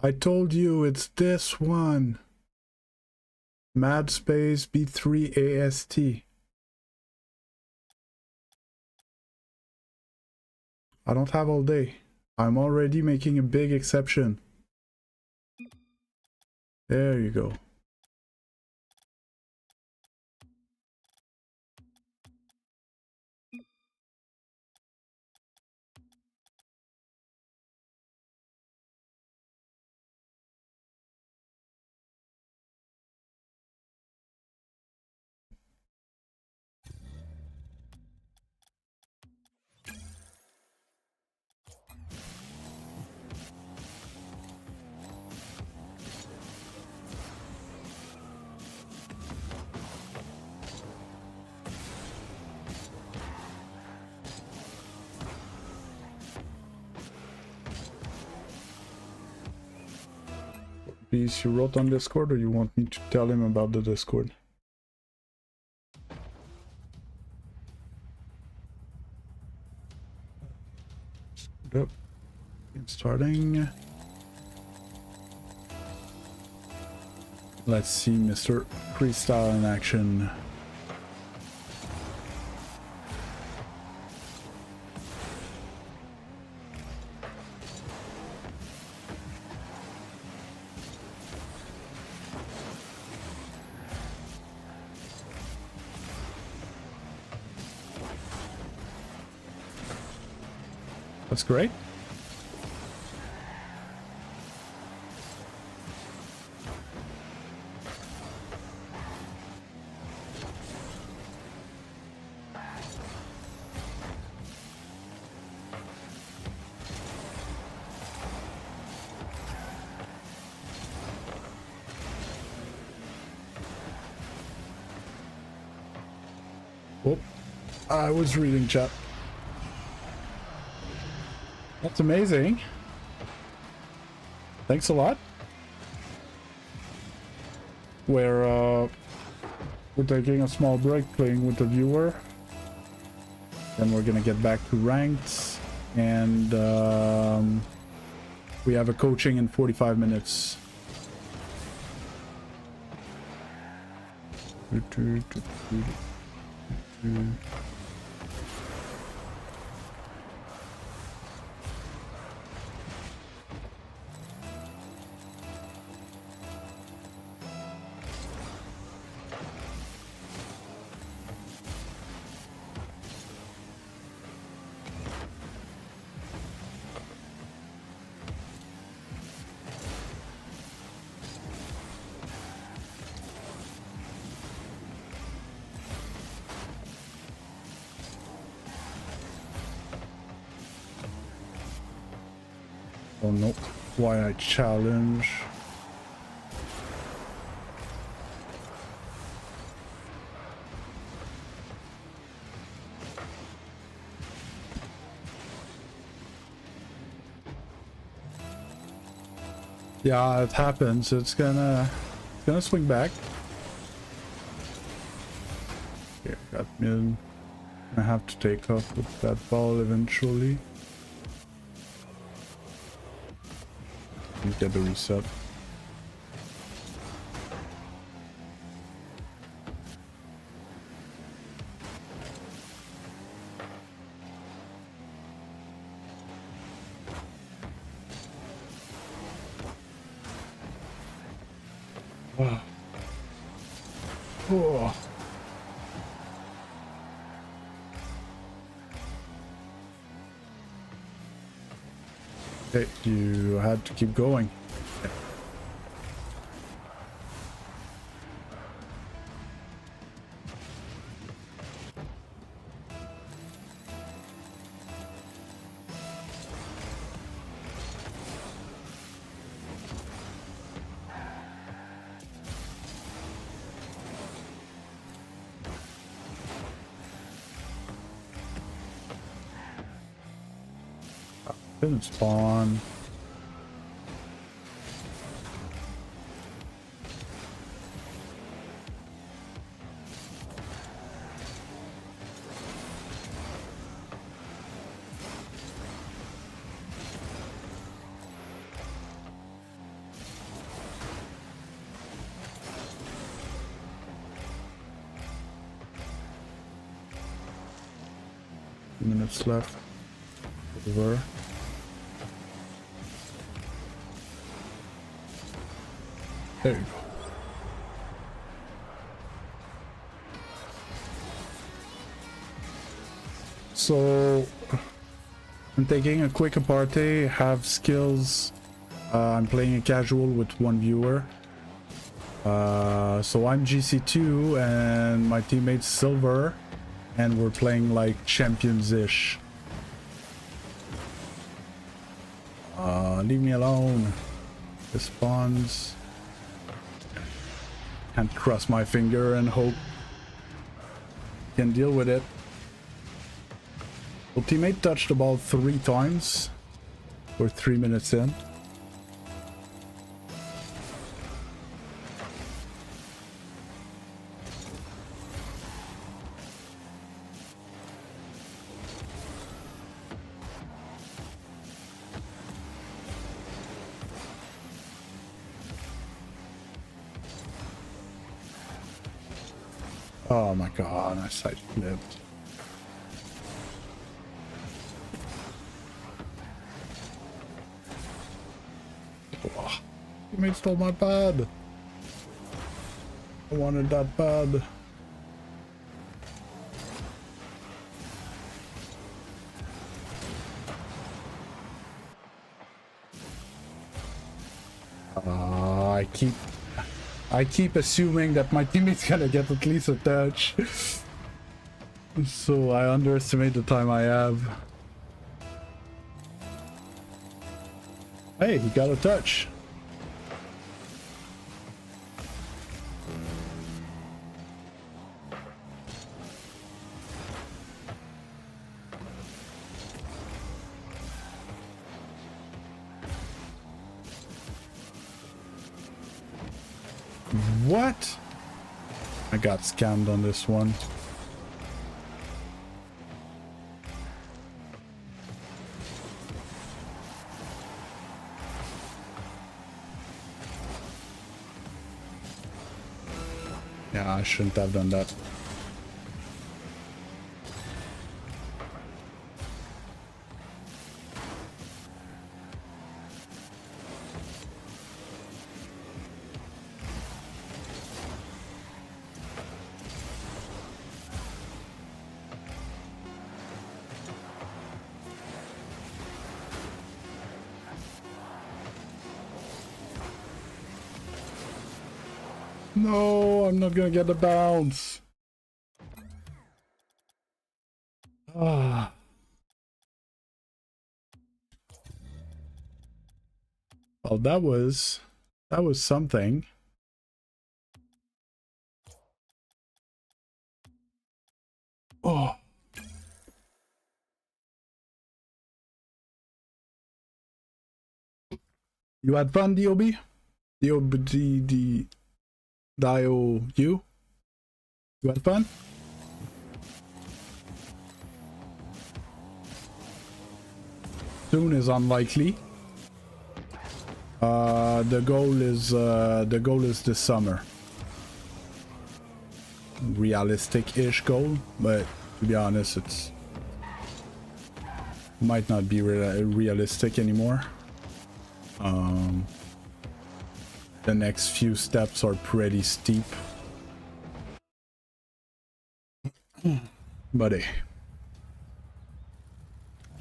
I told you it's this one. Mad space B3AST. I don't have all day. I'm already making a big exception. There you go. Please, you wrote on Discord, or you want me to tell him about the Discord? Yep. Starting. Let's see Mr. Freestyle in action. That's great. Oh, I was reading chat. That's amazing. Thanks a lot. We're taking a small break playing with the viewer. Then we're gonna get back to ranked, and we have a coaching in 45 minutes. Oh no, why I challenge? Yeah, it happens. It's gonna swing back. Okay, got mid. I have to take off with that ball eventually. Get the reset. Wow. Oh. Okay, you had to keep going. Didn't spawn. Minutes left. Over. There you go. So I'm taking a quick apartheid, have skills. I'm playing a casual with one viewer. So I'm Gc2 and my teammate's silver, and we're playing like champions-ish. Leave me alone. Responds. Can't cross my finger and hope can deal with it. Well, teammate touched the ball 3 times. We're 3 minutes in. Oh my god, I side flipped. Oh, teammate stole my pad. I wanted that pad. I keep assuming that my teammate's gonna get at least a touch. So I underestimate the time I have. Hey, he got a touch. What? I got scammed on this one. Yeah, I shouldn't have done that. No, I'm not gonna get the bounce. Ah. Well, that was something. Oh. You had fun, DOB? Dio, you? You had fun? Soon is unlikely. The goal is this summer. Realistic-ish goal, but to be honest, it's might not be realistic anymore. The next few steps are pretty steep. But hey,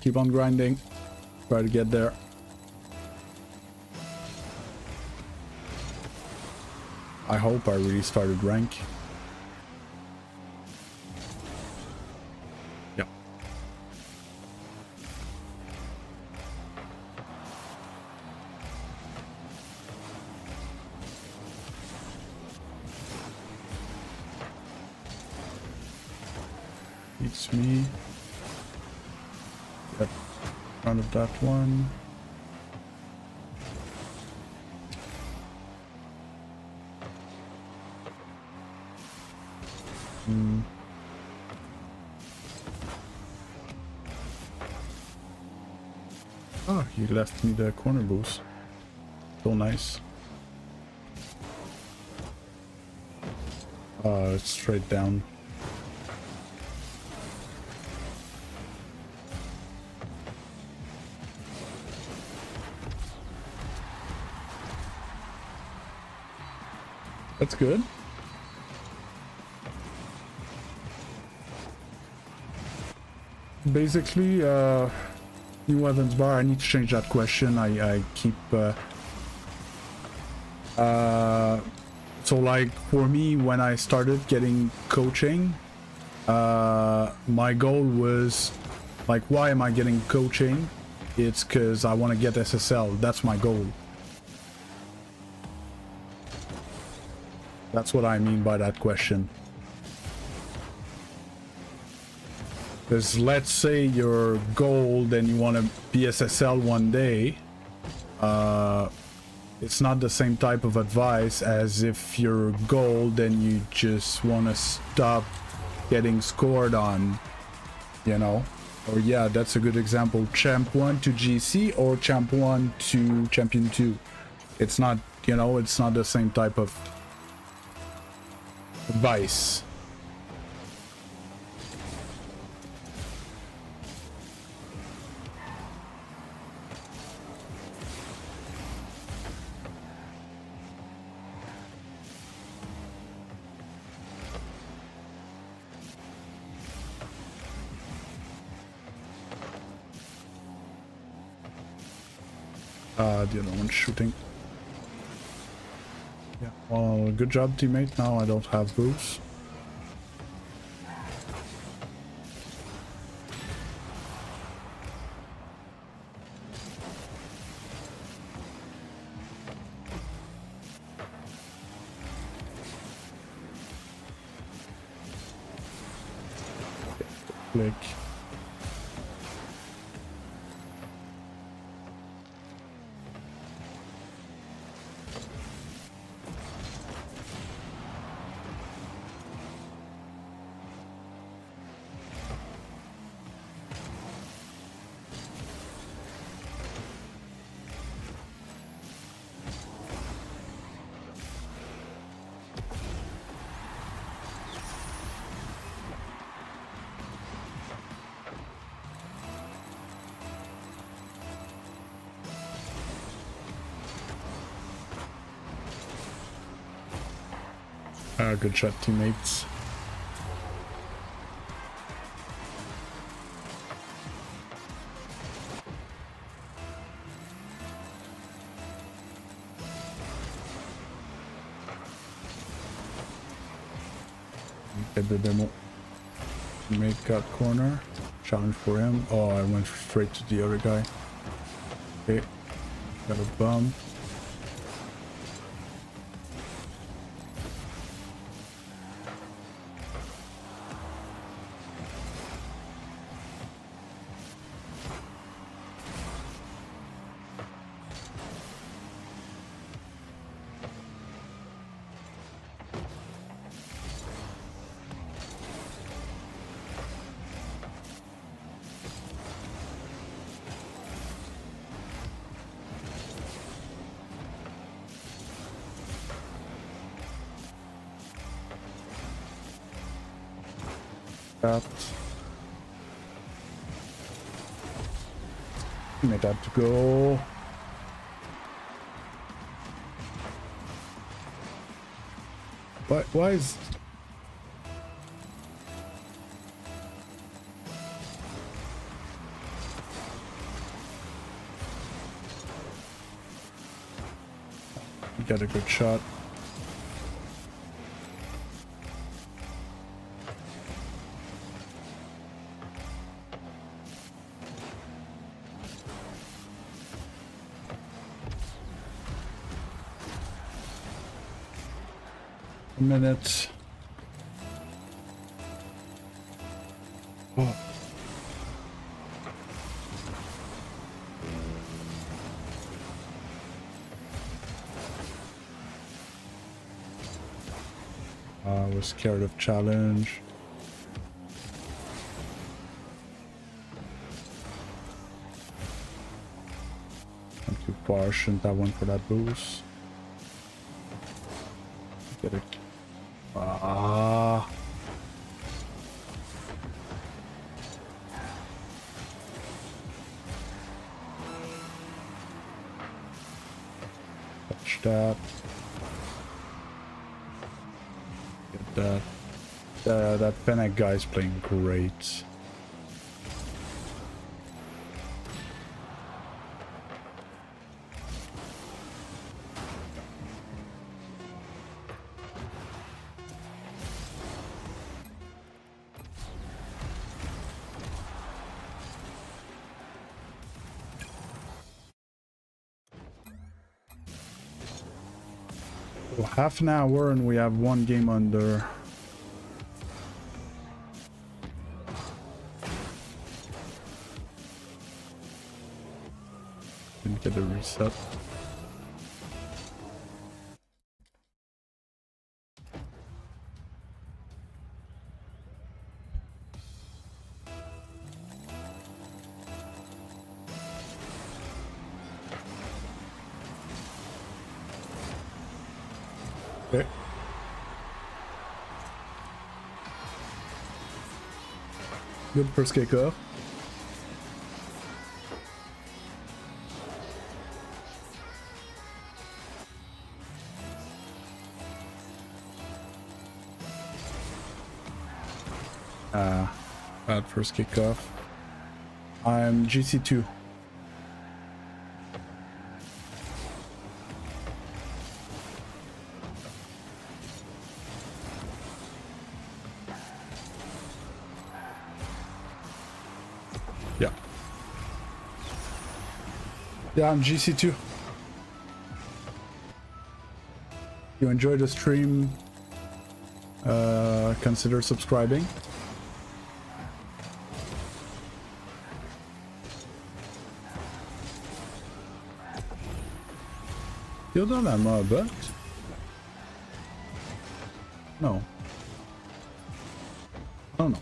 keep on grinding, try to get there. I hope I really started rank. Yeah. It's me. Yep. Front of that one. Oh, he left me the corner boost. So nice. It's straight down. That's good. Basically, new weapons bar, I need to change that question. I keep so like for me, when I started getting coaching, my goal was like, why am I getting coaching? It's because I want to get SSL. That's my goal. That's what I mean by that question. Because let's say you're gold and you want to be SSL one day, it's not the same type of advice as if you're gold and you just want to stop getting scored on, you know? Or yeah, that's a good example. Champ 1 to GC or Champ 1 to Champion 2. It's not, you know, it's not the same type of advice. The other one shooting. Yeah, well, good job, teammate. Now I don't have boost. Click. Good shot, teammates. Get the demo. Teammate got corner. Challenge for him. Oh, I went straight to the other guy. Okay. Got a bum. Made that to go. Why is got a good shot. A minute. Oh. I was scared of challenge. I'm too far, shouldn't have went for that boost. Get it. Ah. Touch that. Get that. That Fennec guy's playing great. Half an hour and we have one game under. Didn't get a reset. Okay. Good first kickoff. Bad first kickoff. I'm Gc2. Yeah, I'm Gc2. You enjoy the stream, consider subscribing. You don't have more, but no. I don't know.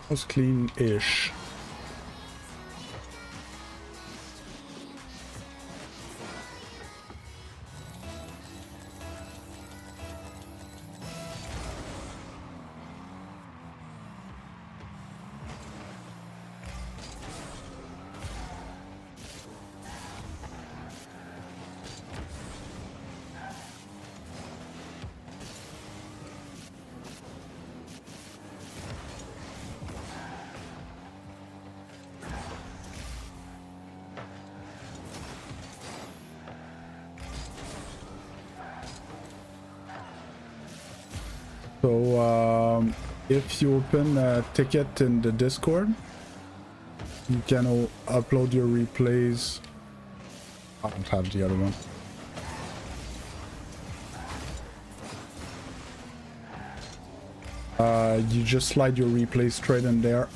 Was clean-ish. So if you open a ticket in the Discord, you can upload your replays. I don't have the other one. You just slide your replay straight in there.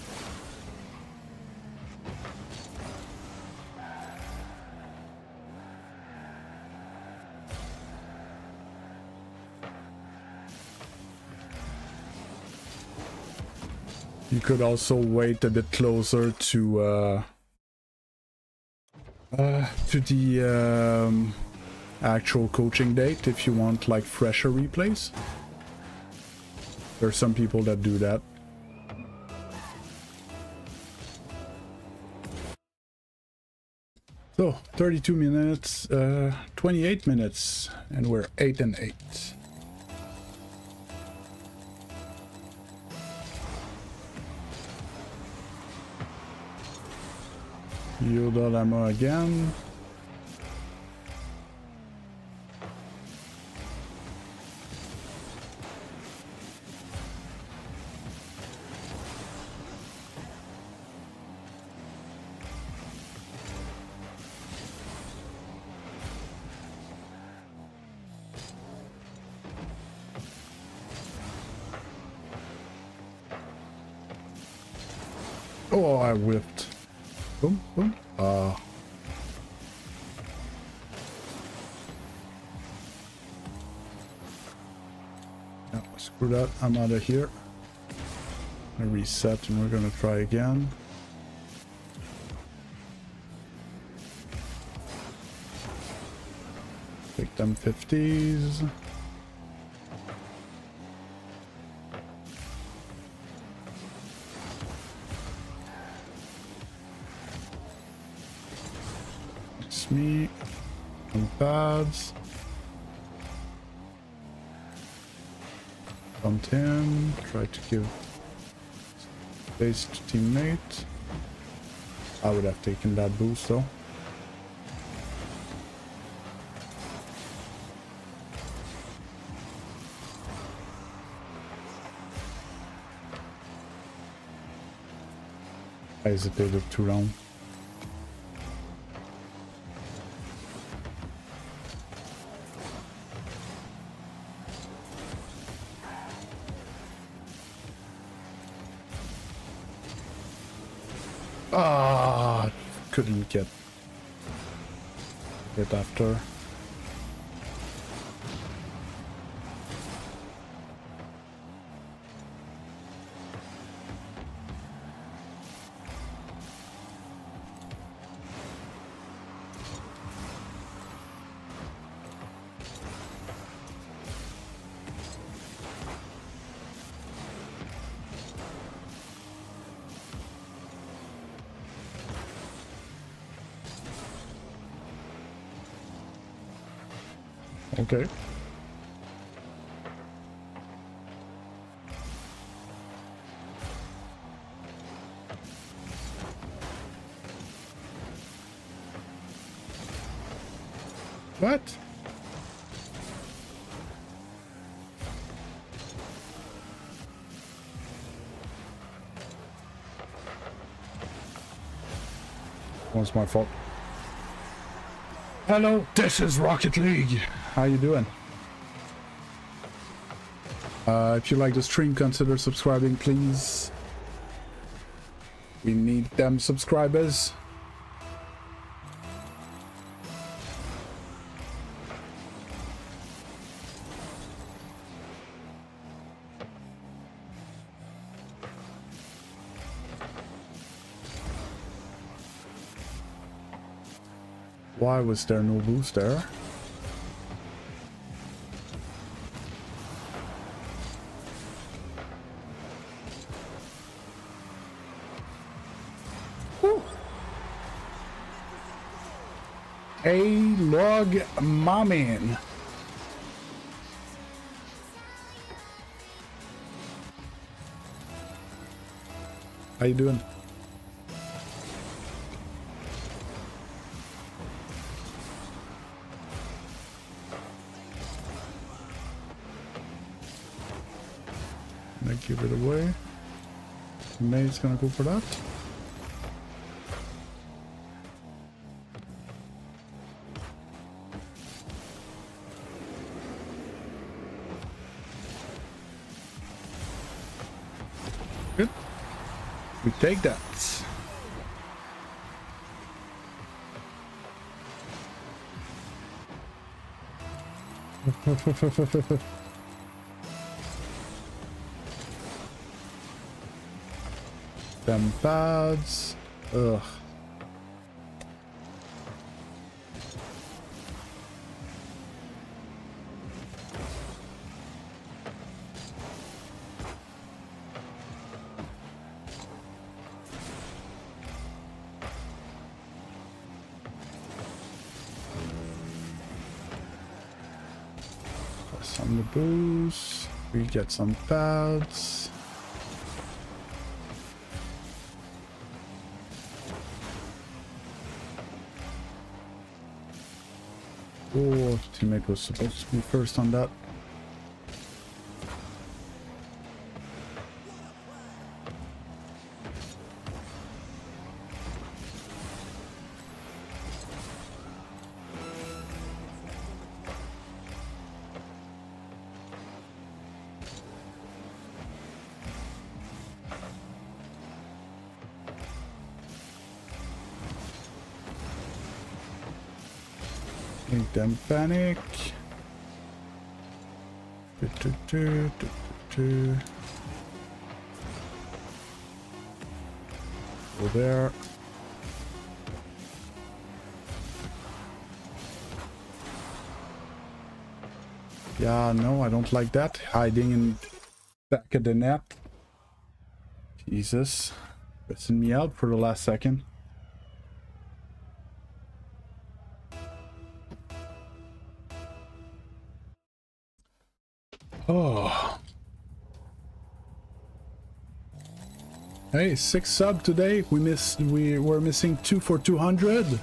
You could also wait a bit closer to the actual coaching date if you want like fresher replays. There's some people that do that. So 32 minutes, 28 minutes, and we're 8 and 8. Yoda ammo again. Oh, I whipped. Boom, boom. No, screw that. I'm out of here. I reset and we're gonna try again. Take them 50s. Me some pads. Bumped him. Try to give space to teammate. I would have taken that boost though. I hesitated too long. Couldn't get it after. Okay. What? Was my fault. Hello, this is Rocket League. How you doing? If you like the stream, consider subscribing, please. We need them subscribers. Why was there no boost there? Whew. A log mommin. How you doing? Give it away. May's gonna go for that. Good. We take that. Them pads. Ugh. Press on the boost. We get some pads. Oh, teammate was supposed to be first on that. Make them panic. Go there. Yeah, no, I don't like that. Hiding in back of the net. Jesus. Pissing me out for the last second. Oh. Hey, 6 sub today. We were missing 2 for 200.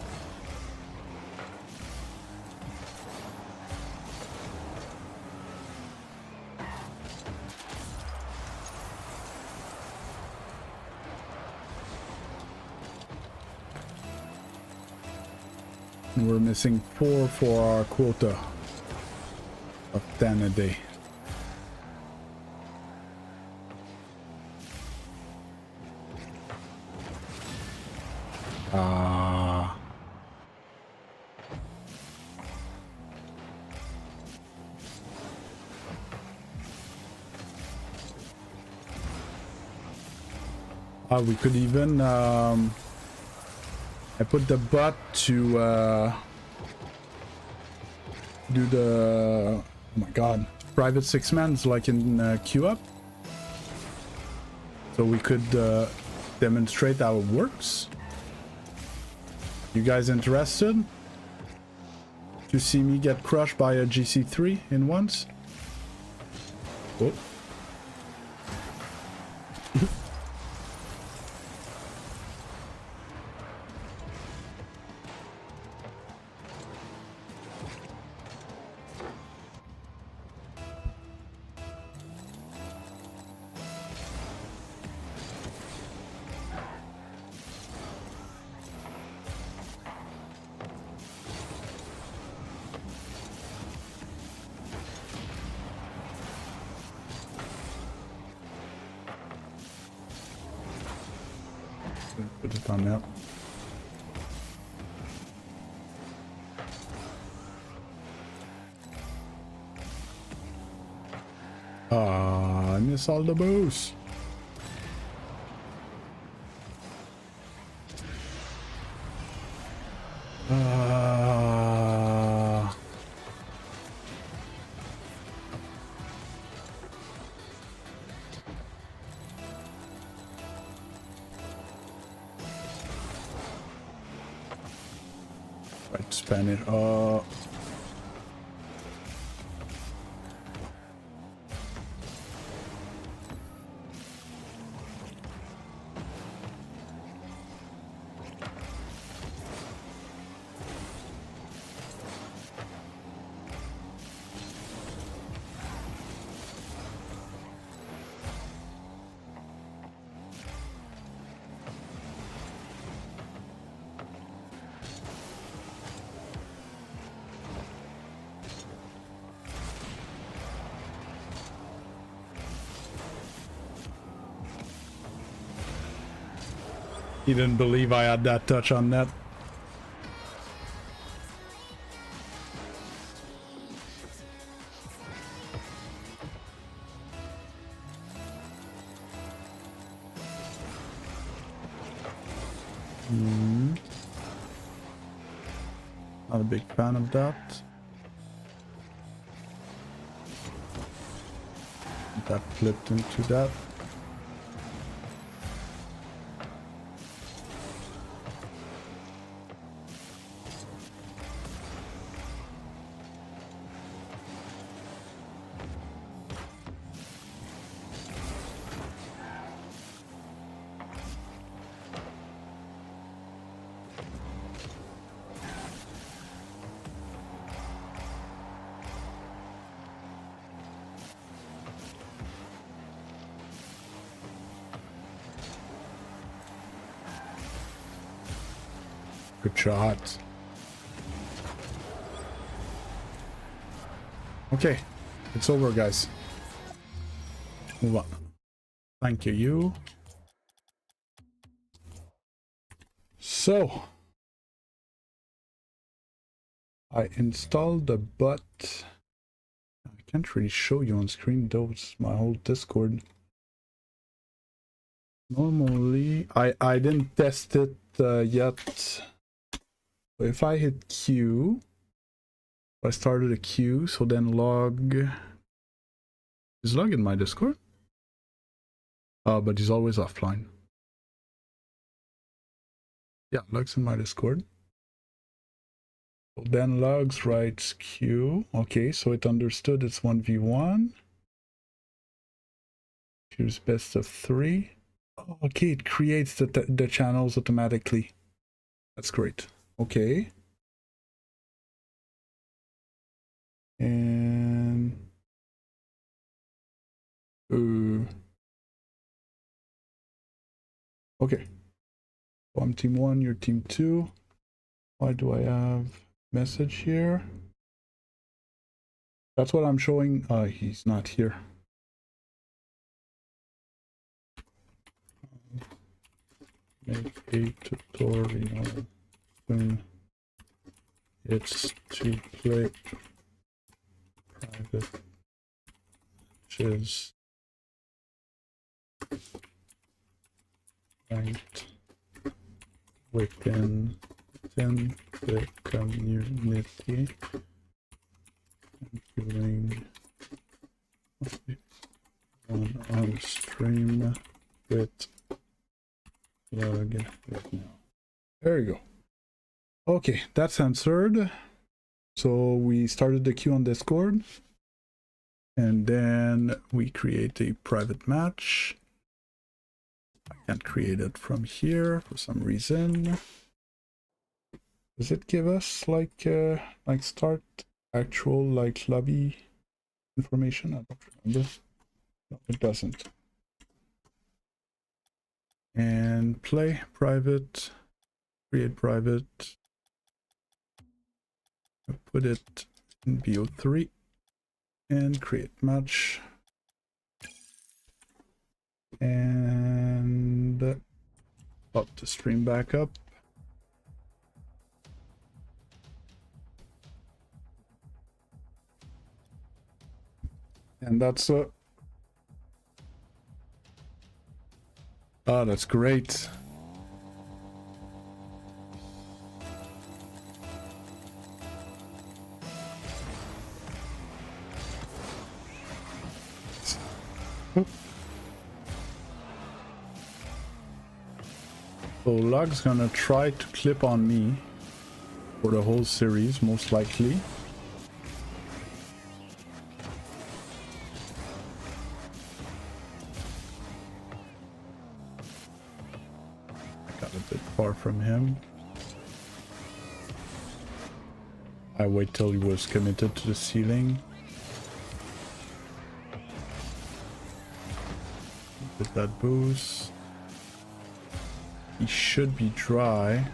And we're missing 4 for our quota of 10 a day. We could even I put the bot to do the, oh my god, private 6-mans like in queue up, so we could demonstrate how it works. You guys interested to see me get crushed by a Gc2 in once? Oh. put it on that. Ah, I miss all the boosts. Right, span it. He didn't believe I had that touch on that. Not a big fan of that. That flipped into that. Good shot. Okay, it's over, guys. Move on. Thank you. So, I installed the bot. I can't really show you on screen though. It's my whole Discord. Normally, I didn't test it yet. So if I hit Q, I started a queue, so then log. Is log in my Discord? But he's always offline. Yeah, logs in my Discord. So then logs writes Q. Okay, so it understood it's 1v1. Here's best of 3. Oh, okay, it creates the channels automatically. That's great. Okay. And okay. So I'm team 1, you're team 2. Why do I have message here? That's what I'm showing. He's not here. Make a tutorial when it's to play private matches ranked within the community and doing on stream with log right now. There you go. Okay, that's answered. So we started the queue on Discord, and then we create a private match. I can't create it from here for some reason. Does it give us like start actual like lobby information? I don't remember. No, it doesn't. And play private, create private. Put it in BO3 and create match. And Up the stream back up. And that's oh, that's great. So Lug's gonna try to clip on me for the whole series, most likely. I got a bit far from him. I wait till he was committed to the ceiling. With that boost. He should be dry.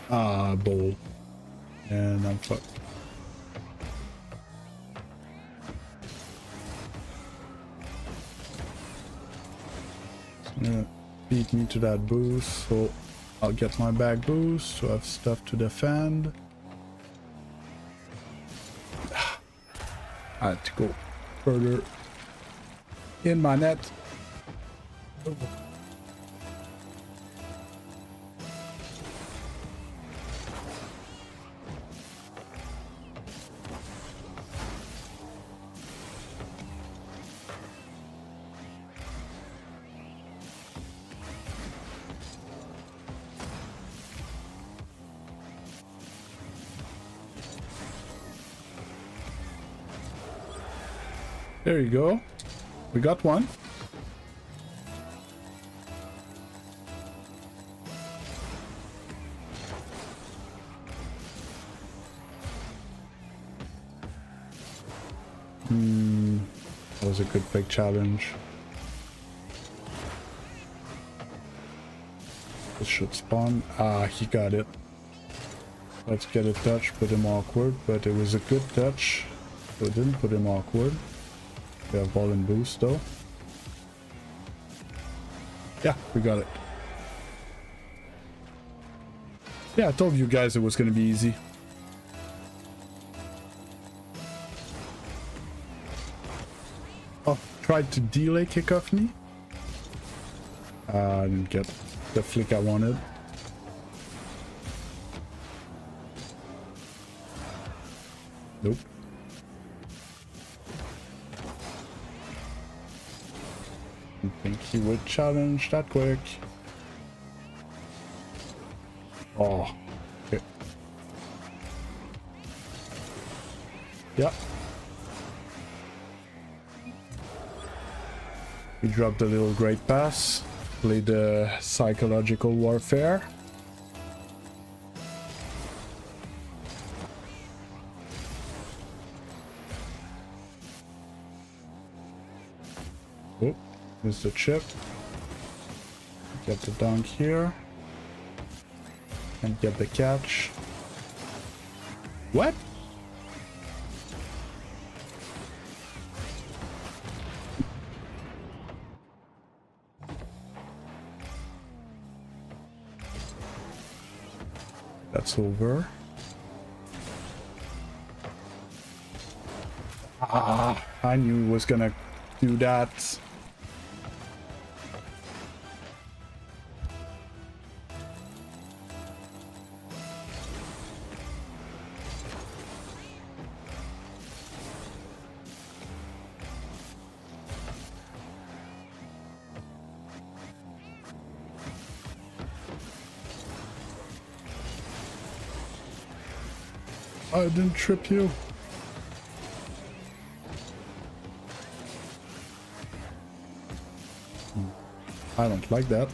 Ah, bowl. And I'm fucked. It's gonna beat me to that boost, so I'll get my back boost, so I have stuff to defend. I had to go further in my net. There you go. We got one. That was a good big challenge. This should spawn. Ah, he got it. Let's get a touch, put him awkward, but it was a good touch, so it didn't put him awkward. We have ball and boost though. Yeah, we got it. Yeah, I told you guys it was gonna be easy. Oh, tried to delay kick off me. I didn't get the flick I wanted. Nope. Didn't think he would challenge that quick. Oh, okay. Yeah. He dropped a little great pass. Played the psychological warfare. Oh, there's the chip. Get the dunk here. And get the catch. What? That's over. Ah, I knew he was gonna do that. I didn't trip you. I don't like that.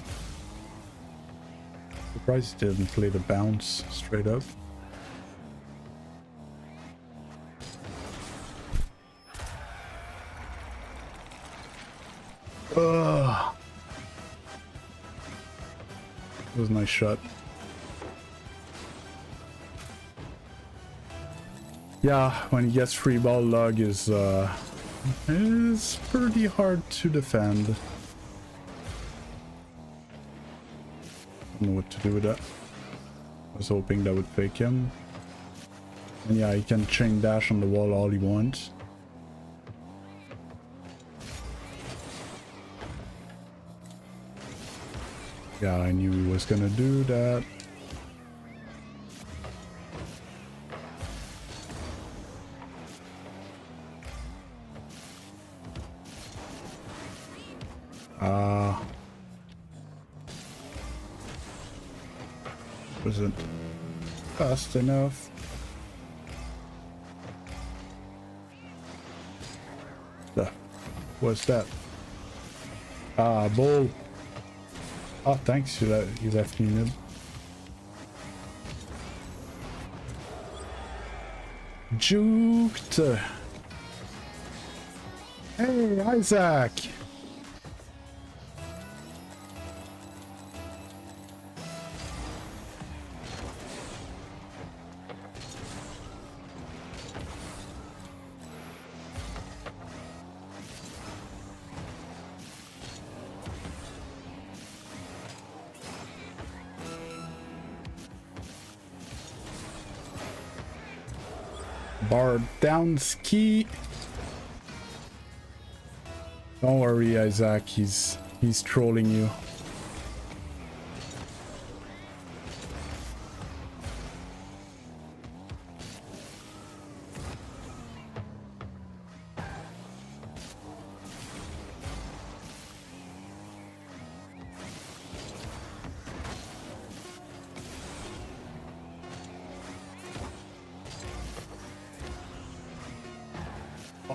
Surprised he didn't play the bounce straight up. Ugh. That was a nice shot. Yeah, when he gets free ball, Lug is pretty hard to defend. don't know what to do with that. I was hoping that would fake him. And yeah, he can chain dash on the wall all he wants. Yeah, I knew he was gonna do that. Wasn't fast enough. What's that? Bull. Oh, thanks. You left me mid. Juked. Hey, Isaac. Bar down ski. Don't worry, Isaac. He's trolling you.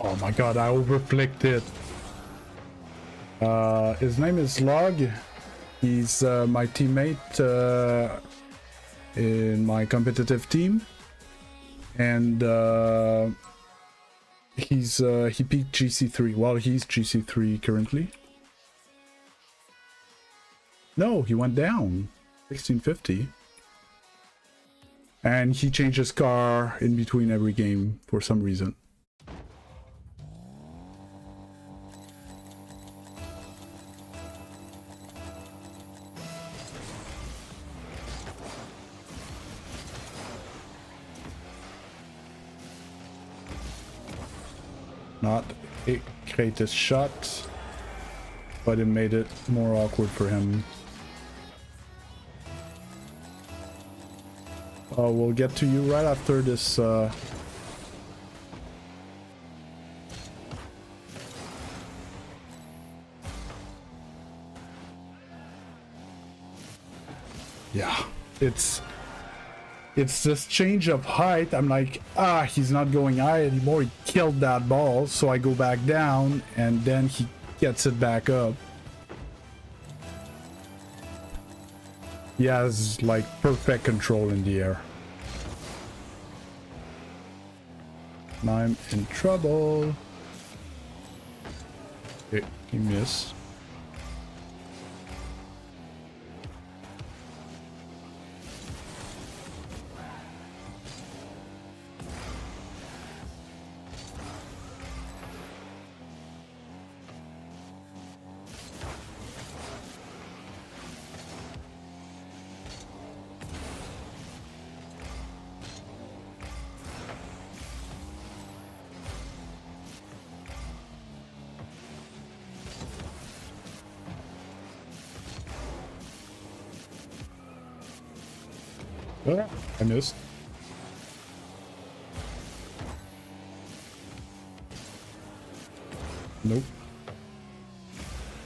Oh my god, I overflicked it. His name is Log. He's my teammate in my competitive team. And he peaked Gc3. Well, he's Gc3 currently. No, he went down. 1650. And he changed his car in between every game for some reason. Not a greatest shot, but it made it more awkward for him. We'll get to you right after this. Yeah, it's this change of height. I'm like, he's not going high anymore. He killed that ball, so I go back down, and then he gets it back up. He has like perfect control in the air. And I'm in trouble. Okay, he missed. Oh, I missed. Nope.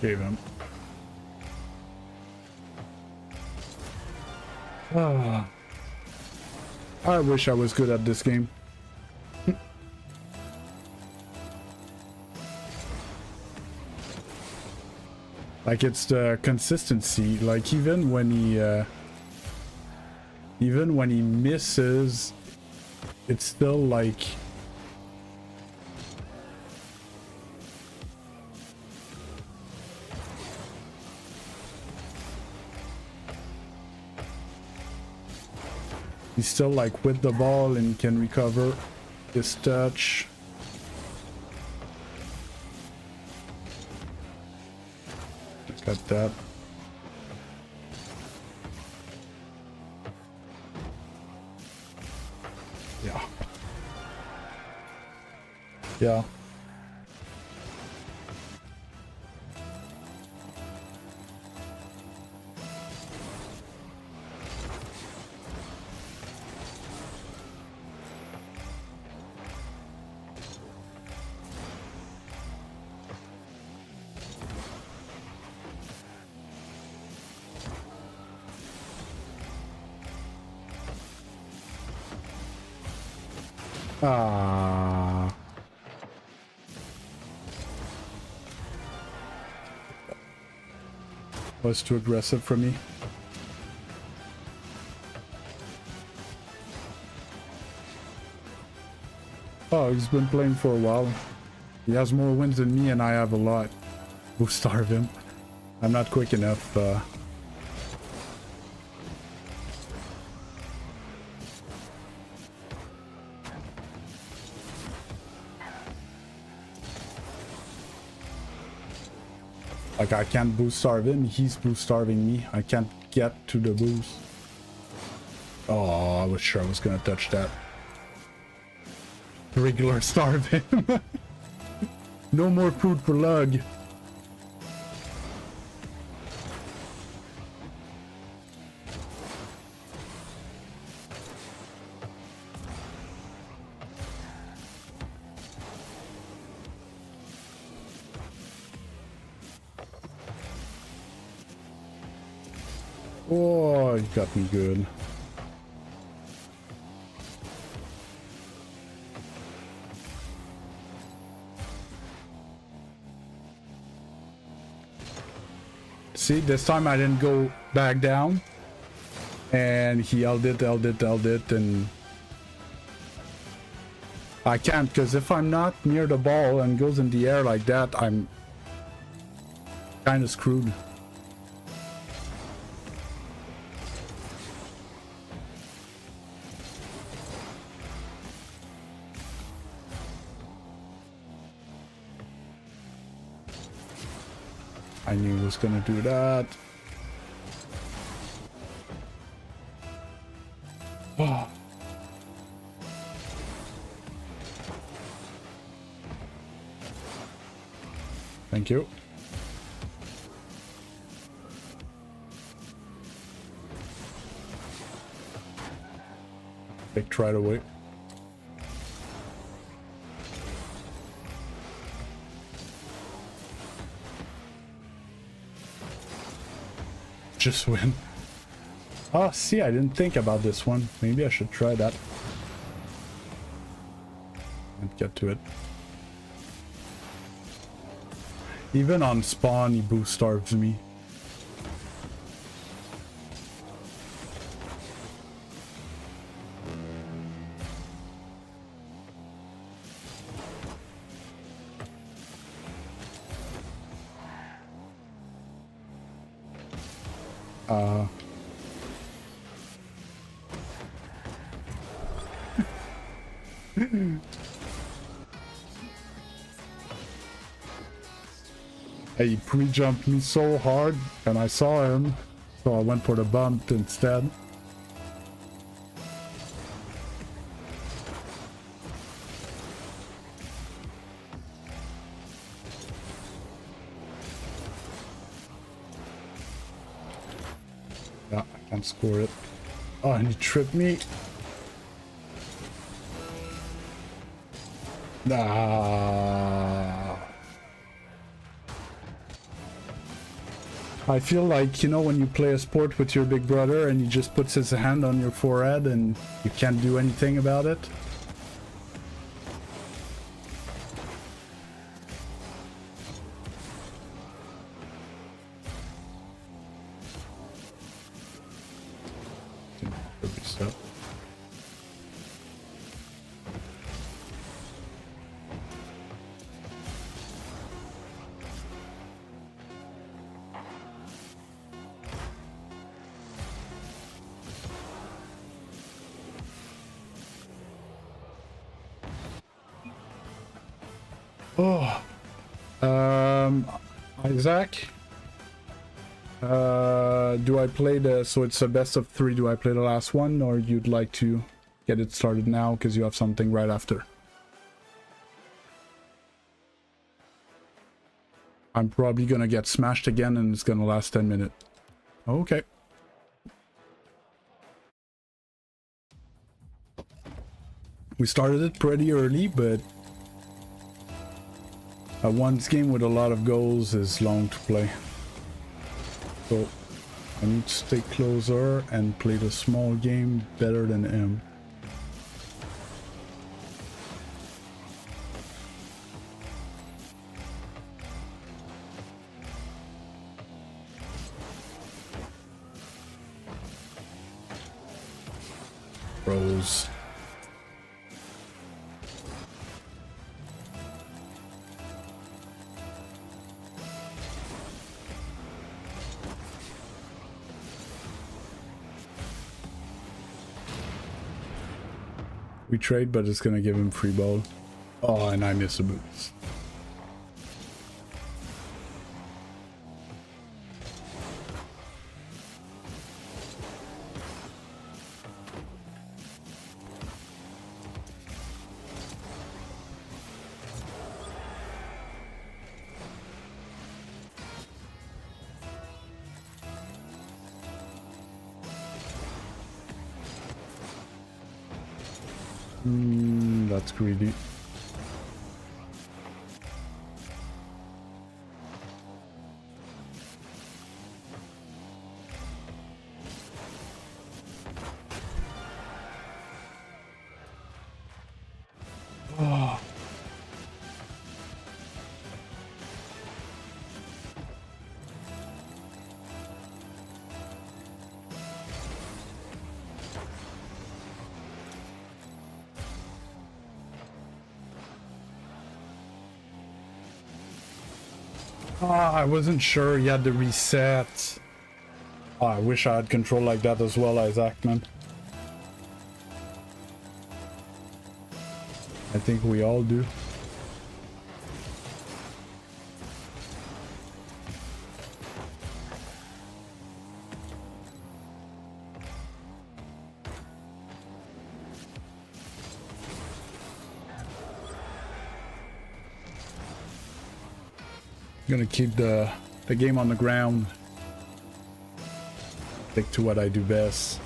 Gave him. I wish I was good at this game. Like, it's the consistency. Like, even when he misses, it's still like he's still like with the ball and can recover his touch. Look at that. Yeah. Yeah. Ah. Was too aggressive for me. Oh, he's been playing for a while. He has more wins than me and I have a lot. We'll starve him. I'm not quick enough. Like, I can't boost starve him, he's boost starving me. I can't get to the boost. Oh, I was sure I was gonna touch that. Regular starve him. No more food for Lug. Oh, you got me good. See, this time I didn't go back down. And he held it, and I can't, because if I'm not near the ball and goes in the air like that, I'm kind of screwed. I knew he was gonna do that. Oh. Thank you. Picked right away. Just win. Oh, see, I didn't think about this one. Maybe I should try that. And get to it. Even on spawn, he boost starves me. He pre-jumped me so hard and I saw him, so I went for the bump instead. Yeah, I can't score it. Oh, and he tripped me. Nah. I feel like, you know, when you play a sport with your big brother and he just puts his hand on your forehead and you can't do anything about it. Oh, Isaac, do I play the, so it's a best of 3, do I play the last one, or you'd like to get it started now because you have something right after. I'm probably gonna get smashed again and it's gonna last 10 minutes. Okay. We started it pretty early, but one's game with a lot of goals is long to play. So I need to stay closer and play the small game better than him. Bros. We trade, but it's gonna give him free ball. Oh, and I miss a boost. That's greedy. Oh. I wasn't sure he had the reset. Oh, I wish I had control like that as well, Isaac, man. I think we all do. Gonna keep the game on the ground. Stick to what I do best.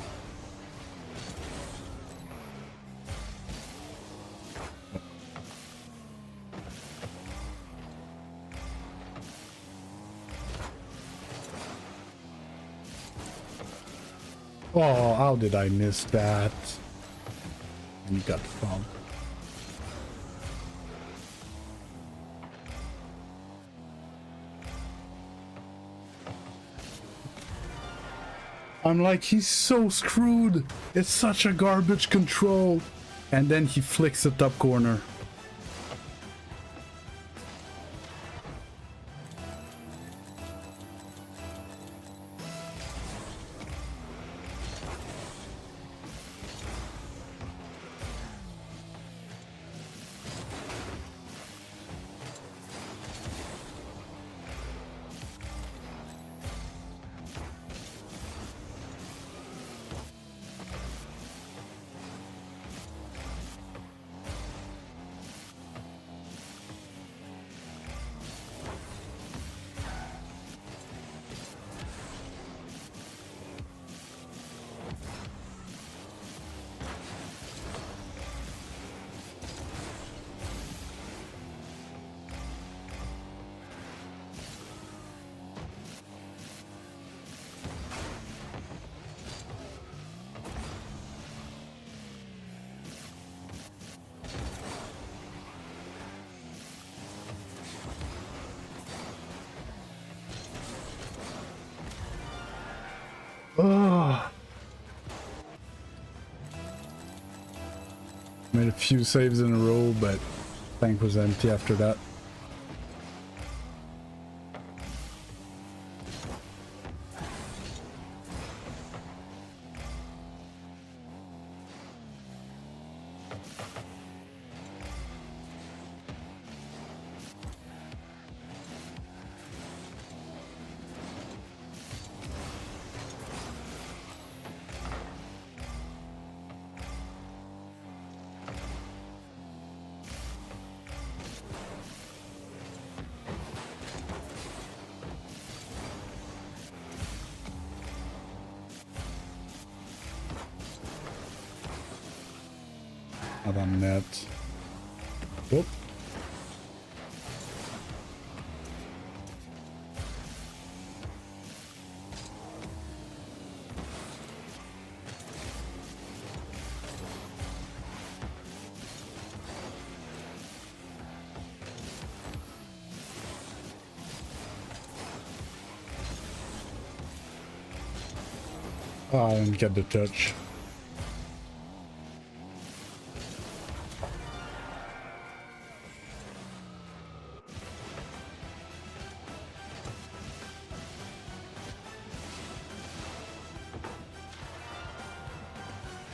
Oh, how did I miss that? And you got the phone. I'm like, he's so screwed. It's such a garbage control. And then he flicks the top corner. Oh. Made a few saves in a row, but tank was empty after that. Not on net. Whoop. Oh, I didn't get the touch.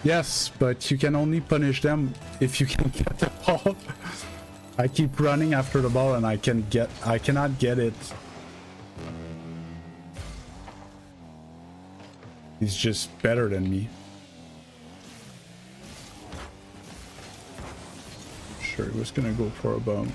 Yes, but you can only punish them if you can get the ball. I keep running after the ball and I cannot get it. He's just better than me. Sure, he was gonna go for a bump.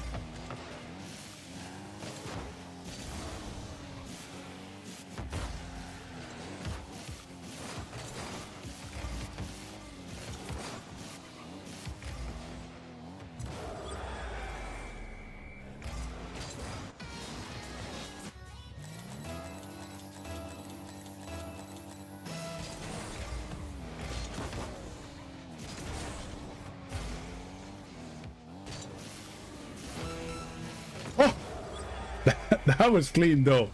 That was clean though.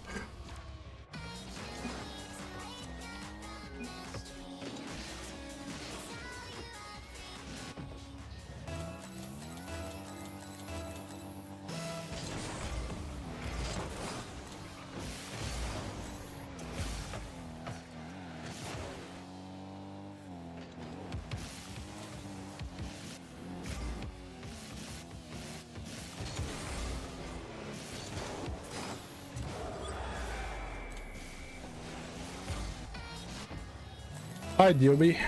Hi, Dioby.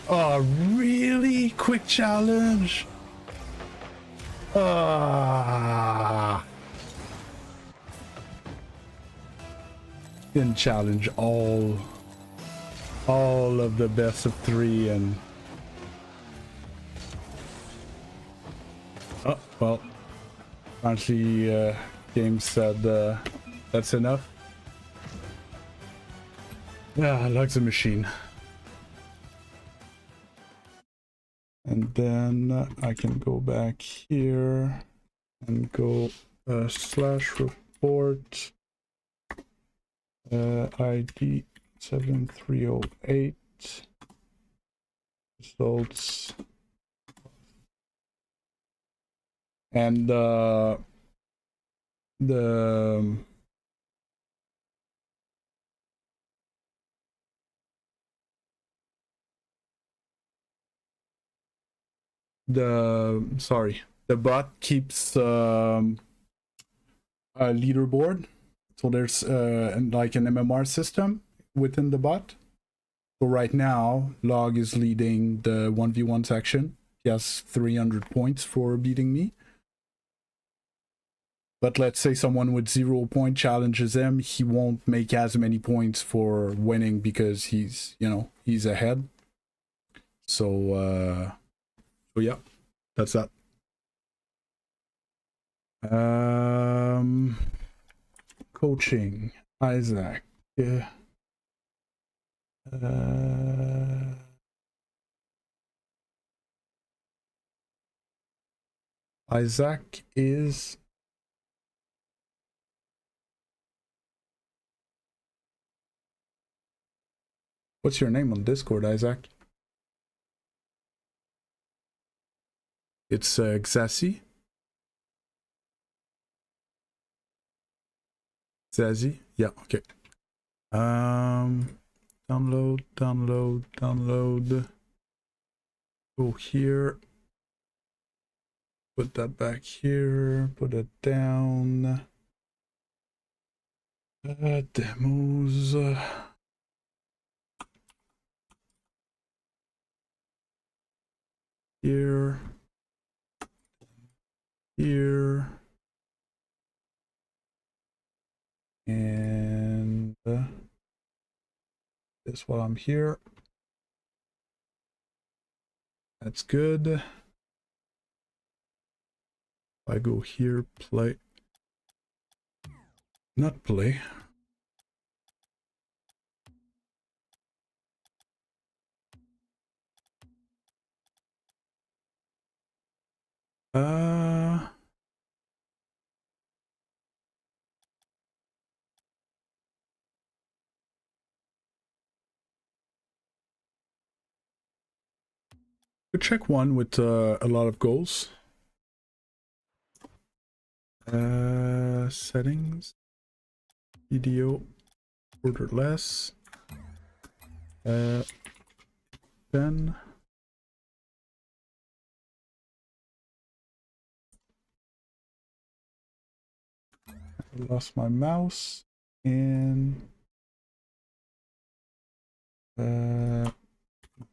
Oh, really? Quick challenge? Didn't challenge all of the best of 3 and... Oh, well. Apparently, game said that's enough. Yeah, I like the machine. And then I can go back here and go slash report ID 7308 results. And the bot keeps a leaderboard, so there's like an MMR system within the bot. So right now Log is leading the 1v1 section. He has 300 points for beating me. But let's say someone with 0 point challenges him, he won't make as many points for winning because he's, you know, he's ahead. So yeah, that's that. Coaching, Isaac. Yeah. Isaac is... What's your name on Discord, Isaac? It's Xasi. Zazie? Yeah, okay. Download. Go here. Put that back here. Put it down. Demos. Here. And this while I'm here. That's good. If I go here, play. Not play. Could check one with a lot of goals. Settings. Video. Order less. Then. I lost my mouse. And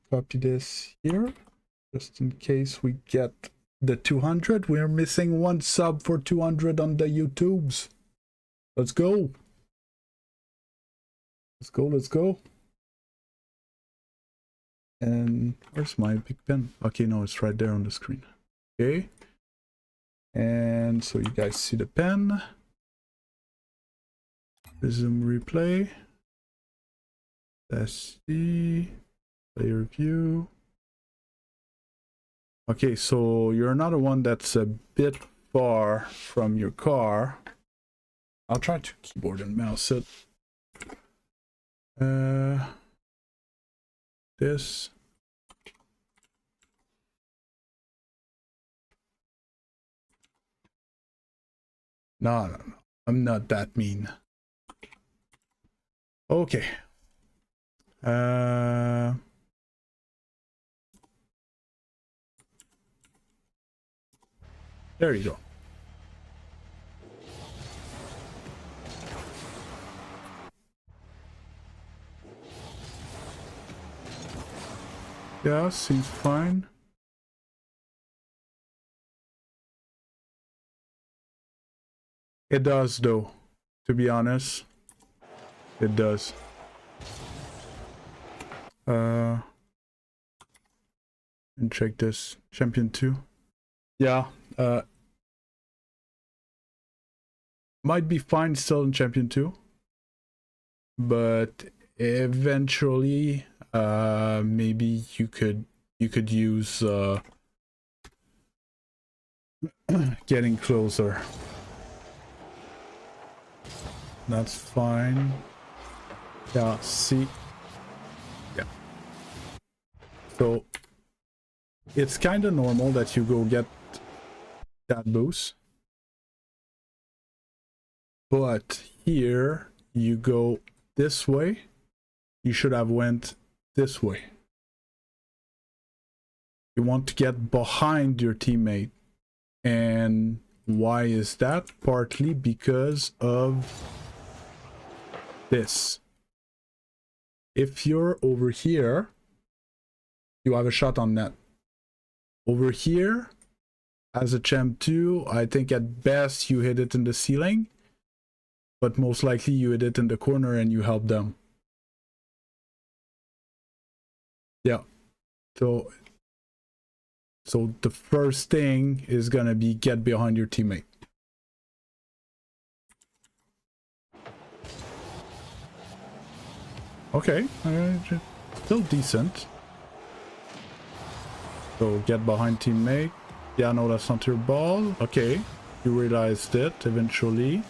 copy this here. Just in case we get the 200. We're missing one sub for 200 on the YouTubes. Let's go. Let's go, let's go. And where's my big pen? Okay, no, it's right there on the screen. Okay. And so you guys see the pen. Resume replay. Let's see. Player view. Okay, so you're another one that's a bit far from your car. I'll try to keyboard and mouse it. This. No, I'm not that mean. Okay. There you go. Yeah, seems fine. It does, though, to be honest. It does. And check this. Champion 2. Yeah, might be fine still in Champion 2. But eventually, maybe you could use getting closer. That's fine. Yeah, see. Yeah. So it's kind of normal that you go get that boost. But here you go this way. You should have went this way. You want to get behind your teammate. And why is that? Partly because of this. If you're over here, you have a shot on net. Over here, as a champ 2, I think at best you hit it in the ceiling, but most likely you hit it in the corner and you help them. Yeah. So the first thing is gonna be get behind your teammate. Okay, still decent. So get behind teammate. Yeah, no, that's not your ball. Okay, you realized it eventually.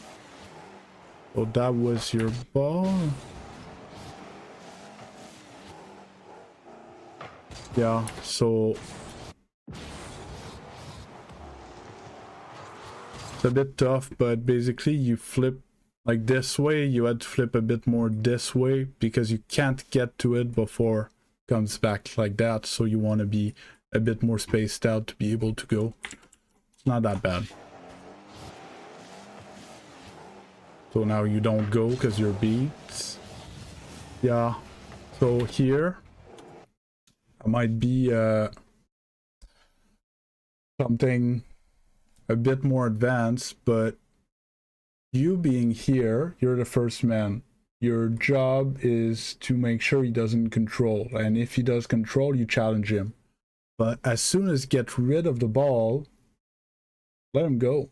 So that was your ball. Yeah, so it's a bit tough, but basically you flip like this way. You had to flip a bit more this way because you can't get to it before it comes back like that. So you want to be a bit more spaced out to be able to go. It's not that bad. So now you don't go because you're beat. Yeah. So here might be something a bit more advanced, but you being here, you're the first man. Your job is to make sure he doesn't control, and if he does control, you challenge him. But as soon as get rid of the ball, let him go.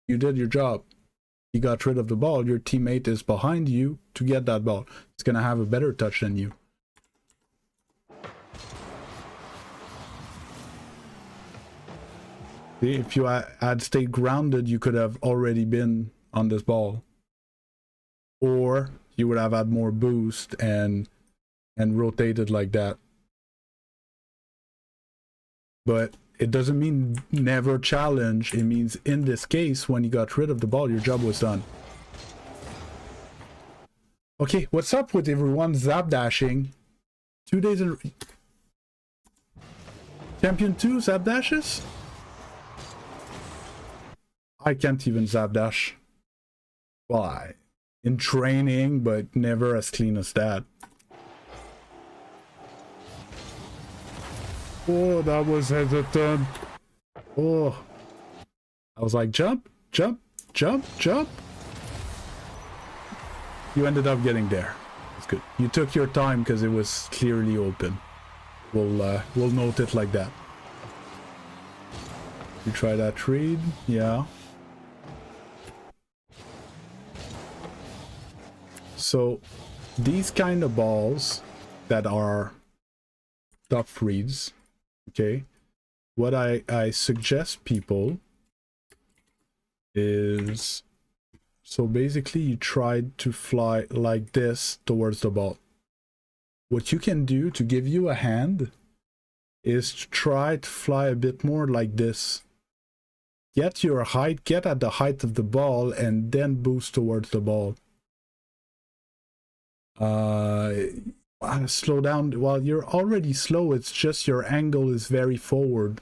You did your job. You got rid of the ball. Your teammate is behind you to get that ball. It's gonna have a better touch than you. See, if you had stayed grounded, you could have already been on this ball, or you would have had more boost and rotated like that. But it doesn't mean never challenge. It means in this case, when you got rid of the ball, your job was done. Okay, what's up with everyone zap dashing? 2 days in... Champion 2 zap dashes? I can't even zap dash. Well, in training, but never as clean as that. Oh, that was hesitant. Oh. I was like, jump, jump, jump, jump. You ended up getting there. That's good. You took your time because it was clearly open. We'll note it like that. You try that read? Yeah. So, these kind of balls that are tough reads, okay, what I suggest people is, so basically you try to fly like this towards the ball. What you can do to give you a hand is to try to fly a bit more like this. Get your height, get at the height of the ball, and then boost towards the ball. Slow down. Well, you're already slow, it's just your angle is very forward.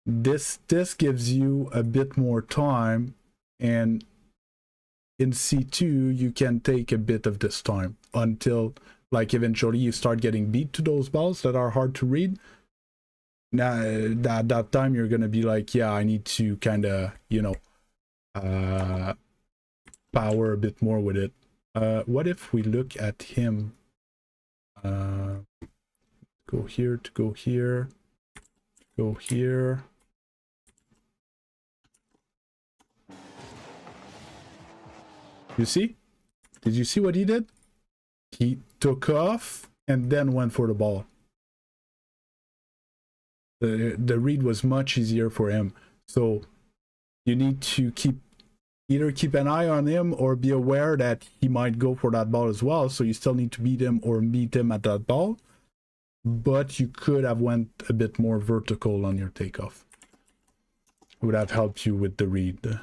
This gives you a bit more time, and in C2 you can take a bit of this time until like eventually you start getting beat to those balls that are hard to read. Now that time you're gonna be like, yeah, I need to kind of, you know, power a bit more with it. What if we look at him? Go here to go here, go here. You see? Did you see what he did? He took off and then went for the ball. The read was much easier for him. So you need to either keep an eye on him or be aware that he might go for that ball as well. So you still need to beat him or meet him at that ball. But you could have went a bit more vertical on your takeoff. It would have helped you with the read.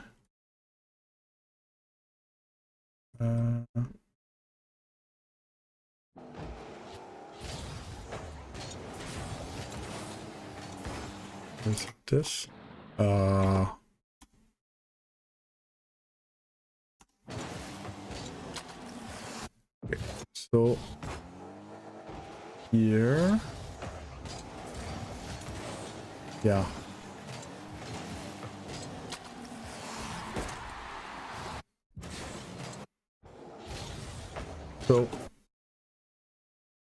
Is this? Okay, so here, yeah. So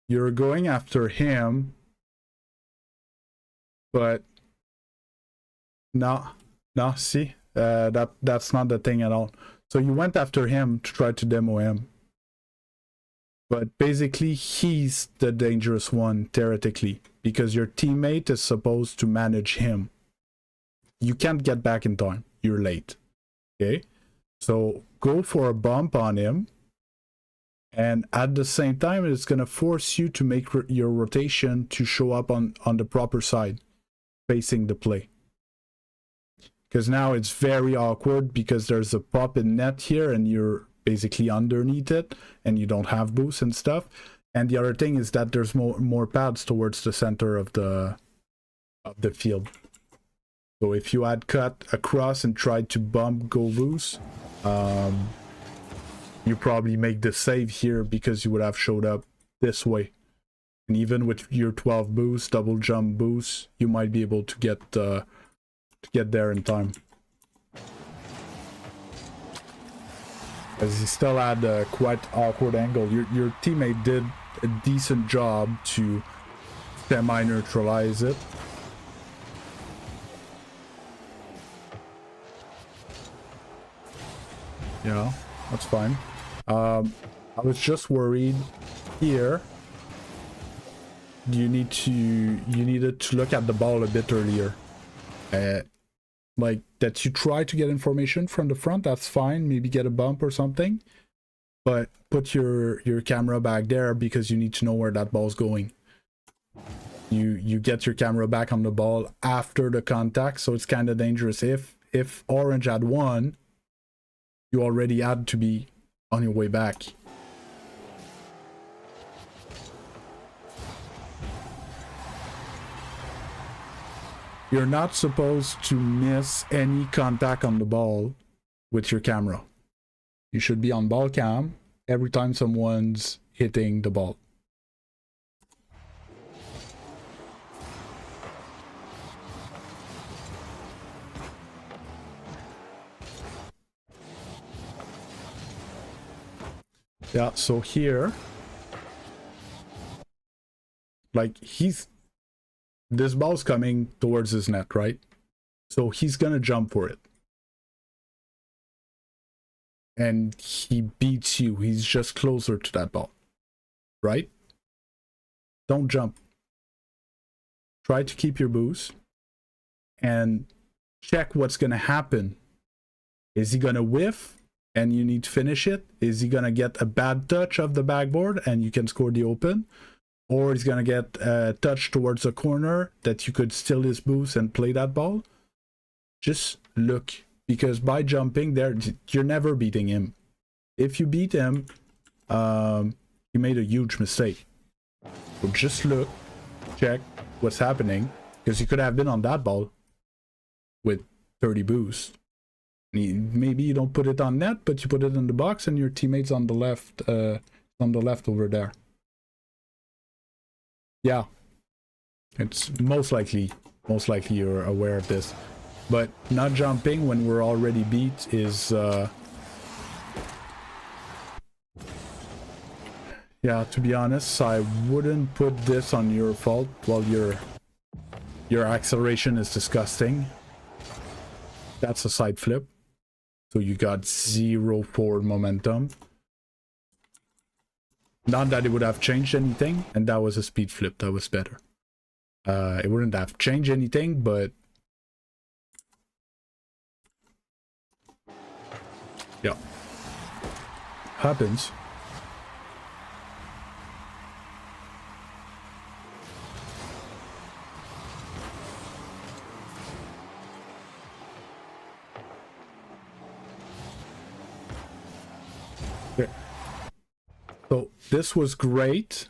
you're going after him, but no, see, that's not the thing at all. So you went after him to try to demo him, but basically he's the dangerous one theoretically, because your teammate is supposed to manage him. You can't get back in time, you're late. Okay, so go for a bump on him, and at the same time it's going to force you to make your rotation to show up on the proper side facing the play. Because now it's very awkward because there's a pop in net here and you're basically underneath it and you don't have boost and stuff. And the other thing is that there's more pads towards the center of the field. So if you had cut across and tried to bump go boost, you probably make the save here because you would have showed up this way. And even with your 12 boost, double jump boost, you might be able to get there in time. As he still had a quite awkward angle. Your teammate did a decent job to semi-neutralize it. Yeah, that's fine. I was just worried here. You needed to look at the ball a bit earlier. Like that you try to get information from the front, that's fine. Maybe get a bump or something. But put your camera back there because you need to know where that ball's going. You get your camera back on the ball after the contact, so it's kind of dangerous. If orange had won, you already had to be on your way back. You're not supposed to miss any contact on the ball with your camera. You should be on ball cam every time someone's hitting the ball. Yeah, so here, like this ball's coming towards his net, right? So he's gonna jump for it. And he beats you. He's just closer to that ball, right? Don't jump. Try to keep your boost and check what's gonna happen. Is he gonna whiff and you need to finish it? Is he gonna get a bad touch of the backboard and you can score the open? Or he's gonna get a touch towards the corner that you could steal his boost and play that ball? Just look, because by jumping there, you're never beating him. If you beat him, you made a huge mistake. So just look, check what's happening, because you could have been on that ball with 30 boosts. Maybe you don't put it on net, but you put it in the box and your teammate's on the left over there. Yeah, it's most likely you're aware of this, but not jumping when we're already beat is yeah, to be honest, I wouldn't put this on your fault. Well, your acceleration is disgusting. That's a side flip. So you got 0 forward momentum. Not that it would have changed anything, and that was a speed flip. That was better. It wouldn't have changed anything, but yeah, happens. Okay. So this was great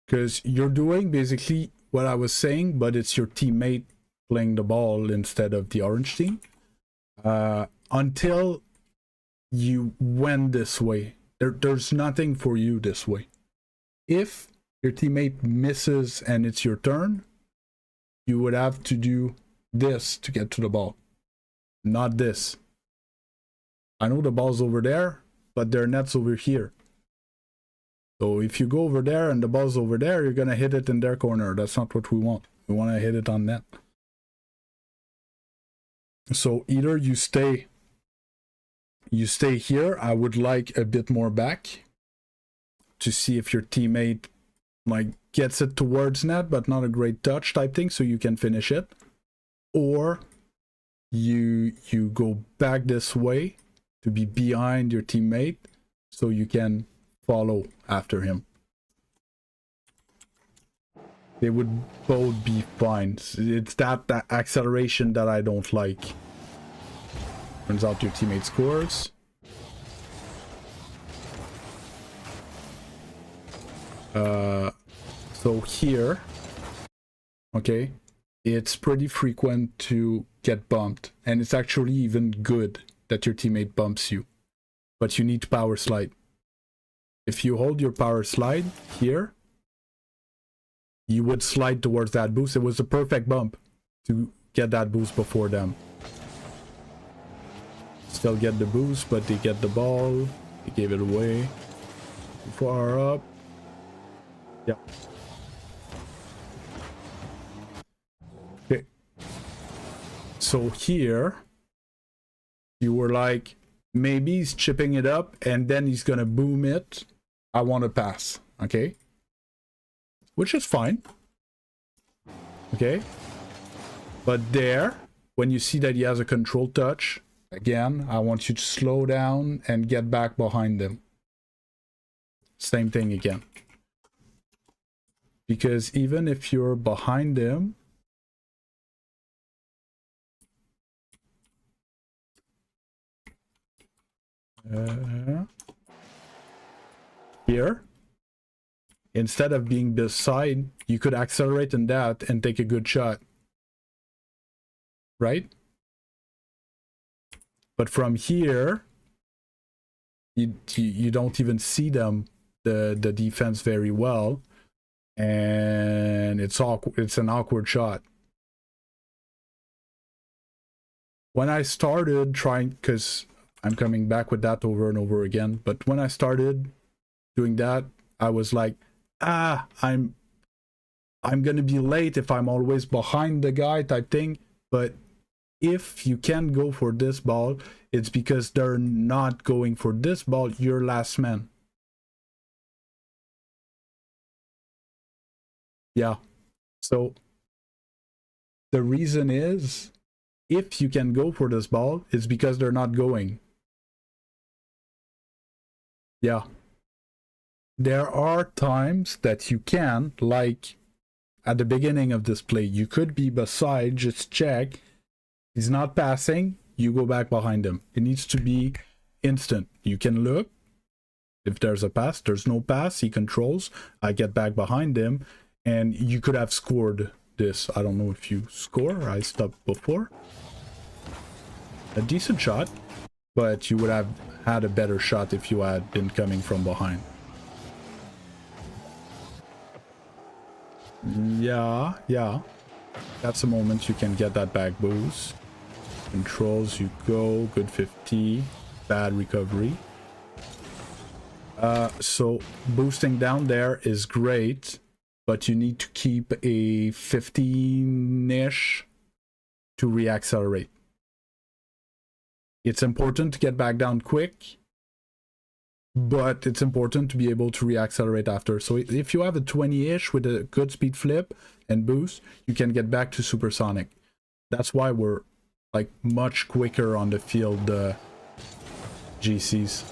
because you're doing basically what I was saying, but it's your teammate playing the ball instead of the orange team. Until you went this way, there's nothing for you this way. If your teammate misses and it's your turn, you would have to do this to get to the ball, not this. I know the ball's over there, but their net's over here. So if you go over there and the ball's over there, you're gonna hit it in their corner. That's not what we want. We want to hit it on net. So either you stay here. I would like a bit more back to see if your teammate like gets it towards net, but not a great touch type thing, so you can finish it. Or you go back this way to be behind your teammate so you can follow after him. They would both be fine. It's that acceleration that I don't like. Turns out your teammate scores. So here, okay, it's pretty frequent to get bumped, and it's actually even good that your teammate bumps you, but you need to power slide. If you hold your power slide here, you would slide towards that boost. It was a perfect bump to get that boost before them. Still get the boost, but they get the ball. They gave it away. Too far up. Yep. Okay. So here, you were like, maybe he's chipping it up and then he's gonna boom it. I want to pass. Okay. Which is fine. Okay. But there, when you see that he has a control touch, again, I want you to slow down and get back behind him. Same thing again. Because even if you're behind him, here, instead of being beside, you could accelerate in that and take a good shot. Right? But from here, you don't even see them, the defense very well, and it's awkward. It's an awkward shot. When I started trying, because I'm coming back with that over and over again, but when I started doing that, I was like, I'm gonna be late if I'm always behind the guy type thing. But if you can't go for this ball, it's because they're not going for this ball. You're last man. Yeah. So the reason is, if you can go for this ball, it's because they're not going. Yeah. There are times that you can, like at the beginning of this play, you could be beside, just check. He's not passing, you go back behind him. It needs to be instant. You can look. If there's a pass, there's no pass, he controls. I get back behind him, and you could have scored this. I don't know if you score. I stopped before. A decent shot, but you would have had a better shot if you had been coming from behind. Yeah. That's a moment you can get that back boost. Controls, you go. Good 50. Bad recovery. So boosting down there is great, but you need to keep a 15-ish to reaccelerate. It's important to get back down quick, but it's important to be able to reaccelerate after. So if you have a 20-ish with a good speed flip and boost, you can get back to supersonic. That's why we're like much quicker on the field, GCs.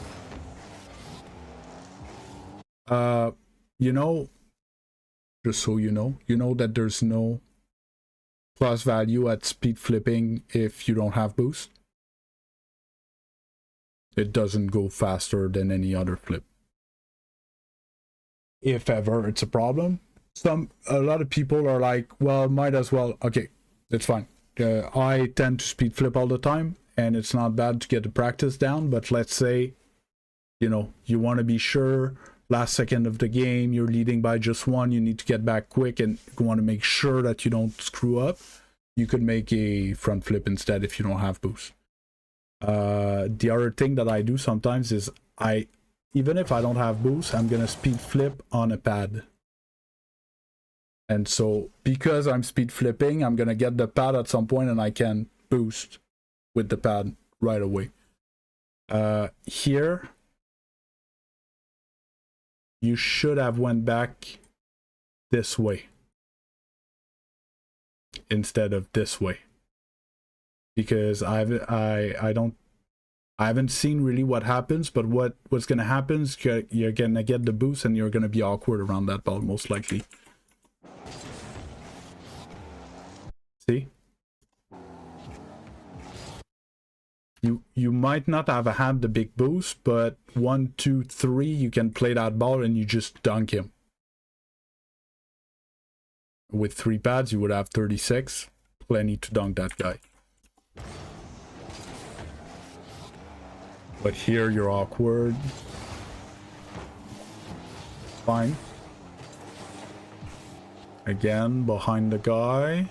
You know, just so you know that there's no plus value at speed flipping if you don't have boost. It doesn't go faster than any other flip. If ever it's a problem. A lot of people are like, well, might as well. Okay, it's fine. I tend to speed flip all the time, and it's not bad to get the practice down. But let's say, you want to be sure, last second of the game, you're leading by just one, you need to get back quick, and you want to make sure that you don't screw up. You could make a front flip instead if you don't have boost. The other thing that I do sometimes is even if I don't have boost, I'm gonna speed flip on a pad. And so because I'm speed flipping, I'm gonna get the pad at some point and I can boost with the pad right away. Here you should have went back this way instead of this way. Because I haven't seen really what happens, but what's gonna happen is you're gonna get the boost and you're gonna be awkward around that ball most likely. See? You might not have had the big boost, but 1, 2, 3, you can play that ball and you just dunk him. With 3 pads, you would have 36. Plenty to dunk that guy. But here you're awkward. Fine. Again, behind the guy.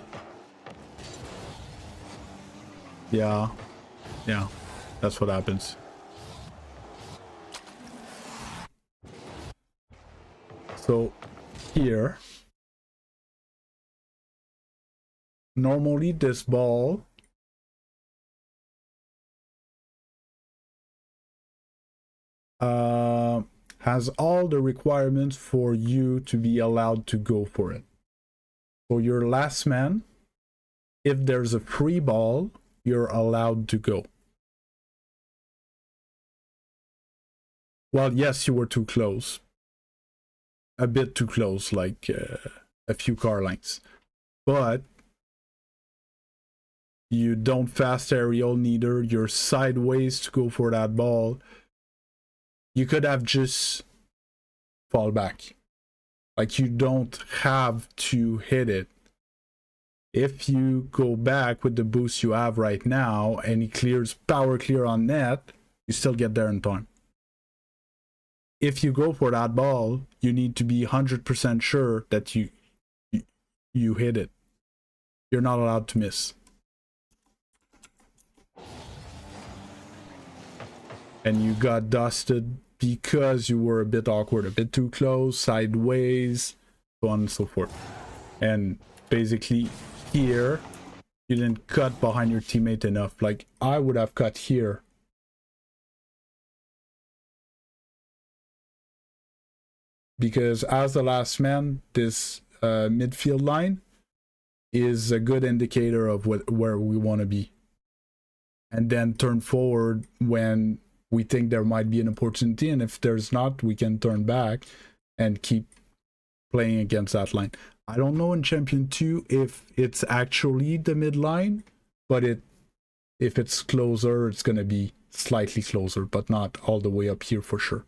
Yeah. That's what happens. So here, normally this ball has all the requirements for you to be allowed to go for it. For your last man, if there's a free ball, you're allowed to go. Well, yes, you were too close. A bit too close, like a few car lengths. But you don't fast aerial neither. You're sideways to go for that ball. You could have just fall back. Like, you don't have to hit it. If you go back with the boost you have right now and he clears power clear on net, you still get there in time. If you go for that ball, you need to be 100% sure that you hit it. You're not allowed to miss. And you got dusted because you were a bit awkward, a bit too close, sideways, so on and so forth. And basically here, you didn't cut behind your teammate enough. Like, I would have cut here. Because as the last man, this midfield line is a good indicator of where we want to be. And then turn forward when we think there might be an opportunity, and if there's not, we can turn back and keep playing against that line. I don't know in Champion 2 if it's actually the midline, but if it's closer, it's going to be slightly closer, but not all the way up here for sure.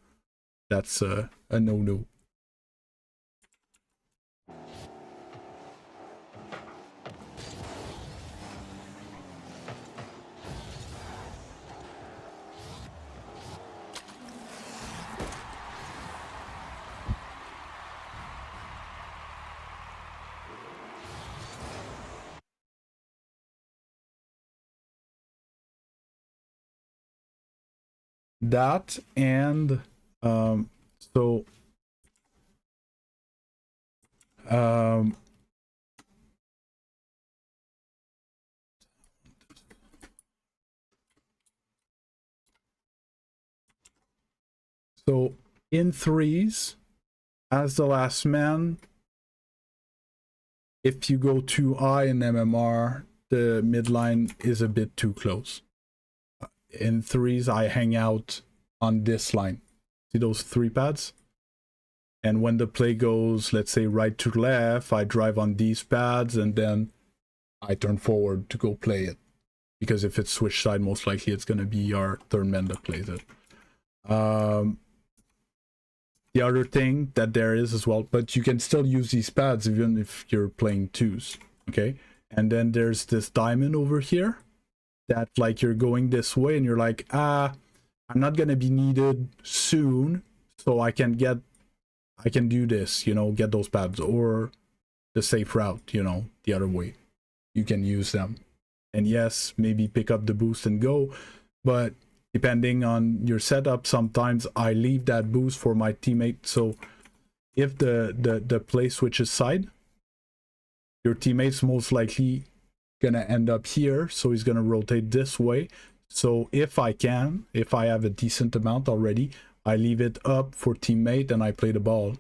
That's a no-no. That and so so in threes, as the last man, if you go too high in MMR, the midline is a bit too close. In threes, I hang out on this line. See those 3 pads? And when the play goes, let's say right to left, I drive on these pads and then I turn forward to go play it. Because if it's switch side, most likely it's going to be our third man that plays it. The other thing that there is as well, but you can still use these pads even if you're playing twos, okay? And then there's this diamond over here that, like, you're going this way and you're like, I'm not gonna be needed soon, so I can do this, you know, get those pads, or the safe route, you know, the other way. You can use them. And yes, maybe pick up the boost and go, but depending on your setup, sometimes I leave that boost for my teammate. So if the play switches side, your teammate's most likely gonna end up here, so he's gonna rotate this way. So if I have a decent amount already, I leave it up for teammate and I play the ball.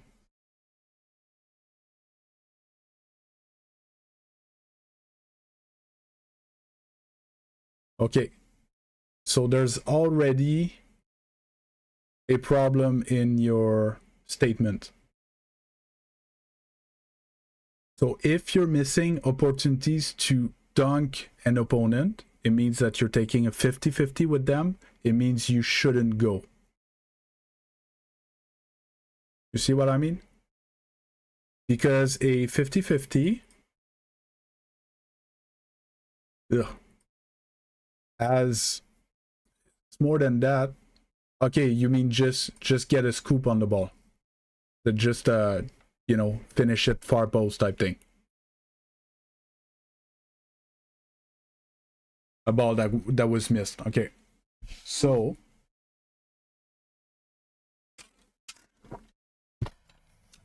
Okay, so there's already a problem in your statement. So if you're missing opportunities to dunk an opponent, it means that you're taking a 50-50 with them. It means you shouldn't go. You see what I mean? Because a 50-50 as it's more than that. Okay, you mean just get a scoop on the ball. That just you know, finish it far post type thing. A ball that was missed. Okay. So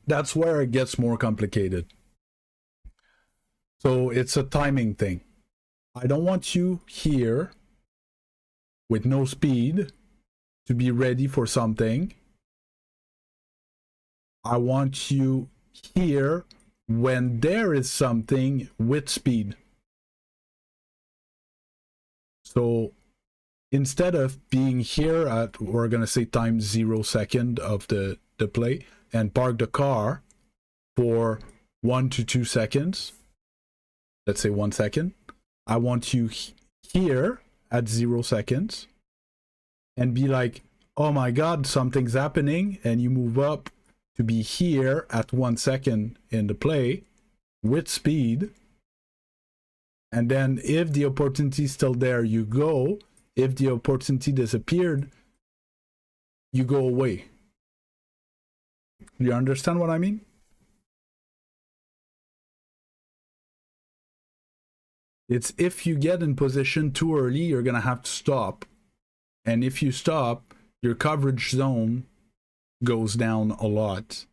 that's where it gets more complicated. So it's a timing thing. I don't want you here with no speed to be ready for something. I want you here when there is something with speed. So instead of being here at, we're gonna say time 0 second of the play, and park the car for 1 to 2 seconds, let's say 1 second, I want you here at 0 seconds and be like, oh my god, something's happening, and you move up to be here at 1 second in the play with speed. And then if the opportunity is still there, you go. If the opportunity disappeared, you go away. You understand what I mean? It's if you get in position too early, you're gonna have to stop. And if you stop, your coverage zone goes down a lot.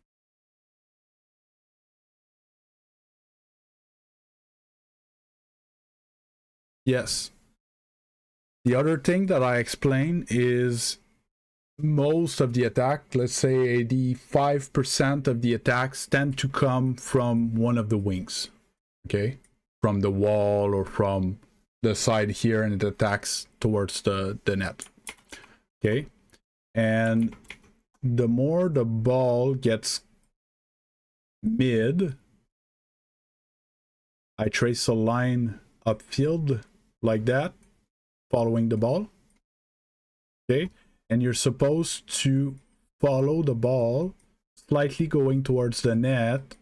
Yes. The other thing that I explain is most of the attack, let's say 85% of the attacks tend to come from one of the wings. Okay? From the wall or from the side here, and it attacks towards the net. Okay? And the more the ball gets mid, I trace a line upfield like that, following the ball. Okay? And you're supposed to follow the ball slightly going towards the net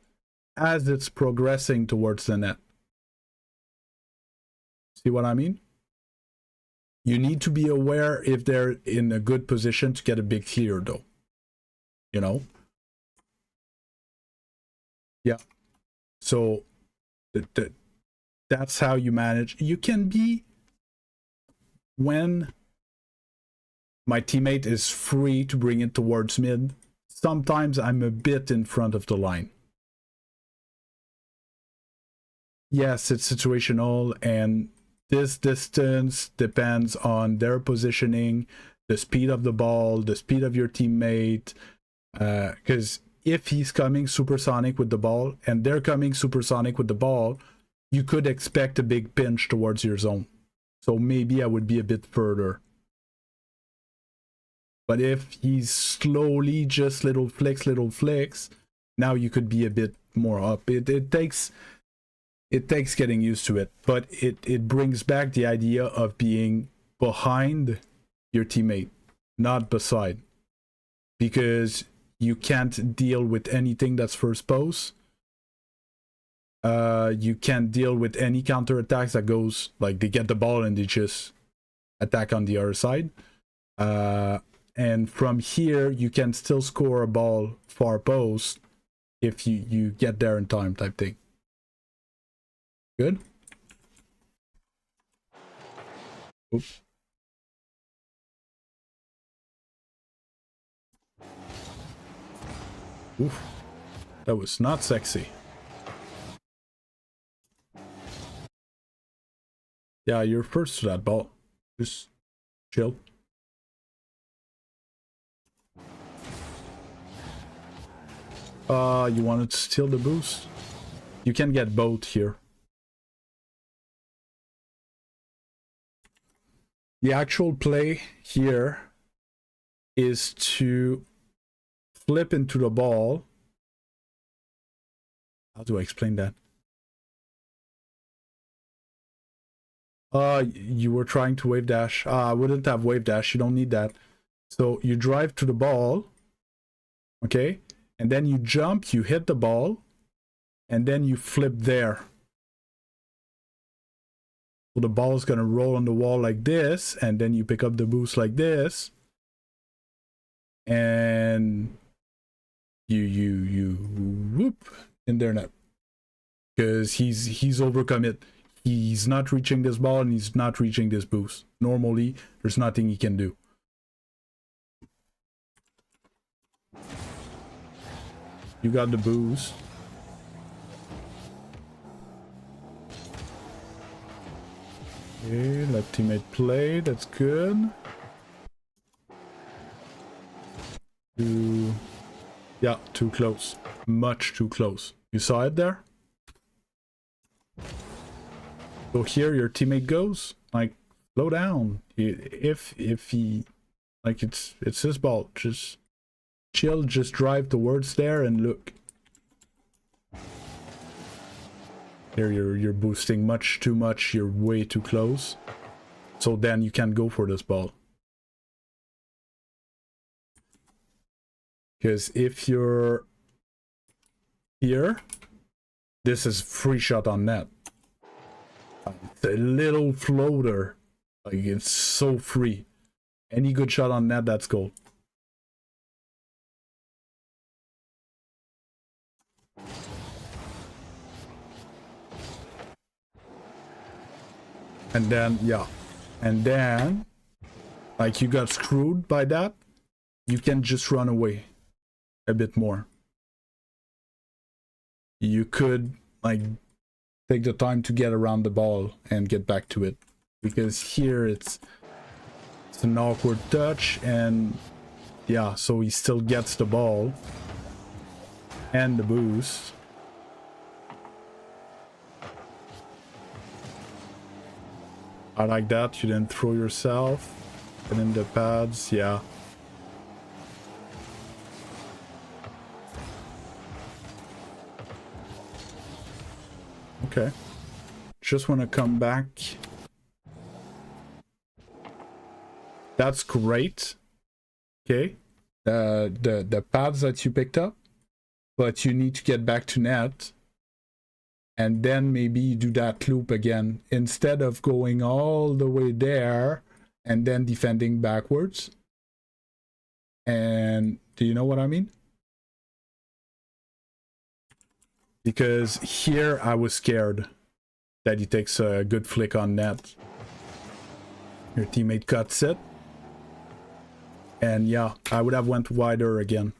as it's progressing towards the net. See what I mean? You need to be aware if they're in a good position to get a big clear, though. You know? Yeah. So that's how you manage. You can be, when my teammate is free to bring it towards mid, sometimes I'm a bit in front of the line. Yes, it's situational, and this distance depends on their positioning, the speed of the ball, the speed of your teammate. Because if he's coming supersonic with the ball and they're coming supersonic with the ball, you could expect a big pinch towards your zone. So maybe I would be a bit further. But if he's slowly just little flicks, now you could be a bit more up. It takes getting used to it, but it brings back the idea of being behind your teammate, not beside, because you can't deal with anything that's first post. You can't deal with any counter attacks that goes like they get the ball and they just attack on the other side. And from here you can still score a ball far post if you get there in time, type thing. Good. Oops. Oof. That was not sexy. Yeah, you're first to that ball. Just chill. You wanted to steal the boost? You can get both here. The actual play here is to flip into the ball. How do I explain that? You were trying to wave dash. I wouldn't have wave dash. You don't need that. So you drive to the ball. Okay? And then you jump, you hit the ball, and then you flip there. So the ball is going to roll on the wall like this, and then you pick up the boost like this. And you whoop in their net. Because he's overcome it. he's not reaching this ball and he's not reaching this boost. Normally, there's nothing he can do. You got the boost. Okay, let teammate play. That's good. Yeah, too close. Much too close. You saw it there? So here your teammate goes. Like, slow down. If he, like, it's his ball. Just chill. Just drive towards there and look. Here you're boosting much too much. You're way too close. So then you can't go for this ball. Because if you're here, this is free shot on net. It's a little floater. Like, it's so free. Any good shot on net, that's goal. And then, yeah. And then, like, you got screwed by that. You can just run away a bit more. You could, like, take the time to get around the ball and get back to it. Because here it's an awkward touch, and yeah, so he still gets the ball and the boost. I like that. You didn't throw yourself. And in the pads, yeah. Okay. Just want to come back. That's great. Okay. The pads that you picked up, but you need to get back to net. And then maybe you do that loop again instead of going all the way there and then defending backwards. And do you know what I mean? Because here I was scared that he takes a good flick on net. Your teammate cuts it. And yeah, I would have went wider again.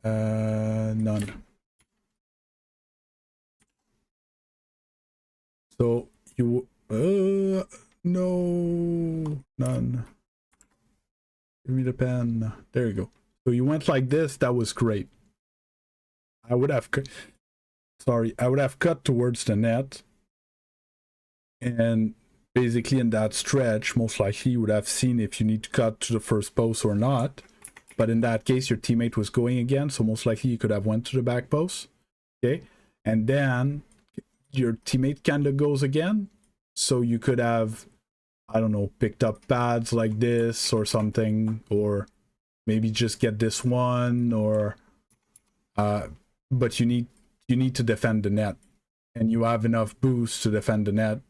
None. So you no, none. Give me the pen. There you go. So you went like this. That was great. I would have I would have cut towards the net, and basically in that stretch, most likely you would have seen if you need to cut to the first post or not. But in that case, your teammate was going again, so most likely you could have went to the back post. Okay, and then your teammate kind of goes again, so you could have, I don't know, picked up pads like this or something, or maybe just get this one, or but you need to defend the net, and you have enough boost to defend the net.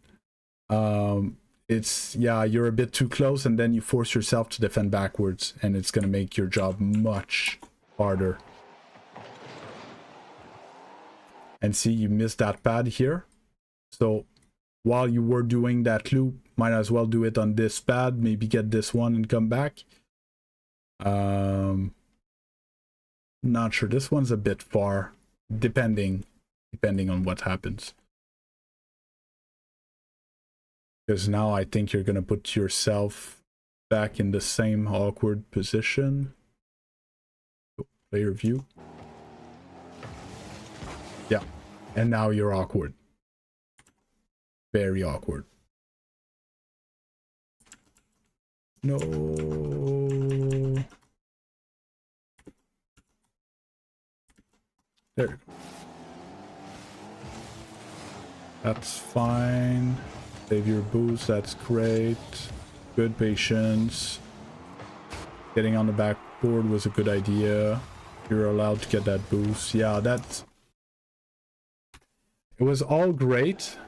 It's, yeah, you're a bit too close, and then you force yourself to defend backwards, and it's gonna make your job much harder. And see, you missed that pad here. So while you were doing that loop, might as well do it on this pad, maybe get this one and come back. Not sure. This one's a bit far, depending on what happens. Because now I think you're gonna put yourself back in the same awkward position. Player view. Yeah, and now you're awkward. Very awkward. No. There you go. That's fine. Save your boost, that's great. Good patience. Getting on the backboard was a good idea. You're allowed to get that boost. Yeah, that's... It was all great.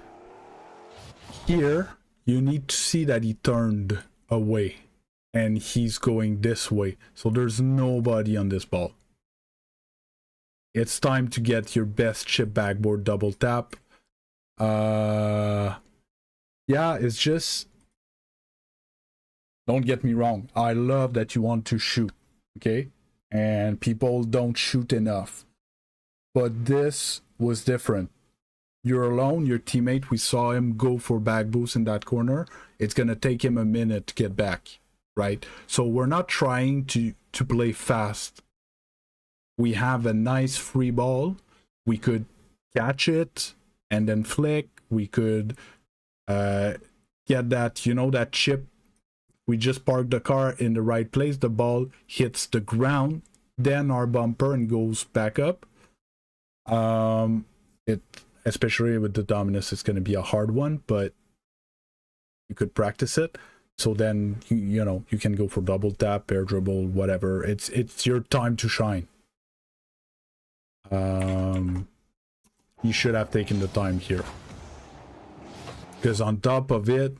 Here, you need to see that he turned away. And he's going this way. So there's nobody on this ball. It's time to get your best chip backboard double tap. Yeah, it's just, don't get me wrong, I love that you want to shoot, okay, and people don't shoot enough, but this was different. You're alone, your teammate, we saw him go for back boost in that corner. It's gonna take him a minute to get back, right? So we're not trying to play fast. We have a nice free ball. We could catch it and then flick. We could get that, you know, that chip. We just park the car in the right place. The ball hits the ground, then our bumper and goes back up. It, especially with the Dominus, it's going to be a hard one, but you could practice it. So then, you know, you can go for double tap, air dribble, whatever. It's your time to shine. You should have taken the time here. Because on top of it,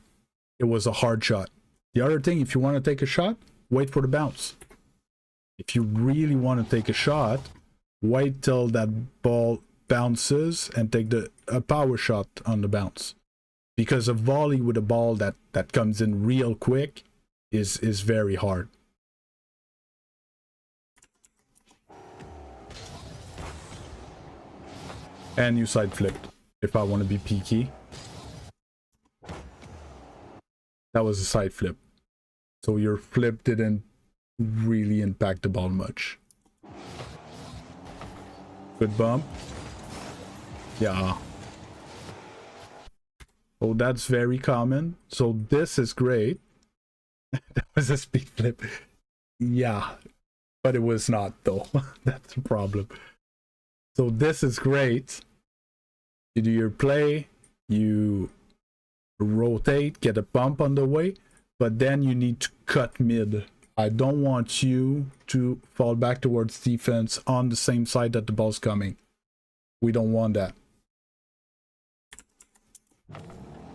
it was a hard shot. The other thing, if you want to take a shot, wait for the bounce. If you really want to take a shot, wait till that ball bounces and take a power shot on the bounce, because a volley with a ball that comes in real quick is very hard. And you side flipped, if I want to be peaky. That was a side flip, so your flip didn't really impact the ball much. Good bump. Yeah. Oh, that's very common. So this is great. That was a speed flip. Yeah, but it was not though. That's the problem. So this is great. You do your play, you rotate, get a bump on the way, but then you need to cut mid. I don't want you to fall back towards defense on the same side that the ball's coming. We don't want that.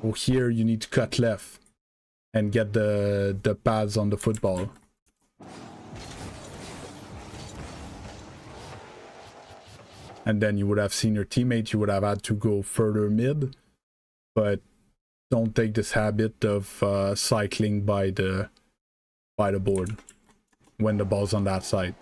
Well, here you need to cut left and get the pads on the football. And then you would have seen your teammate, you would have had to go further mid, but don't take this habit of cycling by the board when the ball's on that side.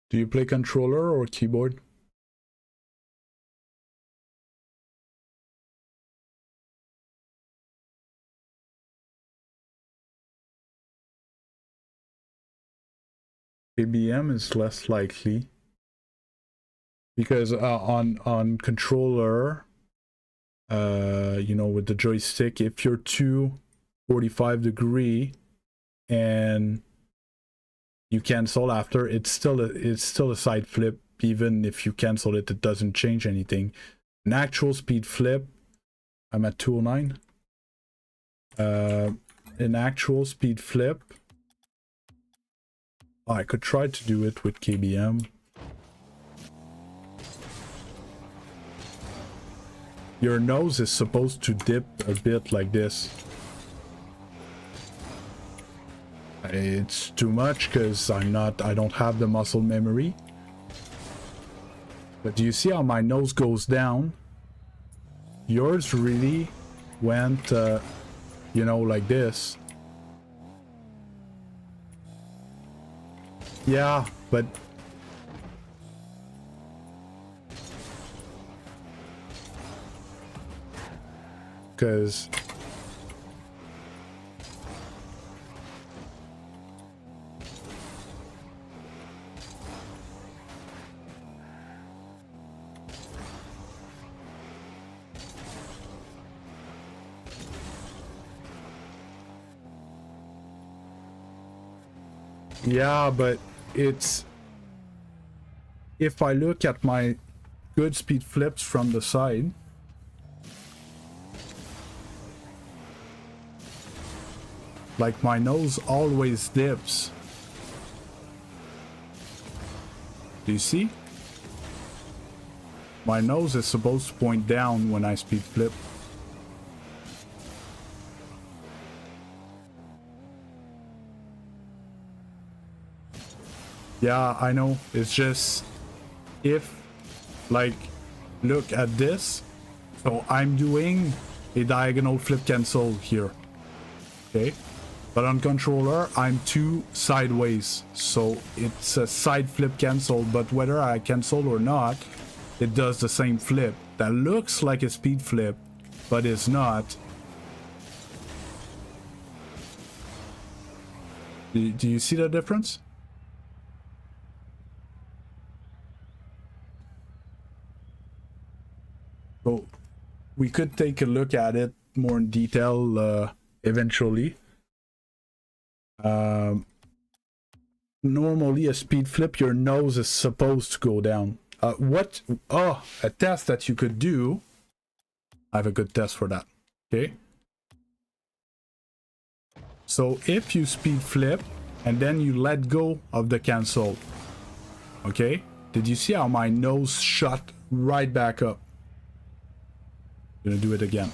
Do you play controller or keyboard? ABM is less likely because on controller, you know, with the joystick, if you're 245 degree and you cancel after, it's still a side flip. Even if you cancel it, it doesn't change anything. An actual speed flip, I'm at 209. An actual speed flip, I could try to do it with KBM. Your nose is supposed to dip a bit like this. It's too much because I don't have the muscle memory. But do you see how my nose goes down? Yours really went, you know, like this. Yeah, but because yeah, but it's, if I look at my good speed flips from the side, like my nose always dips. Do you see? My nose is supposed to point down when I speed flip. Yeah, I know. It's just if, like, look at this. So I'm doing a diagonal flip cancel here. Okay. But on controller, I'm 2 sideways. So it's a side flip cancel, but whether I cancel or not, it does the same flip. That looks like a speed flip, but it's not. Do you see the difference? So we could take a look at it more in detail eventually. Normally a speed flip, your nose is supposed to go down. A test that you could do. I have a good test for that. Okay. So if you speed flip and then you let go of the cancel, okay? Did you see how my nose shot right back up? I'm gonna do it again.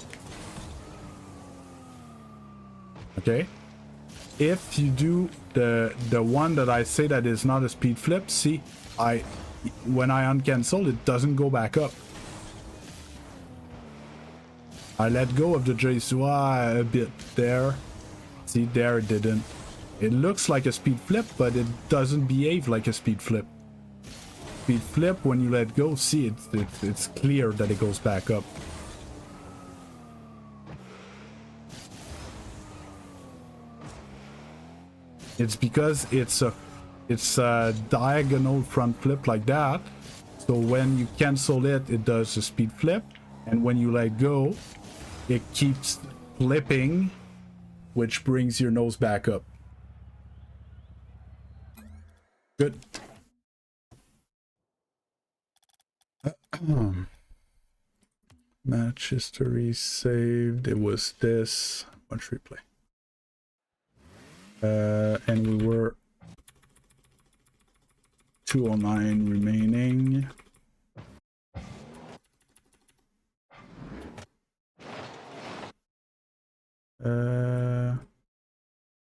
Okay? If you do the one that I say that is not a speed flip, see, when I uncancel, it doesn't go back up. I let go of the Gc2 a bit there. See, there it didn't. It looks like a speed flip, but it doesn't behave like a speed flip. Speed flip, when you let go, see, it's clear that it goes back up. It's because it's a diagonal front flip like that. So when you cancel it, it does a speed flip. And when you let go, it keeps flipping, which brings your nose back up. Good. Match history saved. It was this. Watch replay. And we were 209 remaining.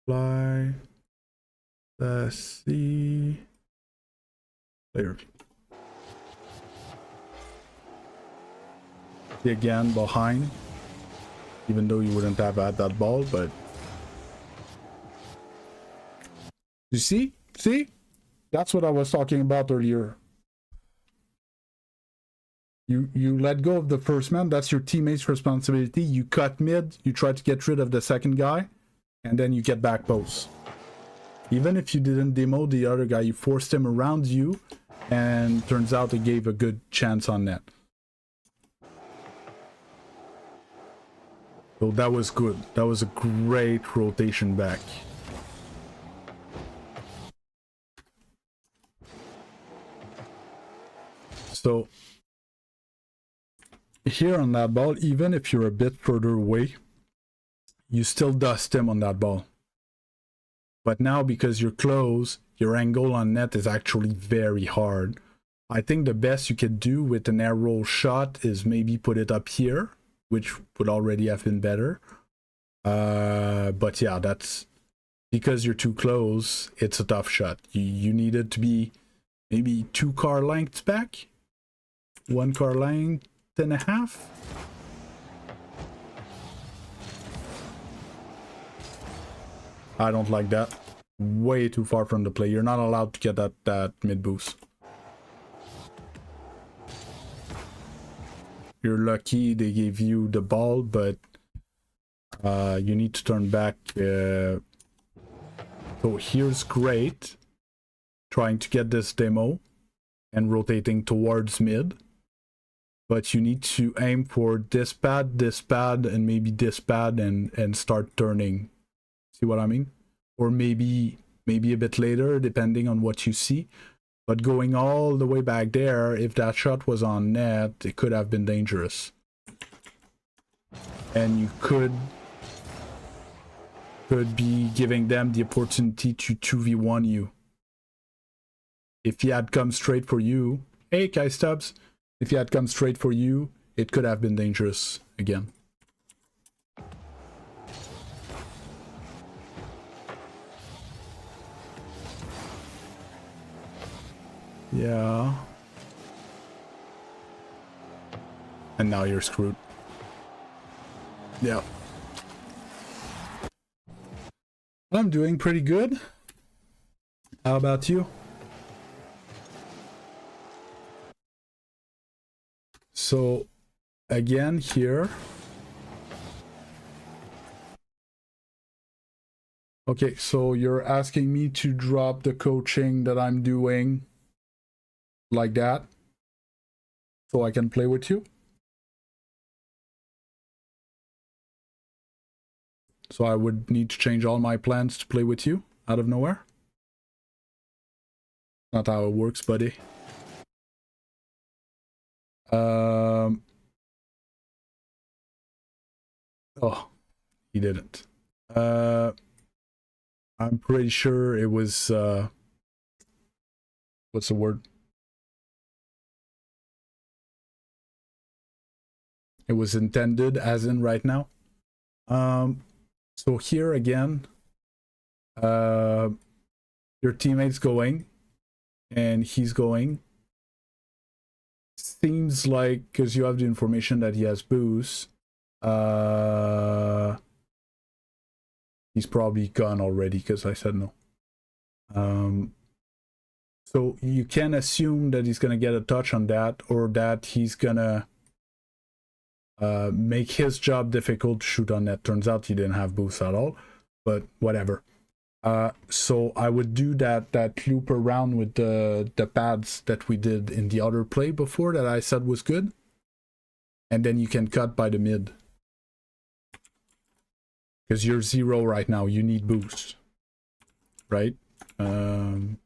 Fly. Let's see. Player. Again behind, even though you wouldn't have had that ball, but you see, that's what I was talking about earlier. You let go of the first man, that's your teammate's responsibility. You cut mid, you try to get rid of the second guy, and then you get back post. Even if you didn't demo the other guy, you forced him around you, and turns out it gave a good chance on net. So that was good. That was a great rotation back. So here on that ball, even if you're a bit further away, you still dust him on that ball. But now because you're close, your angle on net is actually very hard. I think the best you could do with an arrow shot is maybe put it up here, which would already have been better. But yeah, that's because you're too close, it's a tough shot. You need it to be maybe 2 car lengths back, 1 car length and a half. I don't like that. Way too far from the play. You're not allowed to get that mid boost. You're lucky they gave you the ball, but you need to turn back. So here's great. Trying to get this demo and rotating towards mid. But you need to aim for this pad, and maybe this pad and start turning. See what I mean? Or maybe a bit later, depending on what you see. But going all the way back there, if that shot was on net, it could have been dangerous. And you could be giving them the opportunity to 2v1 you. If he had come straight for you, hey Kai Stubbs, if he had come straight for you, it could have been dangerous again. Yeah. And now you're screwed. Yeah. I'm doing pretty good. How about you? So, again here. Okay, so you're asking me to drop the coaching that I'm doing like that so I can play with you? So I would need to change all my plans to play with you out of nowhere? Not how it works, buddy. Oh, he didn't. I'm pretty sure it was, what's the word? It was intended as in right now. So here again, your teammate's going and he's going. Seems like, because you have the information that he has boost, he's probably gone already because I said no. So you can assume that he's gonna get a touch on that, or that he's gonna make his job difficult to shoot on net. Turns out he didn't have boost at all, but whatever. So I would do that loop around with the pads that we did in the other play before that I said was good, and then you can cut by the mid because you're 0 right now. You need boost, right? None.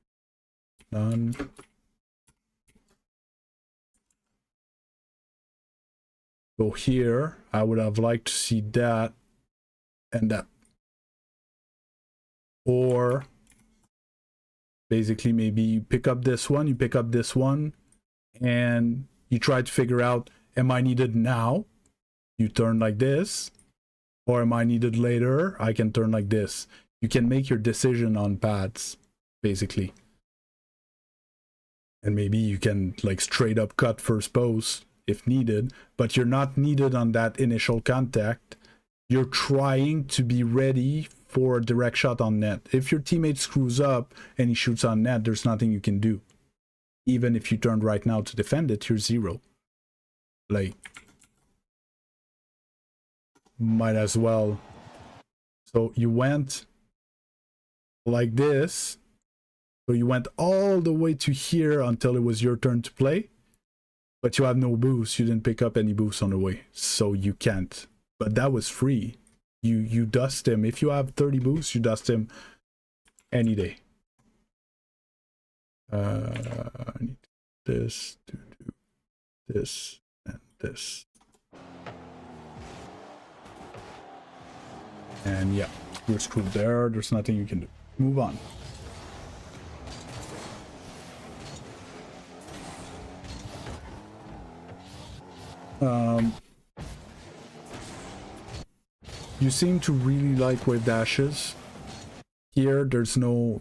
So here I would have liked to see that and that. Or basically maybe you pick up this one, you pick up this one, and you try to figure out, am I needed now? You turn like this. Or am I needed later? I can turn like this. You can make your decision on pads, basically. And maybe you can like straight up cut first post if needed, but you're not needed on that initial contact. You're trying to be ready for a direct shot on net. If your teammate screws up and he shoots on net, there's nothing you can do. Even if you turned right now to defend it, you're 0. Like, might as well. So you went like this. So you went all the way to here until it was your turn to play. But you have no boost. You didn't pick up any boost on the way. So you can't. But that was free. You dust him. If you have 30 boosts, you dust him any day. I need this to do this and this. And yeah, you're screwed there. There's nothing you can do. Move on. You seem to really like wave dashes. Here, there's no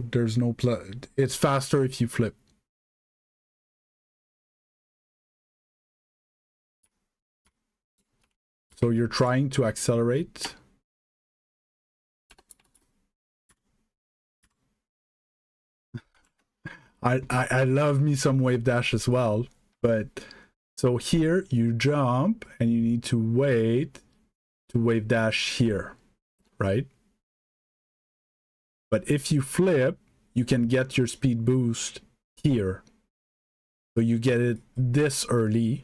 it's faster if you flip. So you're trying to accelerate. I love me some wave dash as well, but so here you jump and you need to wait to wave dash here, right? But if you flip, you can get your speed boost here. So you get it this early,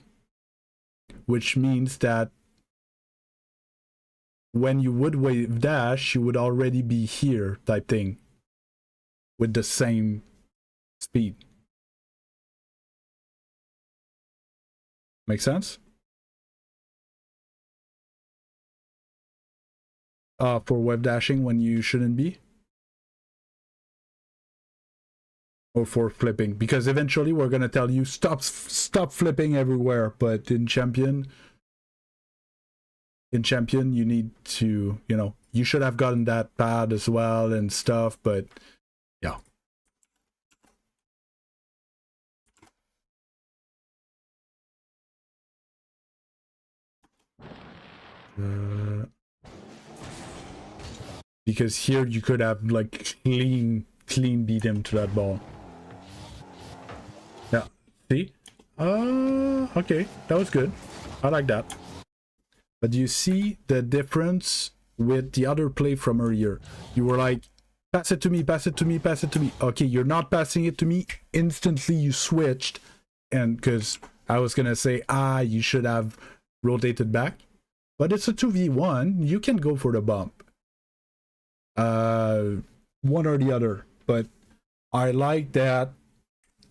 which means that when you would wave dash, you would already be here type thing with the same speed. Make sense? For wave dashing when you shouldn't be? Or for flipping? Because eventually we're gonna tell you stop flipping everywhere, but in champion you need to, you know, you should have gotten that pad as well and stuff, but yeah. Because here you could have like clean beat him to that ball. Yeah, see? Okay, that was good. I like that. But you see the difference with the other play from earlier? You were like, pass it to me, pass it to me, pass it to me. Okay, you're not passing it to me. Instantly you switched. And because I was going to say, you should have rotated back. But it's a 2v1. You can go for the bump. One or the other. But I like that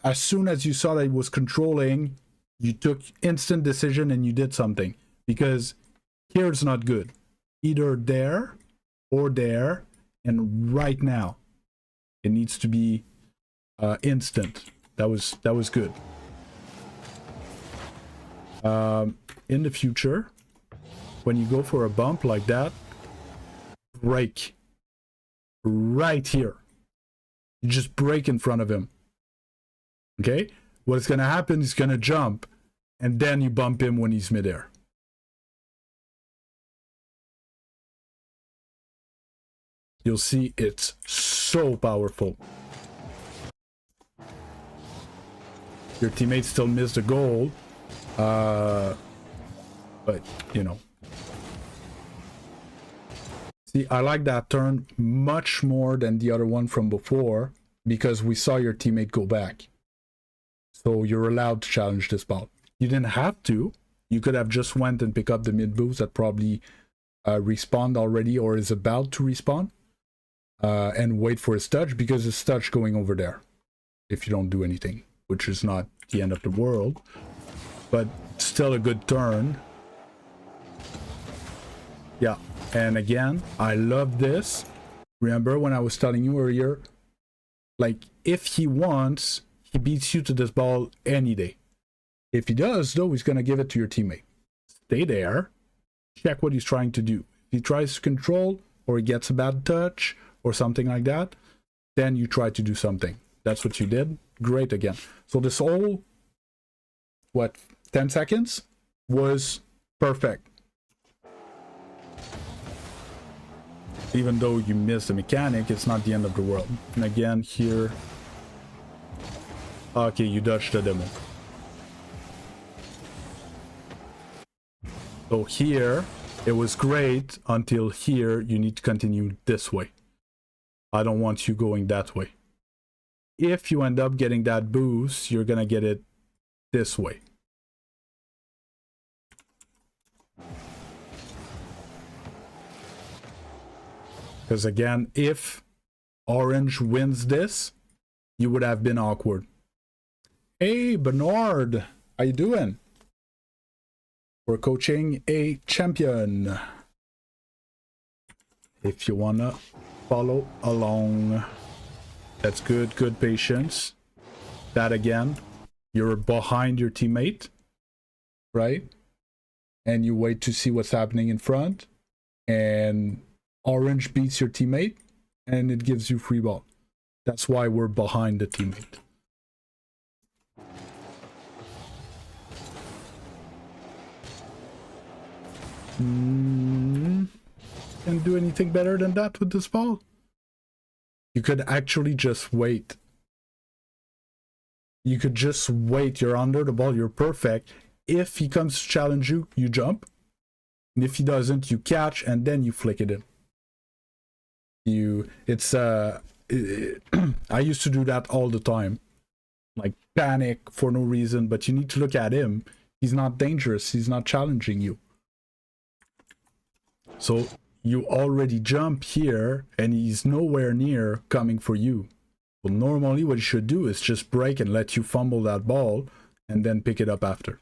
as soon as you saw that it was controlling, you took instant decision and you did something. Because here it's not good. Either there or there. And right now, it needs to be instant. That was good. In the future, when you go for a bump like that, brake right here. You just brake in front of him. Okay? What's gonna happen is gonna jump, and then you bump him when he's midair. You'll see it's so powerful. Your teammate still missed the goal. But, you know. See, I like that turn much more than the other one from before because we saw your teammate go back. So you're allowed to challenge this ball. You didn't have to. You could have just went and pick up the mid boost that probably respawned already or is about to respawn. And wait for his touch because his touch going over there if you don't do anything, which is not the end of the world, but still a good turn. Yeah, and again, I love this. Remember when I was telling you earlier, like if he wants, he beats you to this ball any day. If he does, though, he's gonna give it to your teammate. Stay there, check what he's trying to do. If he tries to control or he gets a bad touch or something like that, then you try to do something. That's what you did. Great again. So this whole, 10 seconds was perfect. Even though you missed the mechanic, it's not the end of the world. And again, here... Okay, you dodged the demo. So here, it was great until here you need to continue this way. I don't want you going that way. If you end up getting that boost, you're gonna get it this way. Because again, if orange wins this, you would have been awkward. Hey, Bernard, how you doing? We're coaching a champion. If you wanna follow along. That's good. Good patience. That again, you're behind your teammate, right? And you wait to see what's happening in front. And orange beats your teammate and it gives you free ball. That's why we're behind the teammate. Can't do anything better than that with this ball. You could actually just wait. You could just wait. You're under the ball. You're perfect. If he comes to challenge you, you jump. And if he doesn't, you catch and then you flick it in. I used to do that all the time. Like panic for no reason, but you need to look at him. He's not dangerous. He's not challenging you. So you already jump here and he's nowhere near coming for you. Well, normally what you should do is just break and let you fumble that ball and then pick it up after.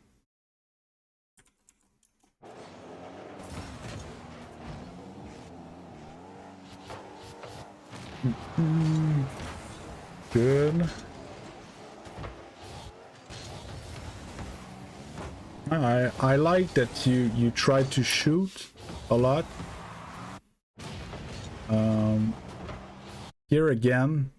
Good. I like that you try to shoot a lot. Here again,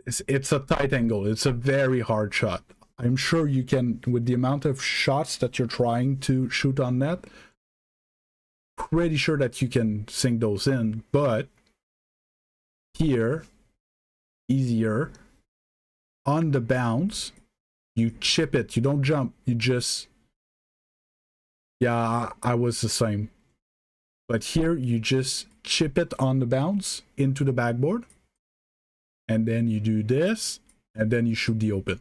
it's a tight angle. It's a very hard shot. I'm sure you can, with the amount of shots that you're trying to shoot on net, pretty sure that you can sink those in. But here, easier, on the bounce, you chip it. You don't jump. You just, yeah, I was the same. But here, you just chip it on the bounce into the backboard. And then you do this, and then you shoot the open.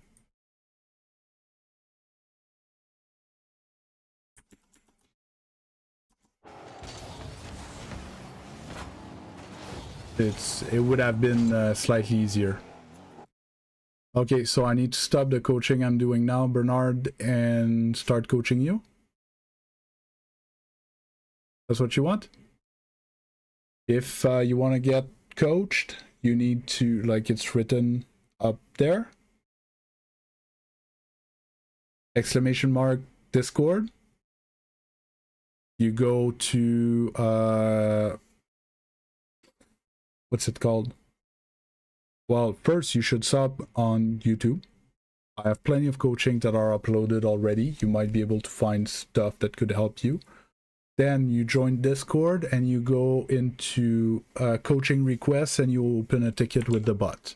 It would have been slightly easier. Okay, so I need to stop the coaching I'm doing now, Bernard, and start coaching you. That's what you want? If you want to get coached, you need to, like, it's written up there. Exclamation mark Discord. You go to what's it called? Well, first you should sub on YouTube. I have plenty of coaching that are uploaded already. You might be able to find stuff that could help you. Then you join Discord and you go into coaching requests and you open a ticket with the bot.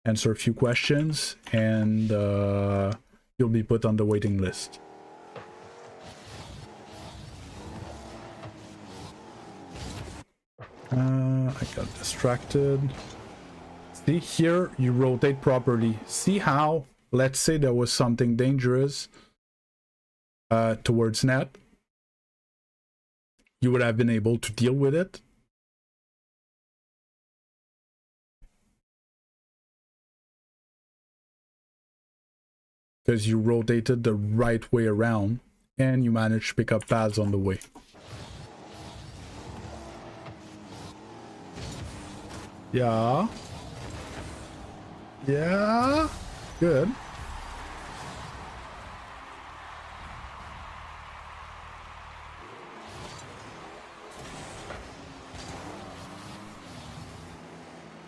Answer a few questions and you'll be put on the waiting list. I got distracted. See, here you rotate properly. See how, let's say there was something dangerous towards net. You would have been able to deal with it. Because you rotated the right way around and you managed to pick up pads on the way. Yeah. Yeah. Good.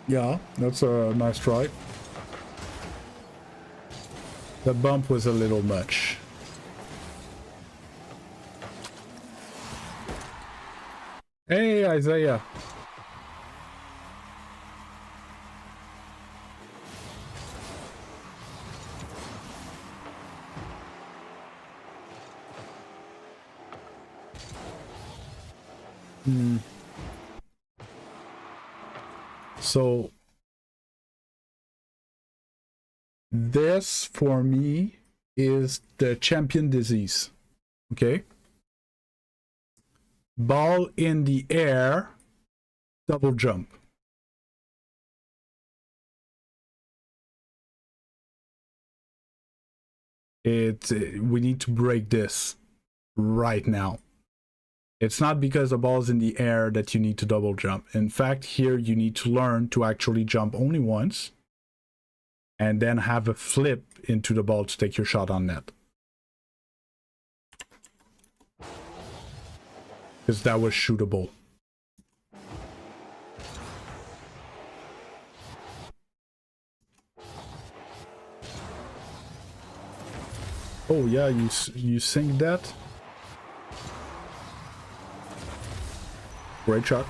Yeah, that's a nice try. The bump was a little much. Hey, Isaiah. So this for me is the champion disease. Okay. Ball in the air, double jump. We need to break this right now. It's not because the ball's in the air that you need to double jump. In fact, here you need to learn to actually jump only once and then have a flip into the ball to take your shot on net. Because that was shootable. Oh yeah, you sink that. Great shot.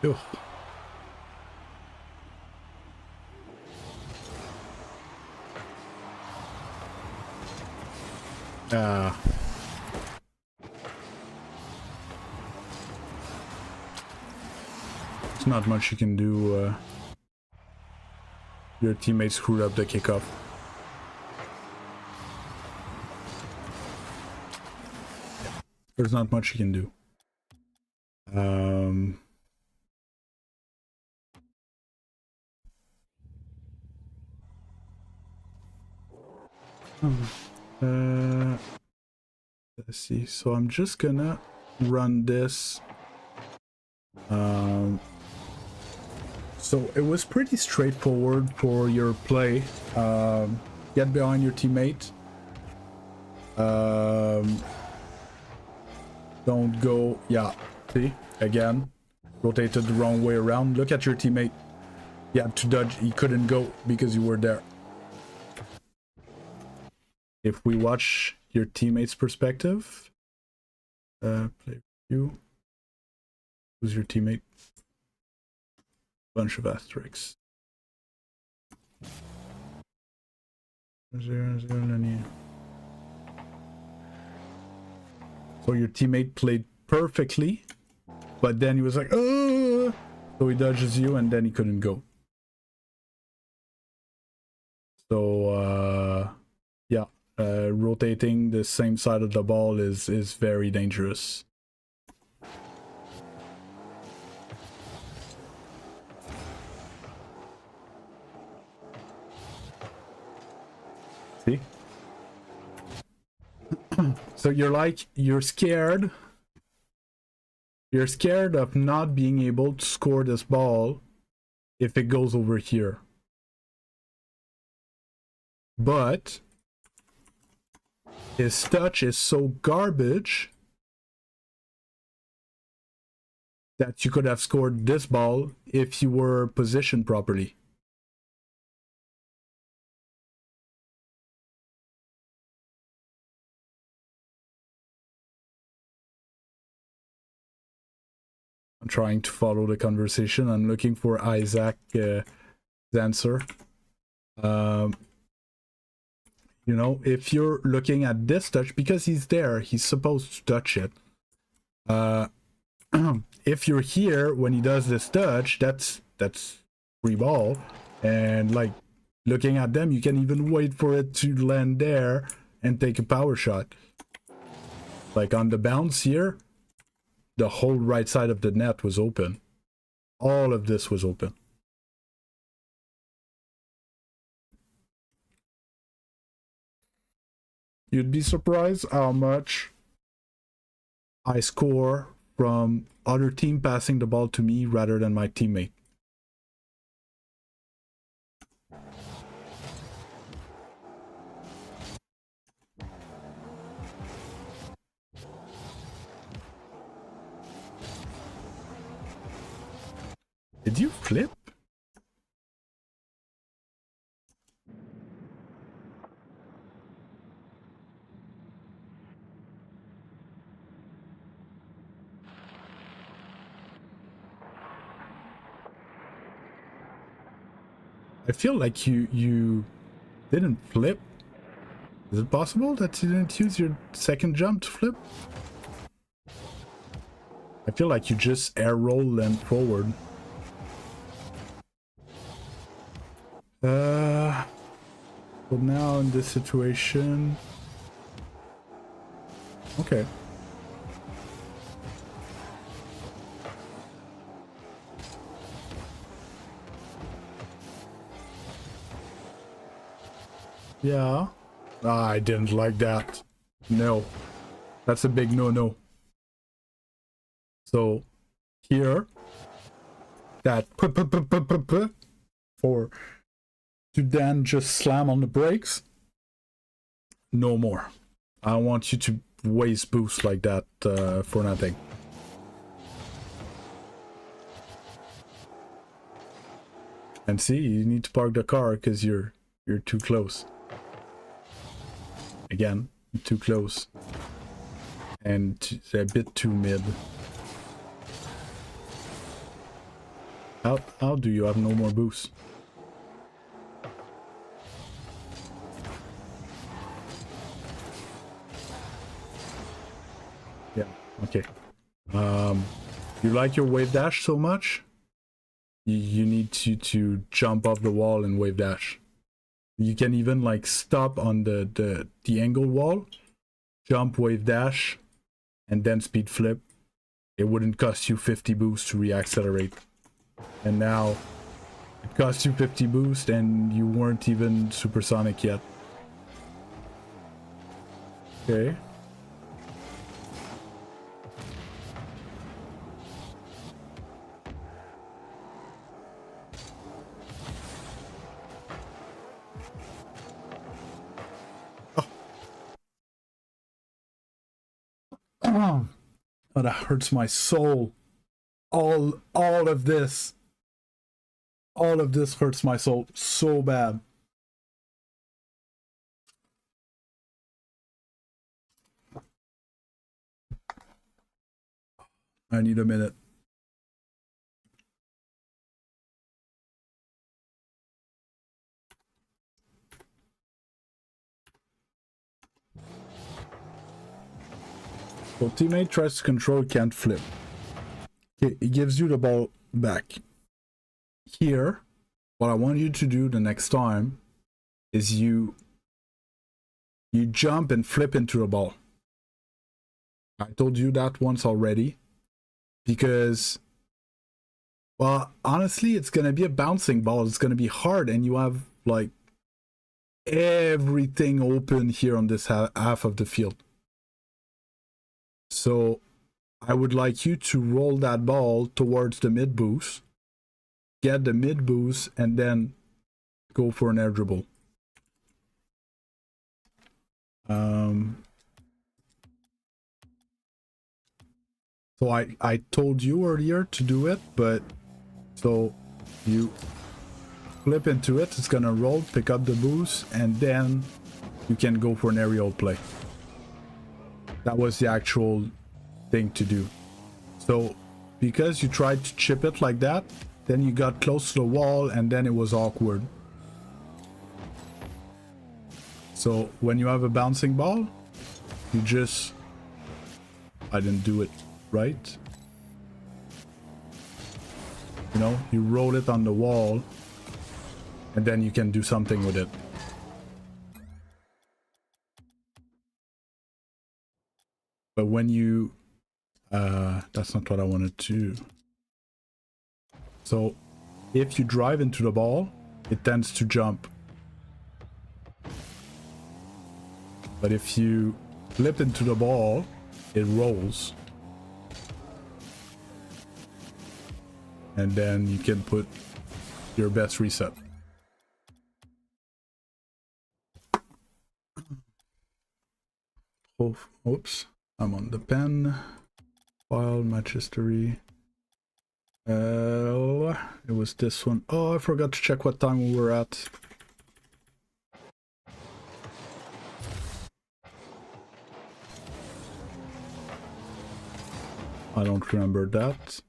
Ugh. There's not much you can do. Your teammate screwed up the kickoff. There's not much you can do. Let's see. So I'm just gonna run this. So it was pretty straightforward for your play. Get behind your teammate. Don't go. Yeah. See? Again. Rotated the wrong way around. Look at your teammate. He had to dodge. He couldn't go because you were there. If we watch your teammate's perspective. Play you. Who's your teammate? Bunch of asterisks. 0, 0, none. So your teammate played perfectly, but then he was like, oh! So he dodges you and then he couldn't go. So, yeah, rotating the same side of the ball is very dangerous. See? So you're scared. You're scared of not being able to score this ball if it goes over here. But his touch is so garbage that you could have scored this ball if you were positioned properly. I'm trying to follow the conversation. I'm looking for Isaac's answer. You know, if you're looking at this touch, because he's there, he's supposed to touch it. If you're here when he does this touch, that's free ball. And like looking at them, you can even wait for it to land there and take a power shot. Like on the bounce here, the whole right side of the net was open. All of this was open. You'd be surprised how much I score from other team passing the ball to me rather than my teammate. Did you flip? I feel like you didn't flip. Is it possible that you didn't use your second jump to flip? I feel like you just air roll and forward. So now in this situation... Okay. Yeah. I didn't like that. No. That's a big no-no. So, here, that for to then just slam on the brakes. No more. I don't want you to waste boost like that for nothing. And see, you need to park the car because you're too close. Again, too close. And a bit too mid. How do you have no more boost? Yeah, okay. You like your wave dash so much? You need to jump off the wall and wave dash. You can even like stop on the angle wall, jump, wave dash, and then speed flip. It wouldn't cost you 50 boost to reaccelerate. And now it costs you 50 boost and you weren't even supersonic yet. Okay. Oh, that hurts my soul. All of this. All of this hurts my soul so bad. I need a minute. So teammate tries to control, can't flip. Okay, it gives you the ball back. Here, what I want you to do the next time is you jump and flip into the ball. I told you that once already. Because, well, honestly, it's going to be a bouncing ball. It's going to be hard, and you have, like, everything open here on this half of the field. So I would like you to roll that ball towards the mid boost, get the mid boost, and then go for an air dribble. So I told you earlier to do it, but so you flip into it, it's gonna roll, pick up the boost, and then you can go for an aerial play. That was the actual thing to do. So because you tried to chip it like that, then you got close to the wall, and then it was awkward. So when you have a bouncing ball, you just... I didn't do it right. You know, you roll it on the wall, and then you can do something with it. But when you... that's not what I wanted to do. So if you drive into the ball, it tends to jump. But if you flip into the ball, it rolls. And then you can put your best reset. Oh, oops, I'm on the pen. File, match history. It was this one. Oh, I forgot to check what time we were at. I don't remember that.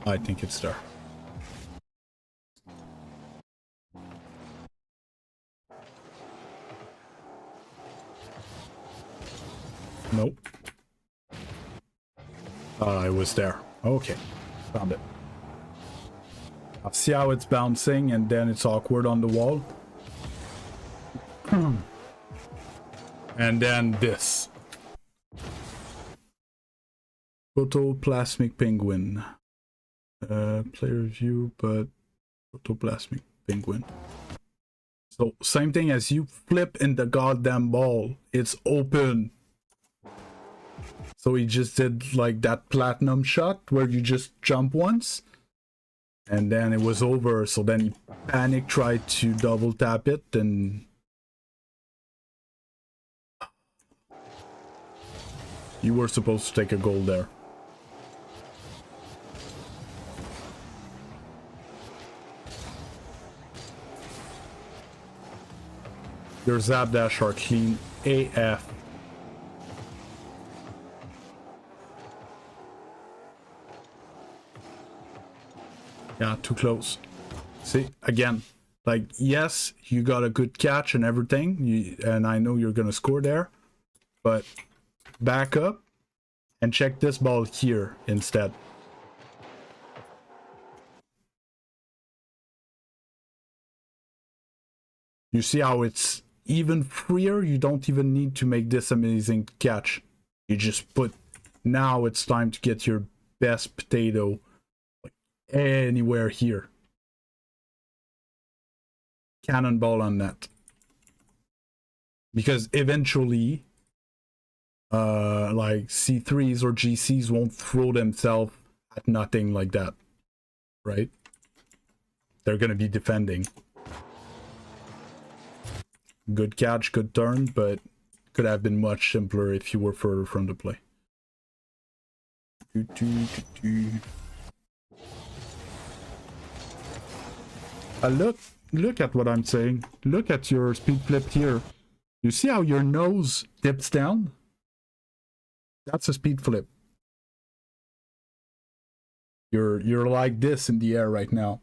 I think it's there. Nope. It was there. Okay, found it. I'll see how it's bouncing, and then it's awkward on the wall. And then this. Protoplasmic penguin. Player view, but protoplasmic penguin. So same thing as you flip in the goddamn ball. It's open. So he just did like that platinum shot where you just jump once. And then it was over. So then he panicked, tried to double tap it, and you were supposed to take a goal there. Your zap dash are clean AF. Yeah, too close. See, again, like, yes, you got a good catch and everything, and I know you're gonna score there, but back up and check this ball here instead. You see how it's even freer? You don't even need to make this amazing catch. You just put, now it's time to get your best potato anywhere here. Cannonball on net. Because eventually, like C3s or GCs won't throw themselves at nothing like that. Right? They're gonna be defending. Good catch, good turn, but could have been much simpler if you were further from the play. Look at what I'm saying. Look at your speed flip here. You see how your nose dips down? That's a speed flip. You're like this in the air right now.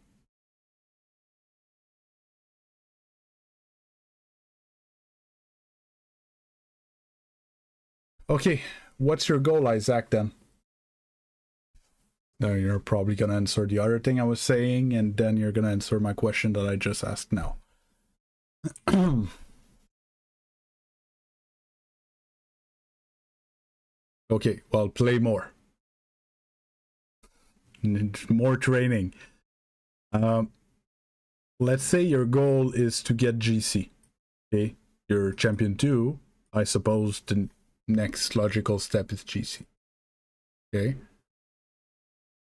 Okay, what's your goal, Isaac, then? Now you're probably gonna answer the other thing I was saying, and then you're gonna answer my question that I just asked now. Okay, well, play more. More training. Let's say your goal is to get GC. Okay, you're champion 2. I suppose the next logical step is GC. Okay.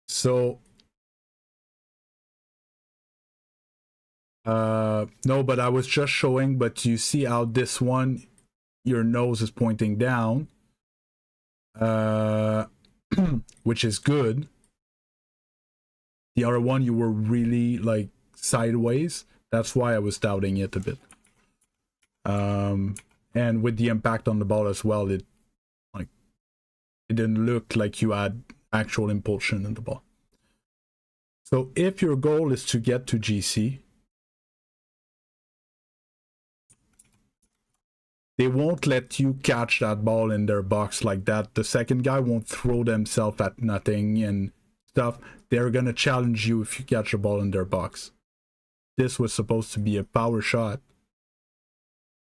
So no, but I was just showing, but you see how this one, your nose is pointing down, which is good. The other one, you were really like sideways. That's why I was doubting it a bit. And with the impact on the ball as well, it didn't look like you had actual impulsion in the ball. So if your goal is to get to GC, they won't let you catch that ball in their box like that. The second guy won't throw themselves at nothing and stuff. They're gonna challenge you if you catch a ball in their box. This was supposed to be a power shot.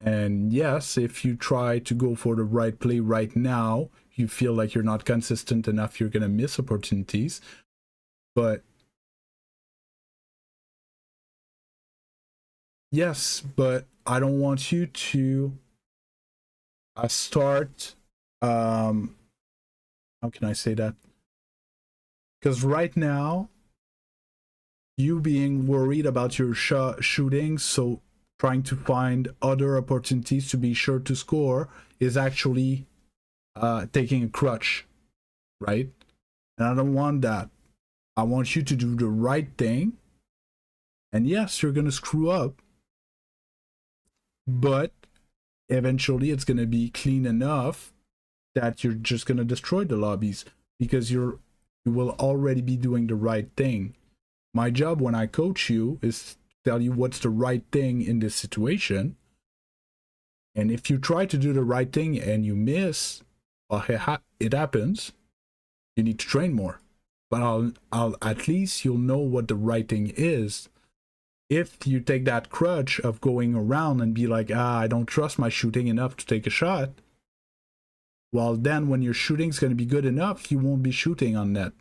And yes, if you try to go for the right play right now, you feel like you're not consistent enough, you're gonna miss opportunities. But yes, but I don't want you to start, how can I say that? Because right now, you being worried about your shooting, so trying to find other opportunities to be sure to score is actually taking a crutch, right? And I don't want that. I want you to do the right thing. And yes, you're gonna screw up, but eventually it's gonna be clean enough that you're just gonna destroy the lobbies because you will already be doing the right thing. My job when I coach you is to tell you what's the right thing in this situation. And if you try to do the right thing and you miss, well, it happens. You need to train more. But I'll at least you'll know what the right thing is. If you take that crutch of going around and be like, I don't trust my shooting enough to take a shot, well, then when your shooting's going to be good enough, you won't be shooting on net.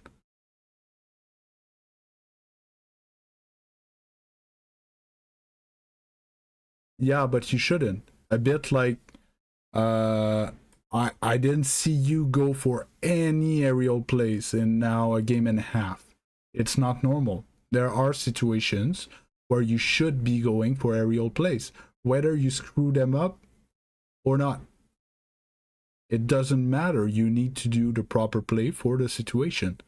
Yeah, but you shouldn't. A bit like, I didn't see you go for any aerial plays in now a game and a half. It's not normal. There are situations where you should be going for aerial plays, whether you screw them up or not. It doesn't matter. You need to do the proper play for the situation.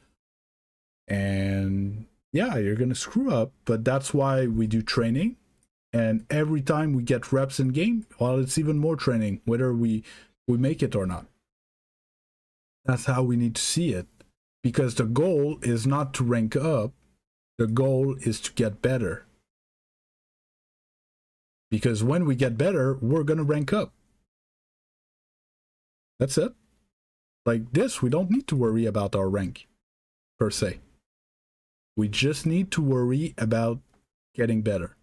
And yeah, you're gonna screw up, but that's why we do training. And every time we get reps in game, well, it's even more training, whether we make it or not. That's how we need to see it. Because the goal is not to rank up. The goal is to get better. Because when we get better, we're going to rank up. That's it. Like this, we don't need to worry about our rank, per se. We just need to worry about getting better.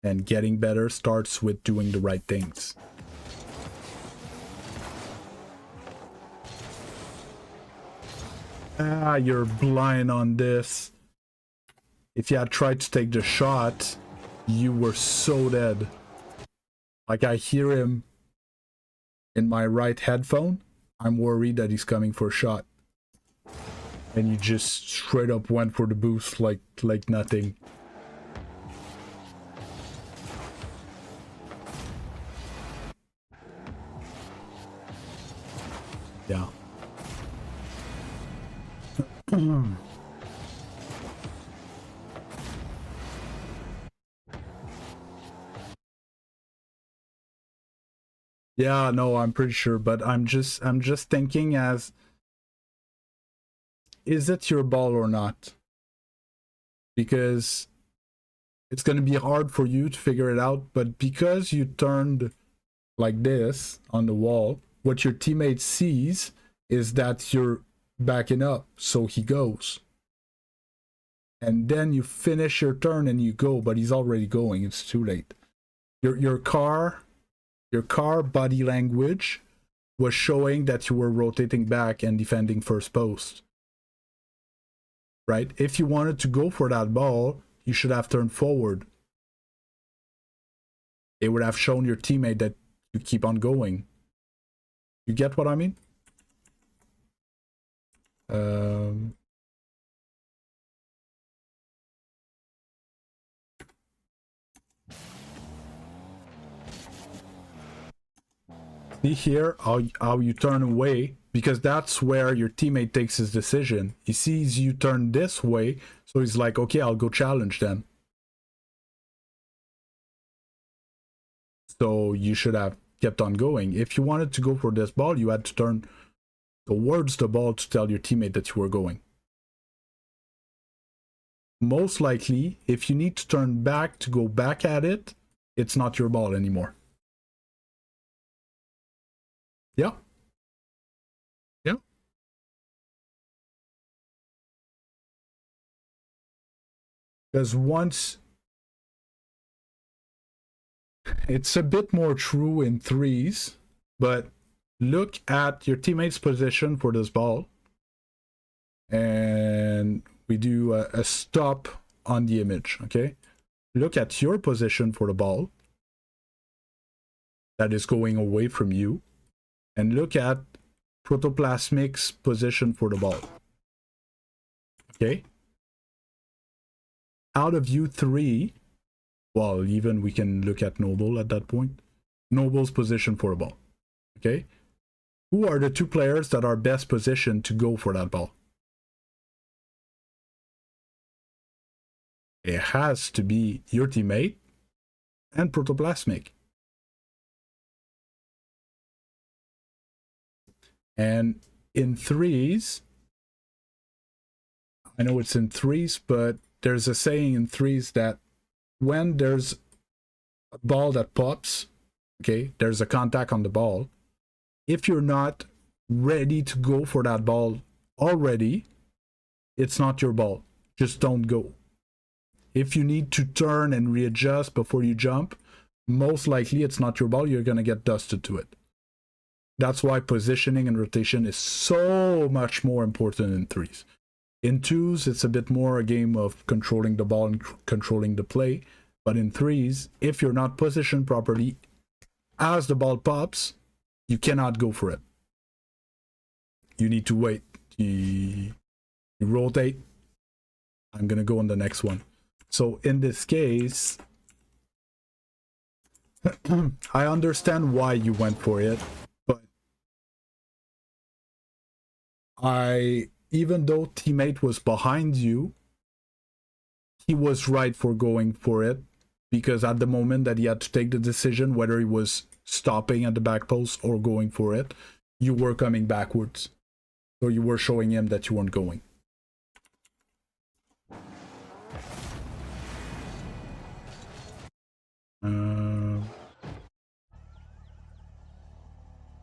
And getting better starts with doing the right things. You're blind on this. If you had tried to take the shot, you were so dead. Like I hear him in my right headphone. I'm worried that he's coming for a shot. And you just straight up went for the boost like nothing. Yeah, no, I'm pretty sure, but I'm just thinking as, is it your ball or not? Because it's going to be hard for you to figure it out, but because you turned like this on the wall, what your teammate sees is that you're backing up, so he goes. And then you finish your turn and you go, but he's already going. It's too late. Your car body language was showing that you were rotating back and defending first post. Right? If you wanted to go for that ball, you should have turned forward. It would have shown your teammate that you keep on going. You get what I mean? See here how you turn away, because that's where your teammate takes his decision. He sees you turn this way, so he's like, okay, I'll go challenge then. So you should have kept on going. If you wanted to go for this ball, you had to turn towards the ball to tell your teammate that you were going. Most likely, if you need to turn back to go back at it, it's not your ball anymore. Yeah. Yeah. Because once... It's a bit more true in threes, but look at your teammate's position for this ball. And we do a stop on the image, okay? Look at your position for the ball that is going away from you. And look at Protoplasmic's position for the ball. Okay? Out of you three, well, even we can look at Noble at that point. Noble's position for the ball. Okay? Who are the two players that are best positioned to go for that ball? It has to be your teammate and Protoplasmic. And in threes, I know it's in threes, but there's a saying in threes that when there's a ball that pops, okay, there's a contact on the ball. If you're not ready to go for that ball already, it's not your ball. Just don't go. If you need to turn and readjust before you jump, most likely it's not your ball. You're going to get dusted to it. That's why positioning and rotation is so much more important in threes. In twos, it's a bit more a game of controlling the ball and controlling the play. But in threes, if you're not positioned properly, as the ball pops, you cannot go for it. You need to wait. You rotate. I'm going to go on the next one. So in this case, I understand why you went for it. Even though teammate was behind you, he was right for going for it, because at the moment that he had to take the decision whether he was stopping at the back post or going for it, you were coming backwards. So you were showing him that you weren't going.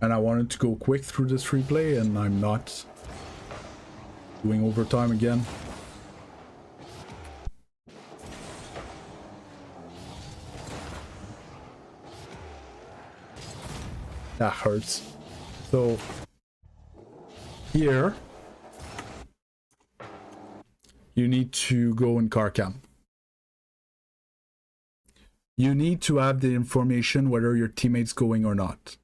And I wanted to go quick through this replay, and I'm not. Doing overtime again. That hurts. So here you need to go in car cam. You need to have the information whether your teammate's going or not.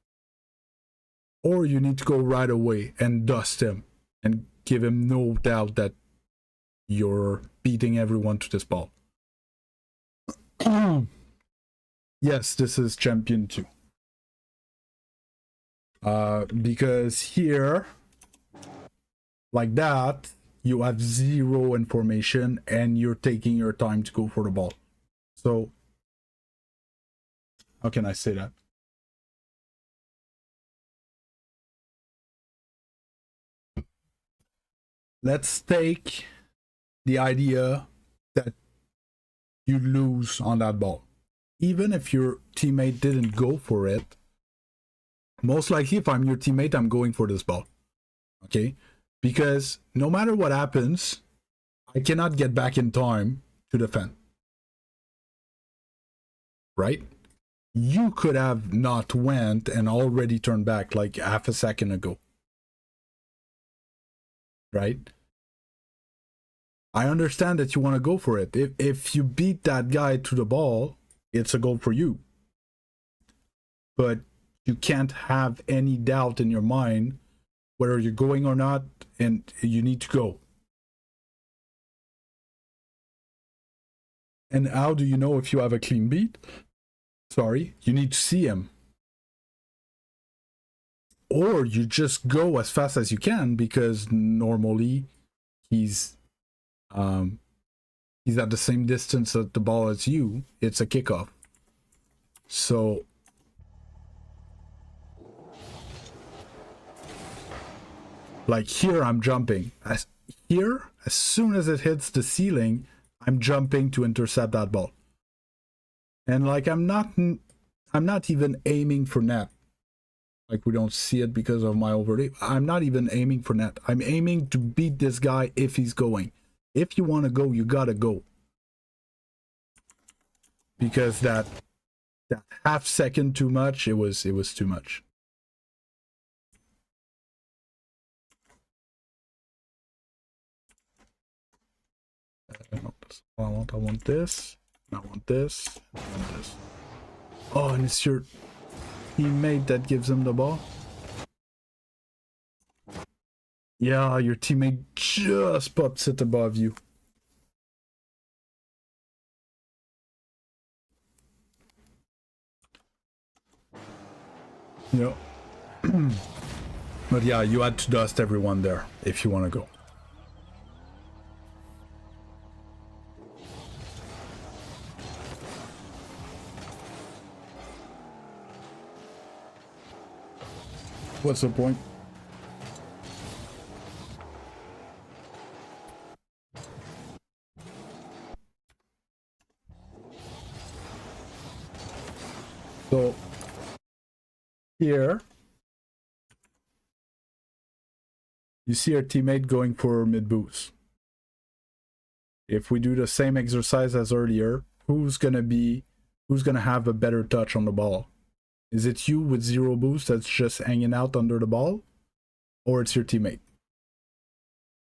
Or you need to go right away and dust him and give him no doubt that you're beating everyone to this ball. Yes, this is champion 2. Because here, like that, you have zero information and you're taking your time to go for the ball. So how can I say that? Let's take the idea that you lose on that ball. Even if your teammate didn't go for it, most likely if I'm your teammate, I'm going for this ball. Okay? Because no matter what happens, I cannot get back in time to defend. Right? You could have not went and already turned back like half a second ago. Right? I understand that you want to go for it. If you beat that guy to the ball, it's a goal for you. But you can't have any doubt in your mind whether you're going or not, and you need to go. And how do you know if you have a clean beat? Sorry, you need to see him. Or you just go as fast as you can, because normally he's at the same distance at the ball as you. It's a kickoff. So like here I'm jumping. As soon as it hits the ceiling, I'm jumping to intercept that ball. And like I'm not even aiming for net. Like we don't see it because of my overlay. I'm not even aiming for net. I'm aiming to beat this guy if he's going. If you want to go, you gotta go. Because that half second too much, it was too much. I want this. I want this. I want this. Oh, and it's your teammate that gives him the ball. Yeah, your teammate just pops it above you. Yeah. But yeah, you had to dust everyone there if you want to go. What's the point? So here you see our teammate going for mid boost. If we do the same exercise as earlier, who's gonna have a better touch on the ball? Is it you with zero boost that's just hanging out under the ball? Or it's your teammate?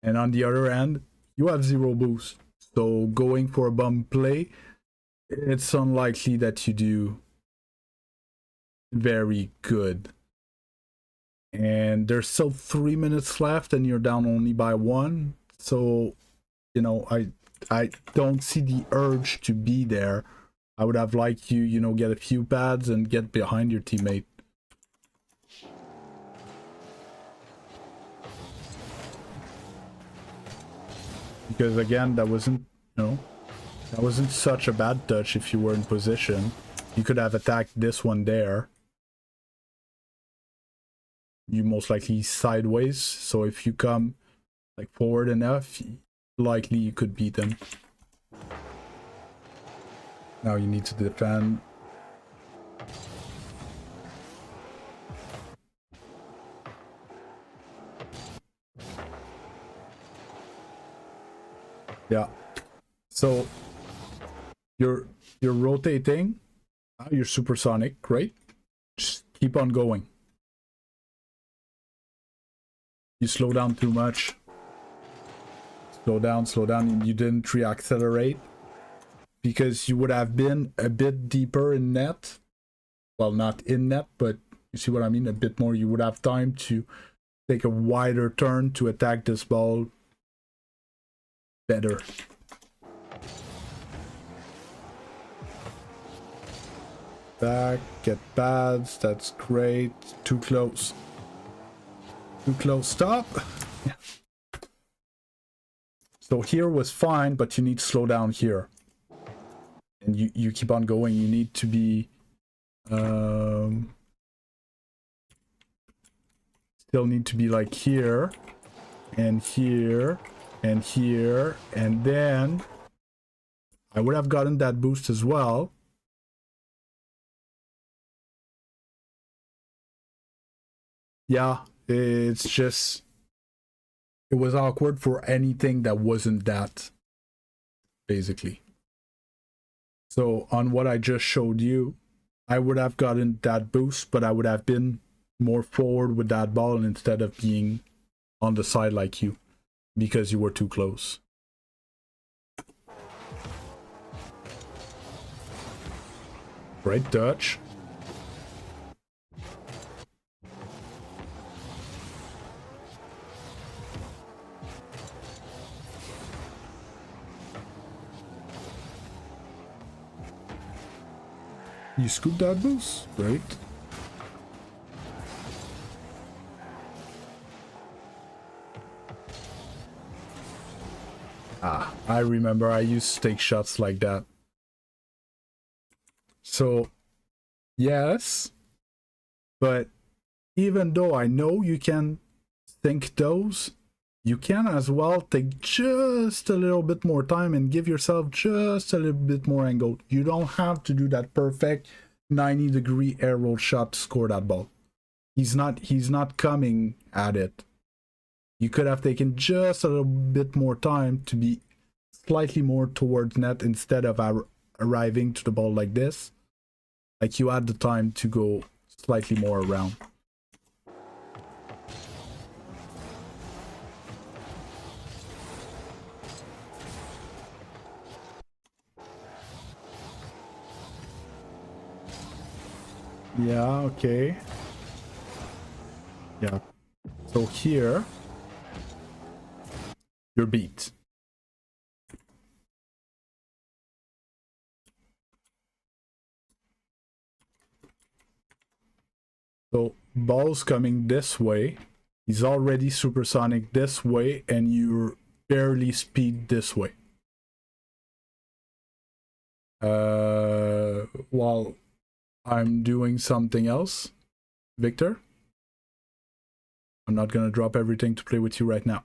And on the other end, you have zero boost. So going for a bump play, it's unlikely that you do very good. And there's still 3 minutes left and you're down only by 1. So, you know, I don't see the urge to be there. I would have liked you, you know, get a few pads and get behind your teammate. Because again, that wasn't, you know, that wasn't such a bad touch if you were in position. You could have attacked this one there. You most likely sideways, so if you come like forward enough, likely you could beat them. Now you need to defend. Yeah. So you're rotating. You're supersonic, great. Just keep on going. You slow down too much. Slow down, you didn't re-accelerate. Because you would have been a bit deeper in net. Well, not in net, but you see what I mean? A bit more. You would have time to take a wider turn to attack this ball better. Back, get pads, that's great. Too close. Too close, stop. So here was fine, but you need to slow down here. And you keep on going. You need to be... still need to be like here. And here. And here. And then... I would have gotten that boost as well. Yeah, it's just... It was awkward for anything that wasn't that, basically. So on what I just showed you, I would have gotten that boost, but I would have been more forward with that ball instead of being on the side like you, because you were too close. Great dodge. You scoop that boost, right? Ah, I remember I used to take shots like that. So, yes, but even though I know you can think those, you can as well take just a little bit more time and give yourself just a little bit more angle. You don't have to do that perfect 90-degree air roll shot to score that ball. He's not coming at it. You could have taken just a little bit more time to be slightly more towards net instead of arriving to the ball like this. Like you had the time to go slightly more around. Yeah, okay. Yeah. So here, you're beat. So ball's coming this way. He's already supersonic this way, and you're barely speed this way. While I'm doing something else, Victor. I'm not gonna drop everything to play with you right now.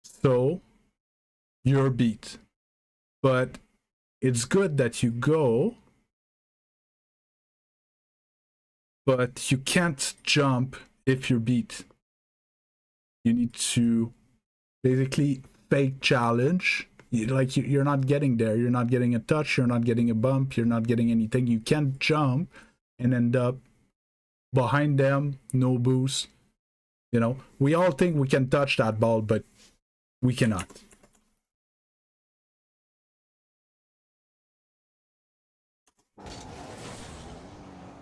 So you're beat, but it's good that you go, but you can't jump if you're beat. You need to basically fake challenge. Like you're not getting there. You're not getting a touch. You're not getting a bump. You're not getting anything. You can't jump and end up behind them, no boost. You know, we all think we can touch that ball, but we cannot.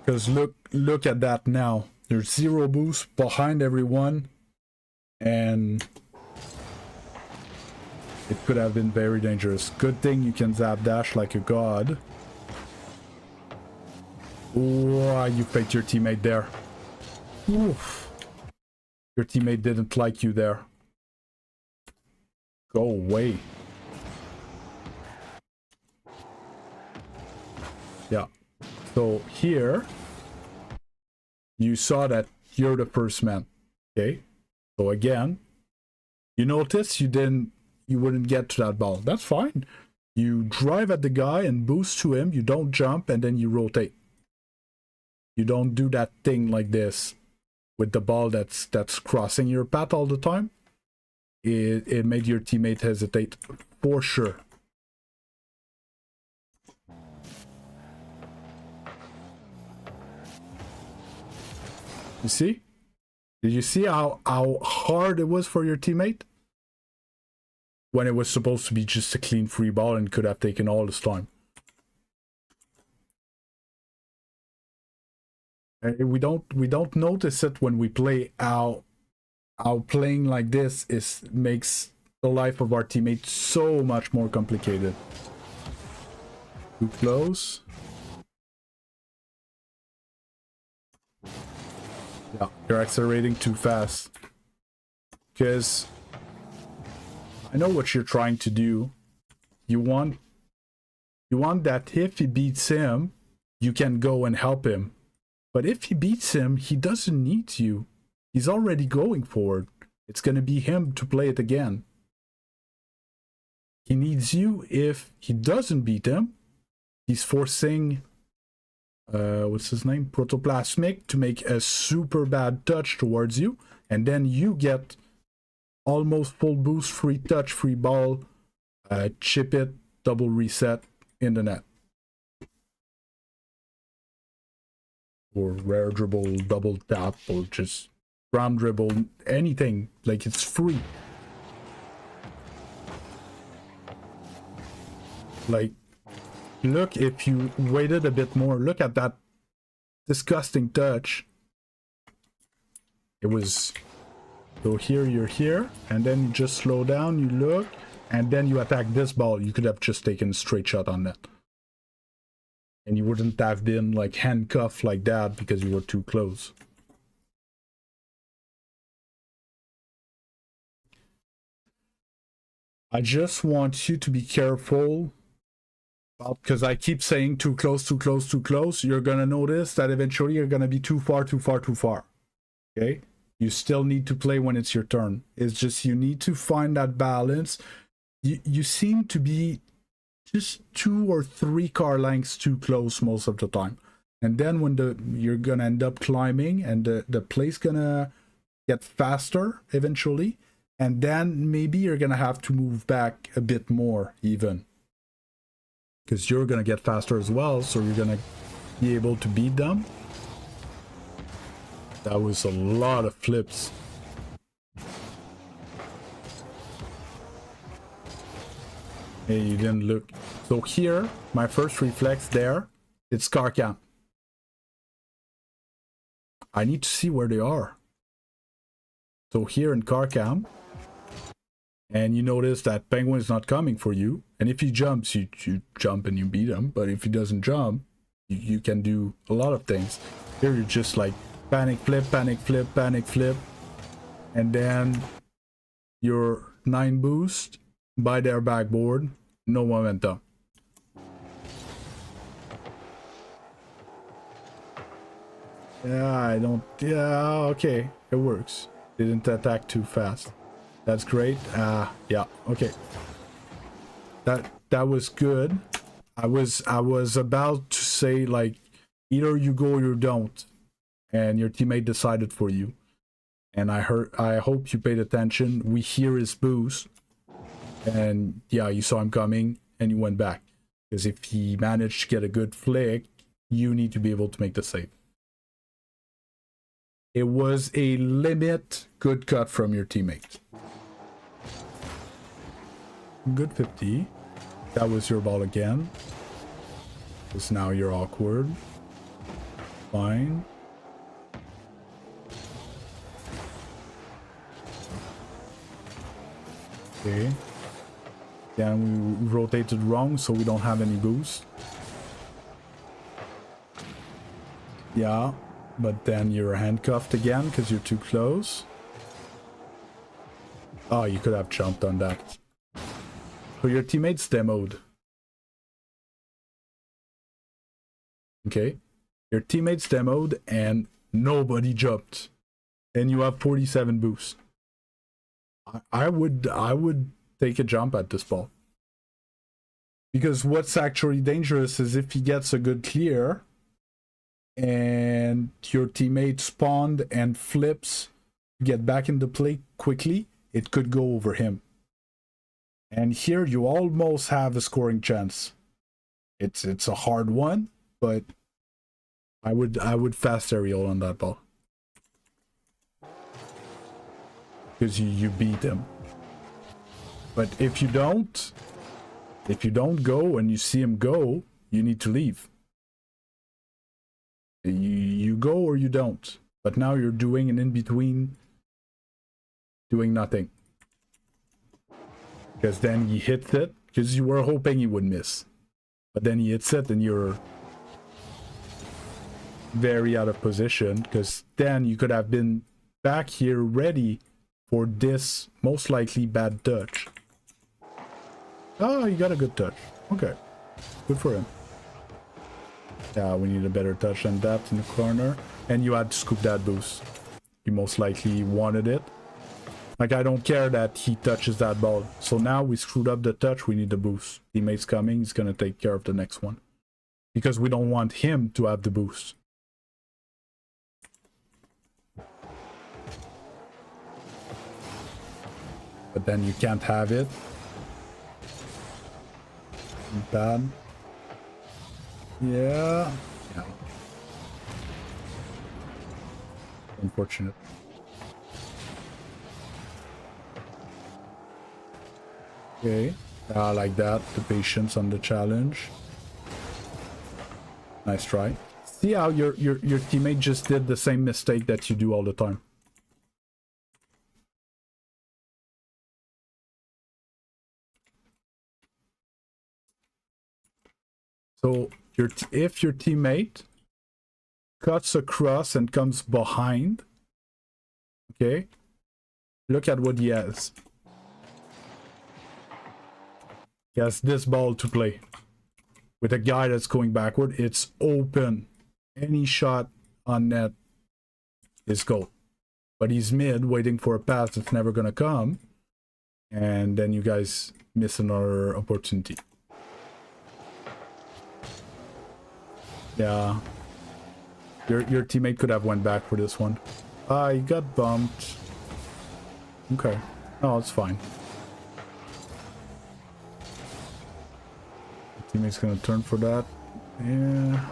Because look at that now. There's zero boost behind everyone, and it could have been very dangerous. Good thing you can zap dash like a god. Oh, you faked your teammate there. Oof. Your teammate didn't like you there. Go away. Yeah. So here, you saw that you're the first man. Okay. So again, you notice you wouldn't get to that ball. That's fine. You drive at the guy and boost to him. You don't jump, and then you rotate. You don't do that thing like this with the ball that's crossing your path all the time. It made your teammate hesitate for sure. You see? Did you see how hard it was for your teammate? When it was supposed to be just a clean free ball and could have taken all this time. We don't notice it when we play how playing like this makes the life of our teammates so much more complicated. Too close. Yeah, you're accelerating too fast. Because I know what you're trying to do. You want that if he beats him, you can go and help him. But if he beats him, he doesn't need you. He's already going forward. It's gonna be him to play it again. He needs you. If he doesn't beat him, he's forcing what's his name? Protoplasmic to make a super bad touch towards you, and then you get almost full boost, free touch, free ball, chip it, double reset in the net. Or rare dribble, double tap, or just ground dribble, anything. Like, it's free. Like, look, if you waited a bit more, look at that disgusting touch. It was, so here, you're here, and then you just slow down, you look, and then you attack this ball. You could have just taken a straight shot on that. And you wouldn't have been like handcuffed like that because you were too close. I just want you to be careful, because I keep saying too close, too close, too close. You're gonna notice that eventually you're gonna be too far, too far, too far. Okay? You still need to play when it's your turn. It's just you need to find that balance. You seem to be just 2 or 3 car lengths too close most of the time. And then when you're gonna end up climbing, and the play's gonna get faster eventually, and then maybe you're gonna have to move back a bit more even. Because you're gonna get faster as well, so you're gonna be able to beat them. That was a lot of flips. Hey, you didn't look. So here, my first reflex there, it's car cam. I need to see where they are. So here in car cam, and you notice that Penguin is not coming for you. And if he jumps, you jump and you beat him. But if he doesn't jump, you can do a lot of things. Here you're just like panic flip, panic flip, panic flip. And then your 9 boost by their backboard, no momentum. Yeah, okay, it works. Didn't attack too fast. That's great. Yeah, okay. That was good. I was about to say, like, either you go or you don't, and your teammate decided for you. And I hope you paid attention. We hear his boost, and yeah, you saw him coming and you went back. Because if he managed to get a good flick, you need to be able to make the save. It was a limit good cut from your teammate. Good 50. That was your ball again. Because now you're awkward. Fine. Okay. Then we rotated wrong, so we don't have any boost. Yeah, but then you're handcuffed again because you're too close. Oh, you could have jumped on that. So your teammate's demoed. Okay. Your teammate's demoed and nobody jumped. And you have 47 boost. I would take a jump at this ball. Because what's actually dangerous is if he gets a good clear and your teammate spawned and flips, get back into play quickly, it could go over him. And here you almost have a scoring chance. It's a hard one, but I would fast aerial on that ball. Because you beat him. But if you don't go and you see him go, you need to leave. You go or you don't. But now you're doing an in-between, doing nothing. Because then he hits it, because you were hoping he would miss. But then he hits it and you're very out of position, because then you could have been back here ready for this most likely bad touch. Oh, he got a good touch. Okay. Good for him. Yeah, we need a better touch than that in the corner. And you had to scoop that boost. He most likely wanted it. Like, I don't care that he touches that ball. So now we screwed up the touch, we need the boost. Teammate's coming, he's gonna take care of the next one. Because we don't want him to have the boost. But then you can't have it. Bad. Yeah. Yeah. Unfortunate. Okay. Like that. The patience on the challenge. Nice try. See how your teammate just did the same mistake that you do all the time. So if your teammate cuts across and comes behind, okay, look at what he has. He has this ball to play. With a guy that's going backward, it's open. Any shot on net is goal. But he's mid, waiting for a pass that's never gonna come. And then you guys miss another opportunity. Yeah. Your teammate could have went back for this one. He got bumped. Okay. No, it's fine. Teammate's gonna turn for that. Yeah.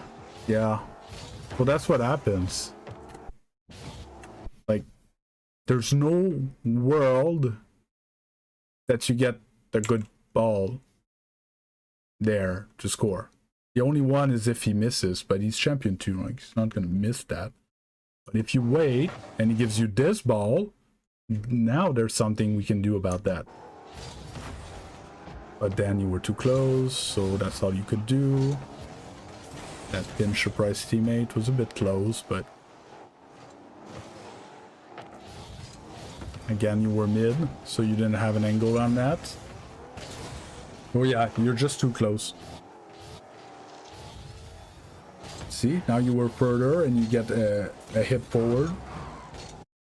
Yeah. Well, that's what happens. Like, there's no world that you get a good ball there to score. The only one is if he misses, but he's champion 2, like, he's not gonna miss that. But if you wait and he gives you this ball, now there's something we can do about that. But then you were too close, so that's all you could do. That pinch surprise teammate was a bit close, but again, you were mid, so you didn't have an angle on that. Oh yeah, you're just too close. See, now you were further and you get a hit forward.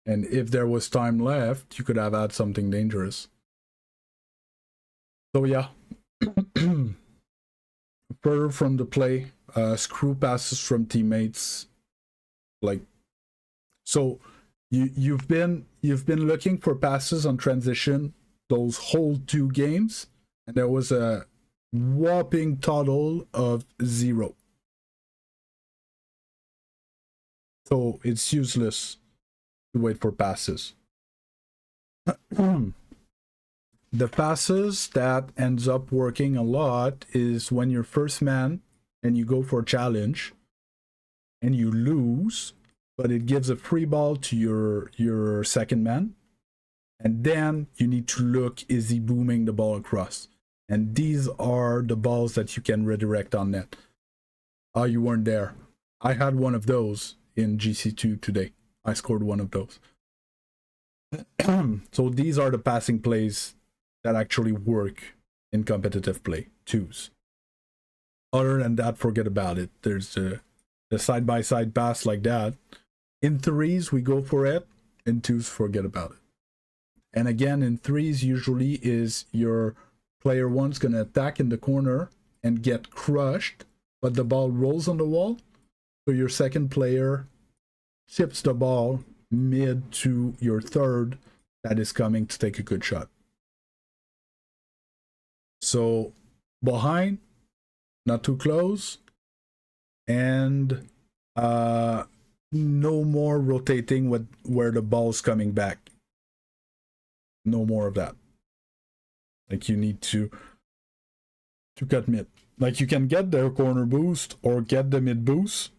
And if there was time left, you could have had something dangerous. So yeah, further from the play, screw passes from teammates, like, so you've been looking for passes on transition those whole 2 games, and there was a whopping total of 0. So it's useless to wait for passes. The passes that ends up working a lot is when you're first man and you go for a challenge and you lose, but it gives a free ball to your second man. And then you need to look, is he booming the ball across? And these are the balls that you can redirect on net. Oh, you weren't there. I had one of those in Gc2 today. I scored one of those. So these are the passing plays that actually work in competitive play, 2s. Other than that, forget about it. There's the side-by-side pass like that. In 3s, we go for it. In 2s, forget about it. And again, in 3s, usually is your player 1's going to attack in the corner and get crushed, but the ball rolls on the wall. So your second player chips the ball mid to your third that is coming to take a good shot. So behind, not too close, and no more rotating with where the ball's coming back. No more of that. Like, you need to cut mid. Like, you can get the corner boost or get the mid boost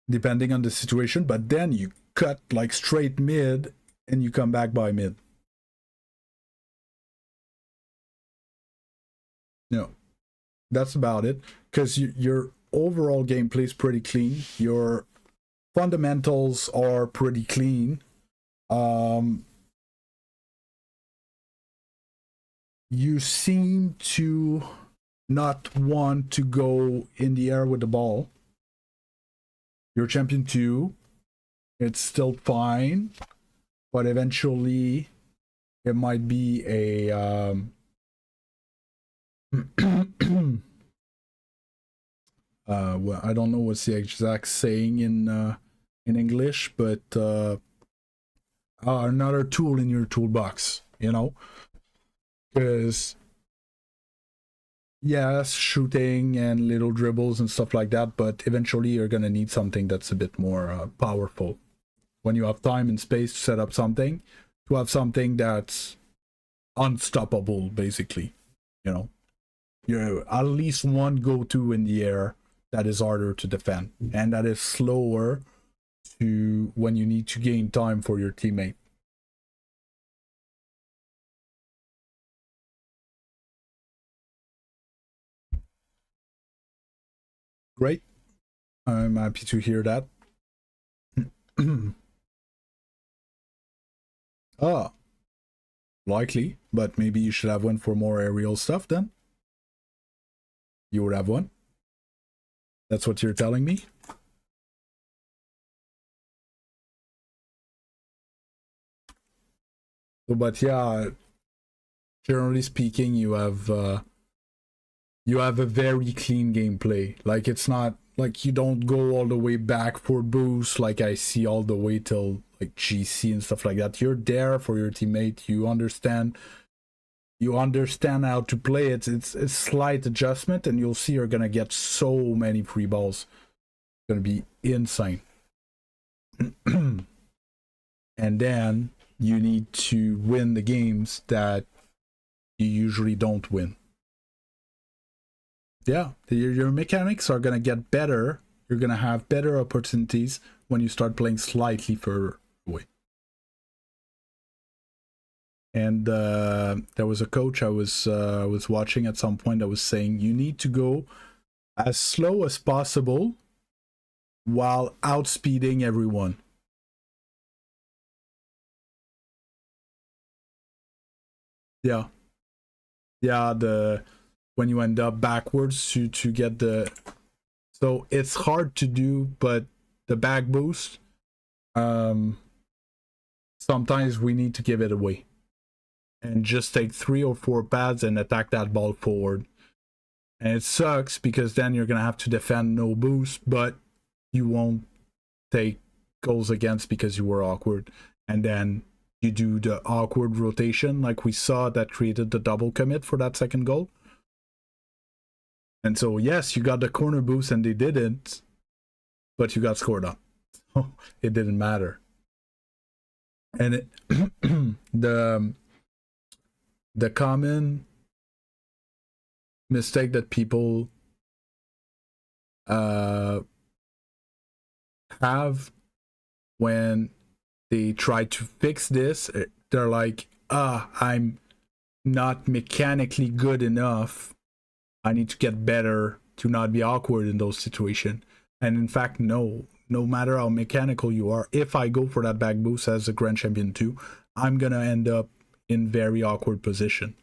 depending on the situation, but then you cut like straight mid and you come back by mid. No, that's about it, because your overall gameplay is pretty clean. Your fundamentals are pretty clean. you seem to not want to go in the air with the ball. You're champion 2. It's still fine, but eventually it might be a well, I don't know what's the exact saying in English, but another tool in your toolbox, you know, because yes, shooting and little dribbles and stuff like that, but eventually you're gonna need something that's a bit more powerful. When you have time and space to set up something, to have something that's unstoppable, basically, you know, you're at least one go-to in the air that is harder to defend and that is slower to when you need to gain time for your teammate. Great. I'm happy to hear that. Ah, likely, but maybe you should have one for more aerial stuff then. You would have one. That's what you're telling me? But yeah, generally speaking, you have a very clean gameplay. Like, it's not like you don't go all the way back for boost like I see all the way till like GC and stuff like that. You're there for your teammate. You understand how to play it. It's a slight adjustment and you'll see you're gonna get so many free balls. It's gonna be insane. And then you need to win the games that you usually don't win. Yeah, your mechanics are gonna get better. You're gonna have better opportunities when you start playing slightly further away. And there was a coach I was watching at some point that was saying you need to go as slow as possible while outspeeding everyone. Yeah, when you end up backwards to get the, so it's hard to do, but the back boost, sometimes we need to give it away and just take 3 or 4 pads and attack that ball forward. And it sucks because then you're gonna have to defend no boost, but you won't take goals against because you were awkward. And then you do the awkward rotation like we saw that created the double commit for that second goal. And so yes, you got the corner boost and they didn't, but you got scored on. So it didn't matter. And it the common mistake that people have when they try to fix this, they're like, I'm not mechanically good enough. I need to get better to not be awkward in those situations. And in fact, no matter how mechanical you are, if I go for that back boost as a Grand Champion 2, I'm gonna end up in very awkward position.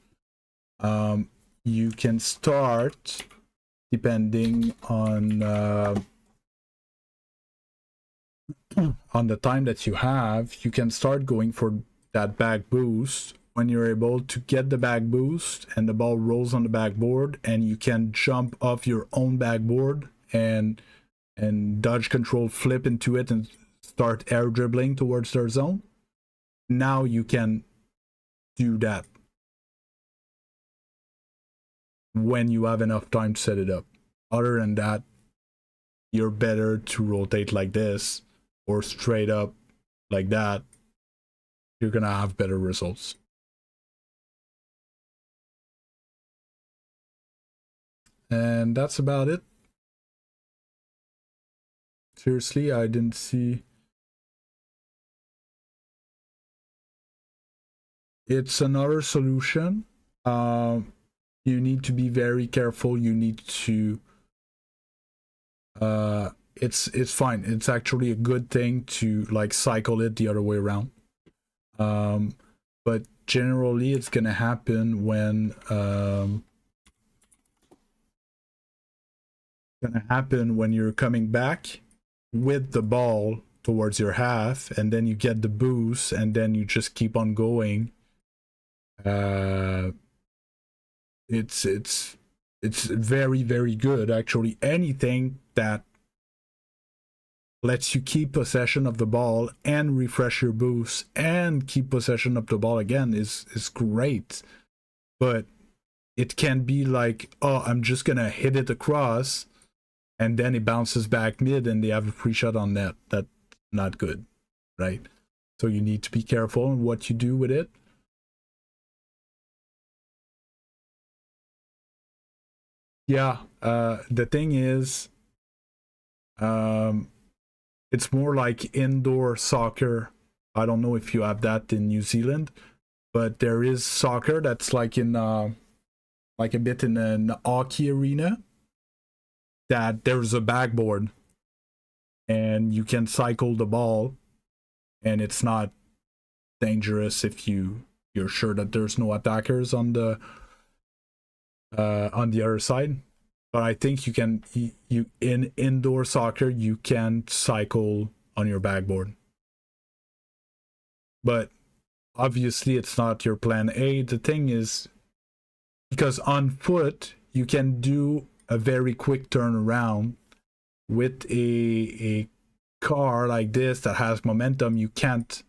You can start, depending on the time that you have, you can start going for that back boost when you're able to get the back boost and the ball rolls on the backboard and you can jump off your own backboard and dodge control, flip into it and start air dribbling towards their zone. Now you can do that when you have enough time to set it up. Other than that, you're better to rotate like this or straight up like that. You're gonna have better results. And that's about it. Seriously, I didn't see. It's another solution. You need to be very careful. You need to it's fine. It's actually a good thing to like cycle it the other way around. but generally it's gonna happen when you're coming back with the ball towards your half, and then you get the boost, and then you just keep on going. It's very, very good, actually. Anything that lets you keep possession of the ball and refresh your boost and keep possession of the ball again is great. But it can be like, oh, I'm just gonna hit it across, and then it bounces back mid and they have a free shot on net. That's not good, right? So you need to be careful in what you do with it. Yeah, the thing is, it's more like indoor soccer. I don't know if you have that in New Zealand, but there is soccer that's like in like a bit in an hockey arena, that there's a backboard and you can cycle the ball, and it's not dangerous if you're sure that there's no attackers on the other side. But I think you can, you in indoor soccer you can cycle on your backboard, but obviously it's not your plan A. The thing is, because on foot you can do a very quick turnaround. With a car like this that has momentum, you can't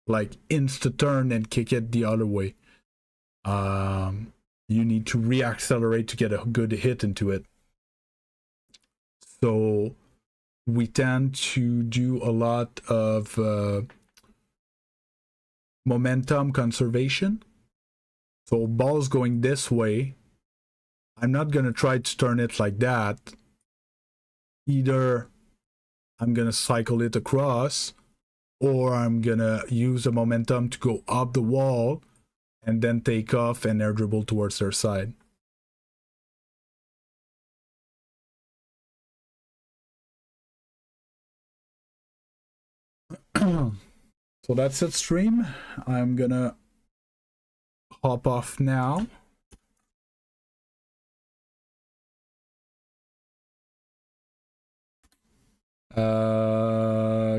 like insta turn and kick it the other way. You need to reaccelerate to get a good hit into it. So we tend to do a lot of momentum conservation. So ball's going this way, I'm not gonna try to turn it like that. Either I'm gonna cycle it across, or I'm gonna use the momentum to go up the wall and then take off and air dribble towards their side. So that's it, stream. I'm gonna hop off now.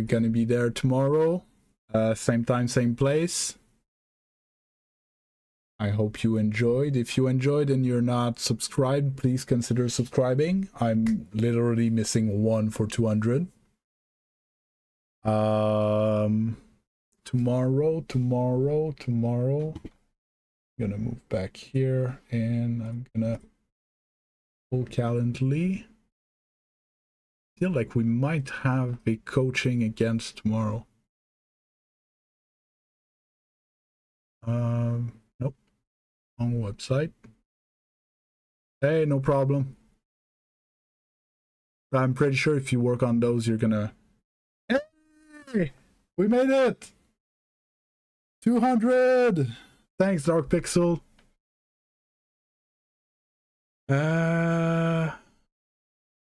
Gonna be there tomorrow, same time, same place. I hope you enjoyed. If you enjoyed and you're not subscribed, please consider subscribing. I'm literally missing 1 for 200. Tomorrow, I'm gonna move back here and I'm gonna pull Calendly. Feel like we might have a coaching against tomorrow. Nope, wrong website. Hey, no problem. I'm pretty sure if you work on those, you're gonna. Hey, we made it. 200. Thanks, Dark Pixel.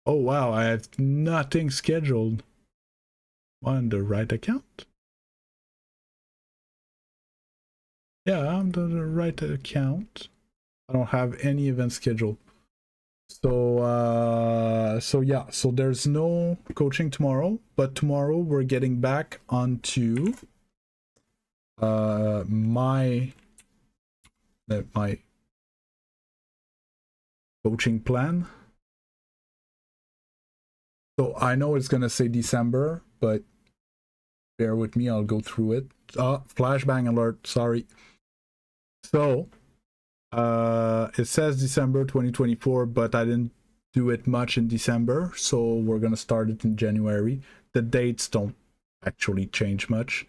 Oh wow, I have nothing scheduled on the right account. Yeah, I'm the right account. I don't have any event scheduled. So yeah, so there's no coaching tomorrow, but tomorrow we're getting back onto my coaching plan. So I know it's gonna say December, but bear with me, I'll go through it. Flashbang alert, sorry. So it says December 2024, but I didn't do it much in December, so we're gonna start it in January. The dates don't actually change much,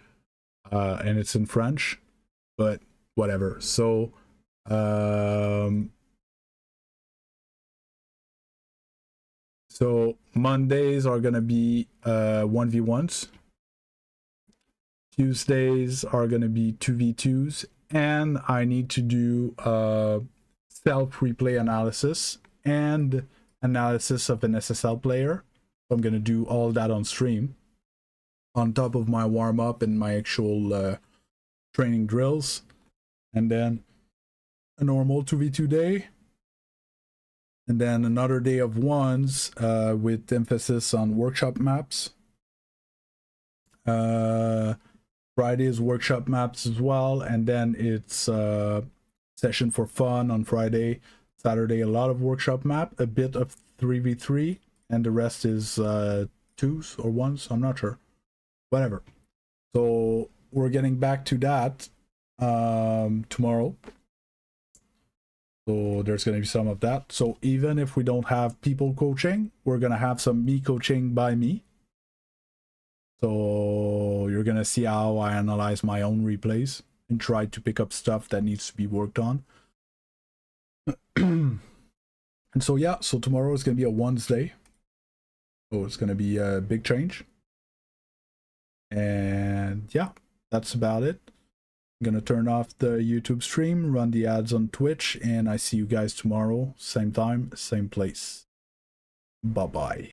and it's in French, but whatever. So so Mondays are gonna be 1v1s. Tuesdays are gonna be 2v2s, and I need to do self replay analysis and analysis of an SSL player. So I'm gonna do all that on stream, on top of my warm up and my actual training drills. and then a normal 2v2 day, and then another day of ones with emphasis on workshop maps. Friday is workshop maps as well, and then it's session for fun on Friday. Saturday, a lot of workshop map, a bit of 3v3, and the rest is twos or ones, I'm not sure. Whatever. So we're getting back to that tomorrow. So there's going to be some of that. So even if we don't have people coaching, we're going to have some me coaching by me. So you're going to see how I analyze my own replays and try to pick up stuff that needs to be worked on. And so yeah, so tomorrow is going to be a Wednesday. So it's going to be a big change. And yeah, that's about it. I'm going to turn off the YouTube stream, run the ads on Twitch, and I see you guys tomorrow, same time, same place. Bye-bye.